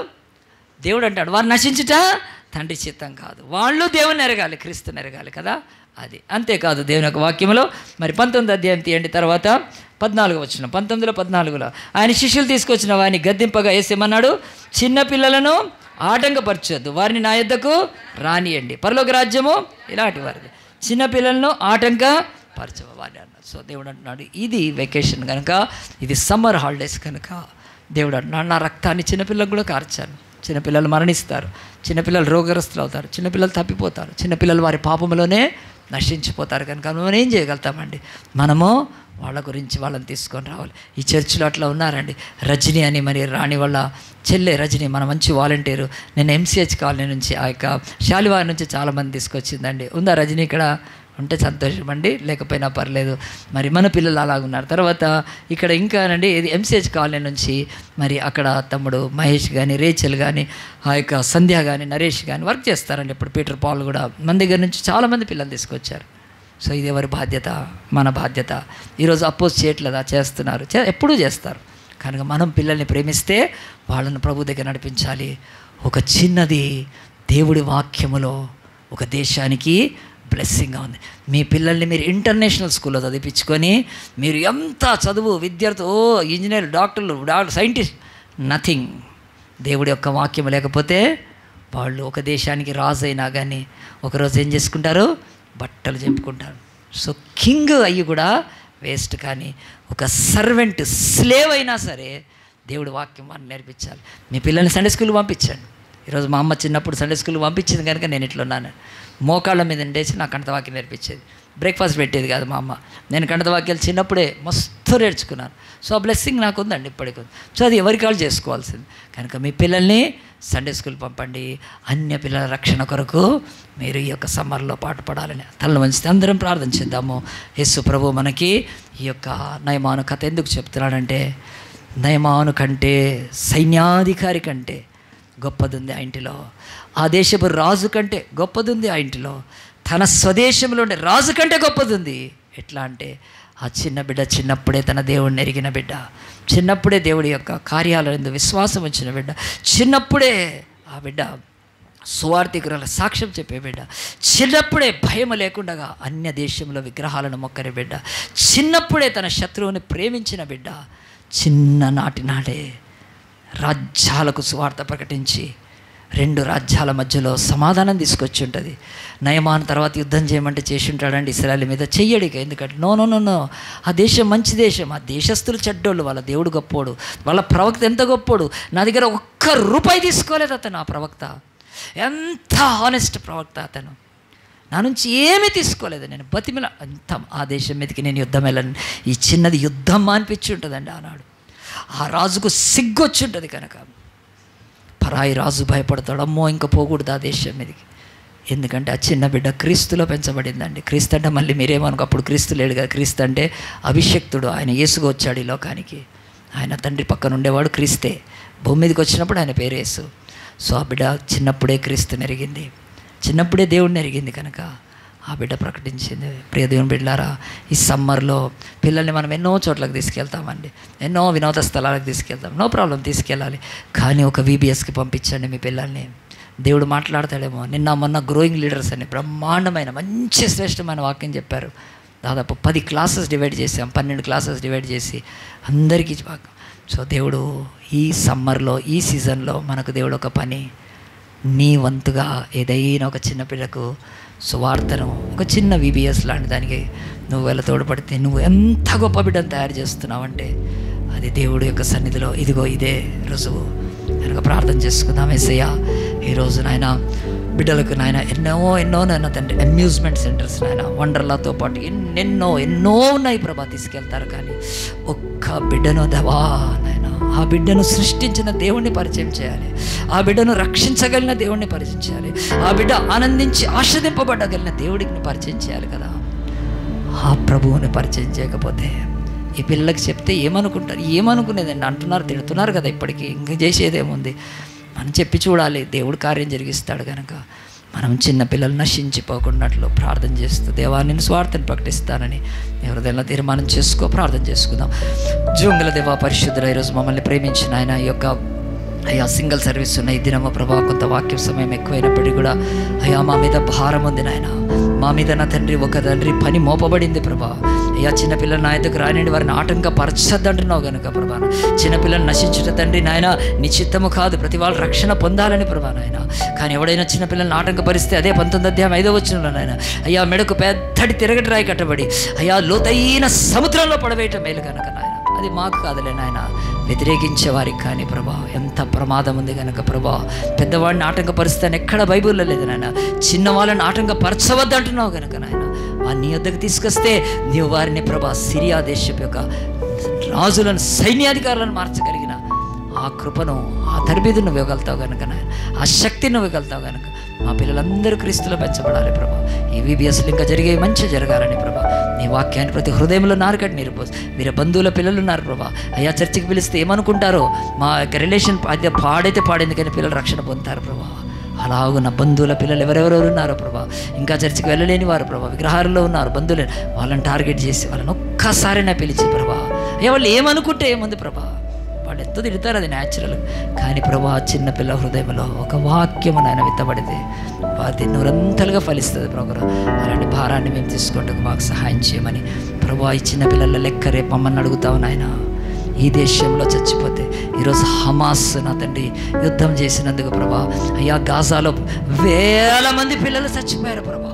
దేవుడు అంటాడు, వారు నశించుట తండ్రి చిత్తం కాదు, వాళ్ళు దేవుని ఎరగాలి, క్రీస్తుని ఎరగాలి కదా. అది అంతేకాదు దేవుని యొక్క వాక్యంలో మరి 19వ అధ్యాయం తీయండి, తర్వాత 14వ వచనం. 19లో 14లో ఆయన శిష్యులు తీసుకొచ్చిన వారిని గద్దింపగా యేసేమన్నాడు, చిన్నపిల్లలను ఆటంకపరచొద్దు, వారిని నా యొద్దకు రానియండి, పరలోక రాజ్యము ఇలాంటి వారిది, చిన్నపిల్లలను ఆటంకపరచవారిని అన్నాడు. సో దేవుడు అంటున్నాడు, ఇది వెకేషన్ కనుక, ఇది సమ్మర్ హాలిడేస్ కనుక దేవుడు అంటున్నాడు, నా రక్తాన్ని చిన్నపిల్లలకు కూడా కార్చాను. చిన్నపిల్లలు మరణిస్తారు, చిన్నపిల్లలు రోగగ్రస్తులు అవుతారు, చిన్నపిల్లలు తప్పిపోతారు, చిన్నపిల్లలు వారి పాపంలోనే నశించిపోతారు. కనుక మనం ఏం చేయగలుగుతామండి? మనము వాళ్ళ గురించి వాళ్ళని తీసుకొని రావాలి. ఈ చర్చిలో అట్లా ఉన్నారండి, రజనీ అని, మరి రాణి వాళ్ళ చెల్లె రజనీ, మన మంచి వాలంటీరు. నేను MCH కాలనీ నుంచి, ఆ యొక్క శాలివారి నుంచి చాలామంది తీసుకొచ్చిందండి. ఉందా రజనీ ఇక్కడ? ఉంటే సంతోషం అండి, లేకపోయినా పర్లేదు. మరి మన పిల్లలు అలాగున్నారు. తర్వాత ఇక్కడ ఇంకా అండి ఇది MCH కాలనీ నుంచి మరి అక్కడ తమ్ముడు మహేష్ కానీ, రేచల్ కానీ, ఆ యొక్క సంధ్య కానీ, నరేష్ కానీ వర్క్ చేస్తారండి. ఇప్పుడు పీటర్ పాల్ కూడా మన దగ్గర నుంచి చాలామంది పిల్లలు తీసుకొచ్చారు. సో ఇది ఎవరి బాధ్యత? మన బాధ్యత. ఈరోజు అపోజ్ చేయట్లేదా? చేస్తున్నారు, ఎప్పుడూ చేస్తారు. కనుక మనం పిల్లల్ని ప్రేమిస్తే వాళ్ళని ప్రభు దగ్గర నడిపించాలి. ఒక చిన్నది దేవుడి వాక్యములో ఒక దేశానికి బ్లెస్సింగ్గా ఉంది. మీ పిల్లల్ని మీరు ఇంటర్నేషనల్ స్కూల్లో చదివించుకొని మీరు ఎంత చదువు, విద్యార్థులు, ఇంజనీర్, డాక్టర్లు, సైంటిస్ట్, నథింగ్. దేవుడి యొక్క వాక్యం లేకపోతే వాళ్ళు ఒక దేశానికి రాజు అయినా కానీ ఒకరోజు ఏం చేసుకుంటారు? బట్టలు చెప్పుకుంటారు. సో కింగ్ అయ్యి కూడా వేస్ట్. కానీ ఒక సర్వెంట్, స్లేవ్ అయినా సరే దేవుడి వాక్యం వారిని నేర్పించాలి. మీ పిల్లల్ని సండే స్కూల్కి పంపించండి. ఈరోజు మా అమ్మ చిన్నప్పుడు సండే స్కూల్కి పంపించింది కనుక నేను ఇట్లా ఉన్నాను. మోకాళ్ళ మీద ఉండేసి నాకు కంఠవాక్యం నేర్పించేది. బ్రేక్ఫాస్ట్ పెట్టేది కాదు మా అమ్మ. నేను కంఠవాక్యాలు చిన్నప్పుడే మస్తు నేర్చుకున్నాను. సో ఆ బ్లెస్సింగ్ నాకు ఉందండి, ఇప్పటికి. సో అది ఎవరికి వాళ్ళు చేసుకోవాల్సింది. కనుక మీ పిల్లల్ని సండే స్కూల్ పంపండి. అన్య పిల్లల రక్షణ కొరకు మీరు ఈ యొక్క సమ్మర్లో పాటుపడాలని తలను వంచితే అందరం ప్రార్థన చేద్దాము. యేసు ప్రభు మనకి ఈ యొక్క నయమాను కథ ఎందుకు చెప్తున్నాడంటే, నయమాను కంటే, సైన్యాధికారి కంటే గొప్పది ఉంది ఆ ఇంటిలో. ఆ దేశపు రాజు కంటే గొప్పది ఉంది ఆ ఇంటిలో. తన స్వదేశంలో ఉండే రాజు కంటే గొప్పది ఉంది. ఎట్లా అంటే ఆ చిన్న బిడ్డ చిన్నప్పుడే తన దేవుడిని ఎరిగిన బిడ్డ, చిన్నప్పుడే దేవుడి యొక్క కార్యాలయందు విశ్వాసం వచ్చిన బిడ్డ, చిన్నప్పుడే ఆ బిడ్డ సువార్థికుల సాక్ష్యం చెప్పే బిడ్డ, చిన్నప్పుడే భయం లేకుండా అన్య దేశంలో విగ్రహాలను మొక్కని బిడ్డ, చిన్నప్పుడే తన శత్రువుని ప్రేమించిన బిడ్డ, చిన్ననాటి నాడే రాజ్యాలకు సువార్త ప్రకటించి 2 రాజ్యాల మధ్యలో సమాధానం తీసుకొచ్చి ఉంటుంది. నయమాన్ తర్వాత యుద్ధం చేయమంటే చేసి ఉంటాడండి ఇశ్రాయేల్ మీద, చెయ్యడిక. ఎందుకంటే నో, ఆ దేశం మంచి దేశం, ఆ దేశస్తులు చెడ్డోళ్ళు, వాళ్ళ దేవుడు గొప్పోడు, వాళ్ళ ప్రవక్త ఎంత గొప్పోడు. నా దగ్గర ₹1 తీసుకోలేదు అతను. ఆ ప్రవక్త ఎంత హానెస్ట్ ప్రవక్త, అతను నా నుంచి ఏమీ తీసుకోలేదు. నేను బతిమిల అంత ఆ దేశం మీదకి నేను యుద్ధం వెళ్ళను. ఈ చిన్నది యుద్ధం అనిపించి ఉంటుందండి. ఆనాడు ఆ రాజుకు సిగ్గొచ్చి ఉంటుంది కనుక పరాయి రాజు భయపడతాడు, అమ్మో ఇంకా పోకూడదు ఆ దేశం మీదకి. ఎందుకంటే ఆ చిన్న బిడ్డ క్రీస్తులో పెంచబడిందండి. క్రీస్తు అంటే మళ్ళీ మీరేమనుకో, అప్పుడు క్రీస్తు లేడు కదా. క్రీస్తు అంటే అభిషక్తుడు, ఆయన యేసుగా వచ్చాడు ఈ లోకానికి. ఆయన తండ్రి పక్కన ఉండేవాడు క్రీస్తే. భూమి మీదకి వచ్చినప్పుడు ఆయన పేరు యేసు. సో ఆ బిడ్డ చిన్నప్పుడే క్రీస్తుని ఎరిగింది, చిన్నప్పుడే దేవుడిని ఎరిగింది కనుక ఆ బిడ్డ ప్రకటించింది. ప్రియ దేవుని బిడ్డలారా, ఈ సమ్మర్లో పిల్లల్ని మనం ఎన్నో చోట్లకు తీసుకెళ్తామండి, ఎన్నో వినోద స్థలాలకు తీసుకెళ్తాం. నో ప్రాబ్లం, తీసుకెళ్ళాలి. కానీ ఒక VBSకి పంపించండి మీ పిల్లల్ని. దేవుడు మాట్లాడతాడేమో. నిన్న మొన్న గ్రోయింగ్ లీడర్స్ అని బ్రహ్మాండమైన మంచి శ్రేష్టమైన వాక్యం చెప్పారు. దాదాపు 10 క్లాసెస్ డివైడ్ చేసాం, 12 క్లాసెస్ డివైడ్ చేసి అందరికీ వాక్యం. సో దేవుడు ఈ సమ్మర్లో, ఈ సీజన్లో మనకు దేవుడు ఒక పని, నీ వంతుగా ఏదైనా ఒక చిన్న పిల్లకు సువార్తను, ఒక చిన్న VBS లాంటి దానికి నువ్వు వెళ్ళ తోడ్పడితే నువ్వు ఎంత గొప్ప బిడ్డను తయారు చేస్తున్నావంటే అది దేవుడి యొక్క సన్నిధిలో ఇదిగో ఇదే రుజువు. కనుక ప్రార్థన చేసుకుందాం. యేసయ్య, ఈరోజు నాయన బిడ్డలకు నాయన ఎన్నో నాయన తండ్రి అమ్యూజ్మెంట్ సెంటర్స్ నాయన వండర్లాతో పాటు ఎన్నో ఉన్నాయి ప్రభా, తీసుకెళ్తారు. కానీ ఒక్క బిడ్డను దవా నాయన, ఆ బిడ్డను సృష్టించిన దేవుణ్ణి పరిచయం చేయాలి, ఆ బిడ్డను రక్షించగలిగిన దేవుణ్ణి పరిచయం చేయాలి, ఆ బిడ్డ ఆనందించి ఆస్వాదింపబడగలిగిన దేవుడికి పరిచయం చేయాలి కదా. ఆ ప్రభువుని పరిచయం చేయకపోతే ఈ పిల్లలకి చెప్తే ఏమనుకుంటారు? ఏమనుకునేదండి అంటున్నారు, తిడుతున్నారు కదా. ఇప్పటికీ ఇంక చేసేదేముంది? మనం చెప్పి చూడాలి, దేవుడు కార్యం జరిగిస్తాడు. కనుక మనం చిన్న పిల్లలు నశించిపోకున్నట్లు ప్రార్థన చేస్తూ దేవా నేను స్వార్థను ప్రకటిస్తానని హృదయంలో తీర్మానం చేసుకో. ప్రార్థన చేసుకుందాం. జోంగుల దేవా పరిశుద్ధుల, ఈరోజు మమ్మల్ని ప్రేమించిన ఆయన ఈ యొక్క అయ్యా సింగిల్ సర్వీస్ ఉన్న ఈ దినమ్మ ప్రభా, కొంత వాక్యం సమయం ఎక్కువైనప్పటికీ కూడా అయ్యా మా మీద భారం ఉంది నాయన, మా మీద నా తండ్రి ఒక తండ్రి పని మోపబడింది ప్రభా. అయ్యా చిన్నపిల్లలు నా ఎదుకు రానిండి, వారిని ఆటంకపరచద్దంటున్నావు కనుక ప్రభా. చిన్నపిల్లలు నశించుట తండ్రి నాయన నీ చిత్తము కాదు, ప్రతి వాళ్ళు రక్షణ పొందాలని ప్రభా నాయన. కానీ ఎవడైనా చిన్నపిల్లల్ని ఆటంకపరిస్తే అదే 19వ అధ్యాయం 5వ వచనంలో నాయన అయ్యా మెడకు పెద్దటి తిరగటి రాయి కట్టబడి అయ్యా లోతైన సముద్రంలో పడవేయటం మేలు కనుక నాయన. అది మాకు కాదులే నాయన, వ్యతిరేకించే వారికి కానీ ప్రభా ఎంత ప్రమాదం ఉంది కనుక ప్రభా. పెద్దవాడిని ఆటంకపరుస్తాను ఎక్కడ బైబిల్లో లేదు నాయన. చిన్నవాళ్ళని ఆటంకపరచవద్దు అంటున్నావు కనుక నాయన, నీ వద్దకు తీసుకొస్తే నీవు వారిని ప్రభా సిరియా దేశపు యొక్క రాజులను, సైన్యాధికారులను మార్చగలిగిన ఆ కృపను, ఆ తరబేదును నువ్వు ఇవ్వగలుగుతావు కనుక నాయన, ఆ శక్తిని నువ్వు ఇవ్వగలుగుతావు కనుక మా పిల్లలందరూ క్రీస్తులో పెంచబడాలి ప్రభా. ఈ VBSలు ఇంకా జరిగే మంచి జరగాలని ప్రభా. నీ వాక్యాన్ని ప్రతి హృదయంలో నారుకట్టి నిరుపోసి వీరి బంధువుల పిల్లలు ఉన్నారు ప్రభా. అయ్యా చర్చికి పిలిస్తే ఏమనుకుంటారో, మా యొక్క రిలేషన్ అయితే పాడింది కానీ పిల్లలు రక్షణ పొందుతారు ప్రభా. అలాగూ నా బంధువుల పిల్లలు ఎవరెవరెవరు ఉన్నారో ప్రభా, ఇంకా చర్చికి వెళ్ళలేని వారు ప్రభా, విగ్రహాల్లో ఉన్నారు బంధువులు, వాళ్ళని టార్గెట్ చేసి వాళ్ళని ఒక్కసారైనా పిలిచి ప్రభా. అయ్యా వాళ్ళు ఏమనుకుంటే ఏముంది ప్రభా, వాళ్ళు ఎంతో తిడతారు, అది న్యాచురల్. కానీ ప్రభా చిన్నపిల్ల హృదయంలో ఒక వాక్యము నాయన విత్తబడితే అది నిరంతరంగా ఫలిస్తుంది ప్రభు. అలాంటి భారాన్ని మేము తీసుకుంటూ మాకు సహాయం చేయమని ప్రభా. ఈ చిన్నపిల్లల లెక్క రేపు మమ్మల్ని అడుగుతావు నాయన. ఈ దేశంలో చచ్చిపోతే ఈరోజు హమాస్ నా తండ్రి యుద్ధం చేసినందుకు ప్రభా అయ్యా గాజాలో వేల మంది పిల్లలు చచ్చిపోయారు ప్రభా.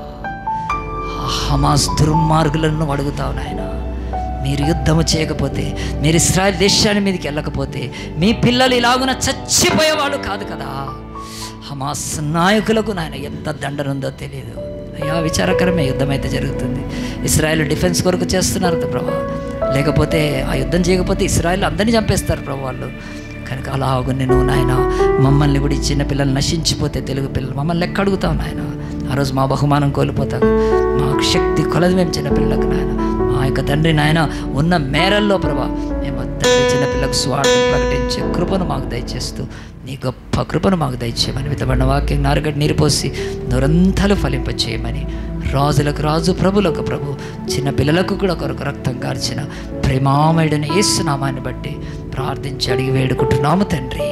ఆ హమాస్ దుర్మార్గులను అడుగుతావు నాయన, మీరు యుద్ధము చేయకపోతే, మీరు ఇశ్రాయేల్ దేశాన్ని మీదకి వెళ్ళకపోతే మీ పిల్లలు ఇలాగున చచ్చిపోయేవాళ్ళు కాదు కదా. హమాస్ నాయకులకు నాయన ఎంత దండనుందో తెలియదు అయ్యా. విచారకరమే, యుద్ధం అయితే జరుగుతుంది. ఇశ్రాయేల్ డిఫెన్స్ కొరకు చేస్తున్నారు ప్రభా. లేకపోతే ఆ యుద్ధం చేయకపోతే ఇశ్రాయేల్ అందరినీ చంపేస్తారు ప్రభు వాళ్ళు. కనుక అలాగ నేను నాయన మమ్మల్ని కూడా ఈ చిన్న పిల్లలు నశించిపోతే, తెలుగు పిల్లలు మమ్మల్ని లెక్క అడుగుతాం నాయన. ఆ రోజు మా బహుమానం కోల్పోతాం. మాకు శక్తి కొలది మేము చిన్నపిల్లలకు నాయన, మా యొక్క తండ్రి నాయన ఉన్న మేరల్లో ప్రభా మేము చిన్నపిల్లలకు స్వార్థం ప్రకటించే కృపను మాకు దయచేస్తూ నీ గొప్ప కృపను మాకు దయచేయమని, విత్తబడిన వాక్యం నారుగడ్డ నీరు పోసి నొరంతలు ఫలింపచేయమని, రాజులకు రాజు ప్రభులకు ప్రభు చిన్నపిల్లలకు కూడా కొరకు రక్తం కార్చిన ప్రేమామయుడైన యేసు నామాన్ని బట్టి ప్రార్థించి అడిగి వేడుకుంటున్నాము తండ్రి.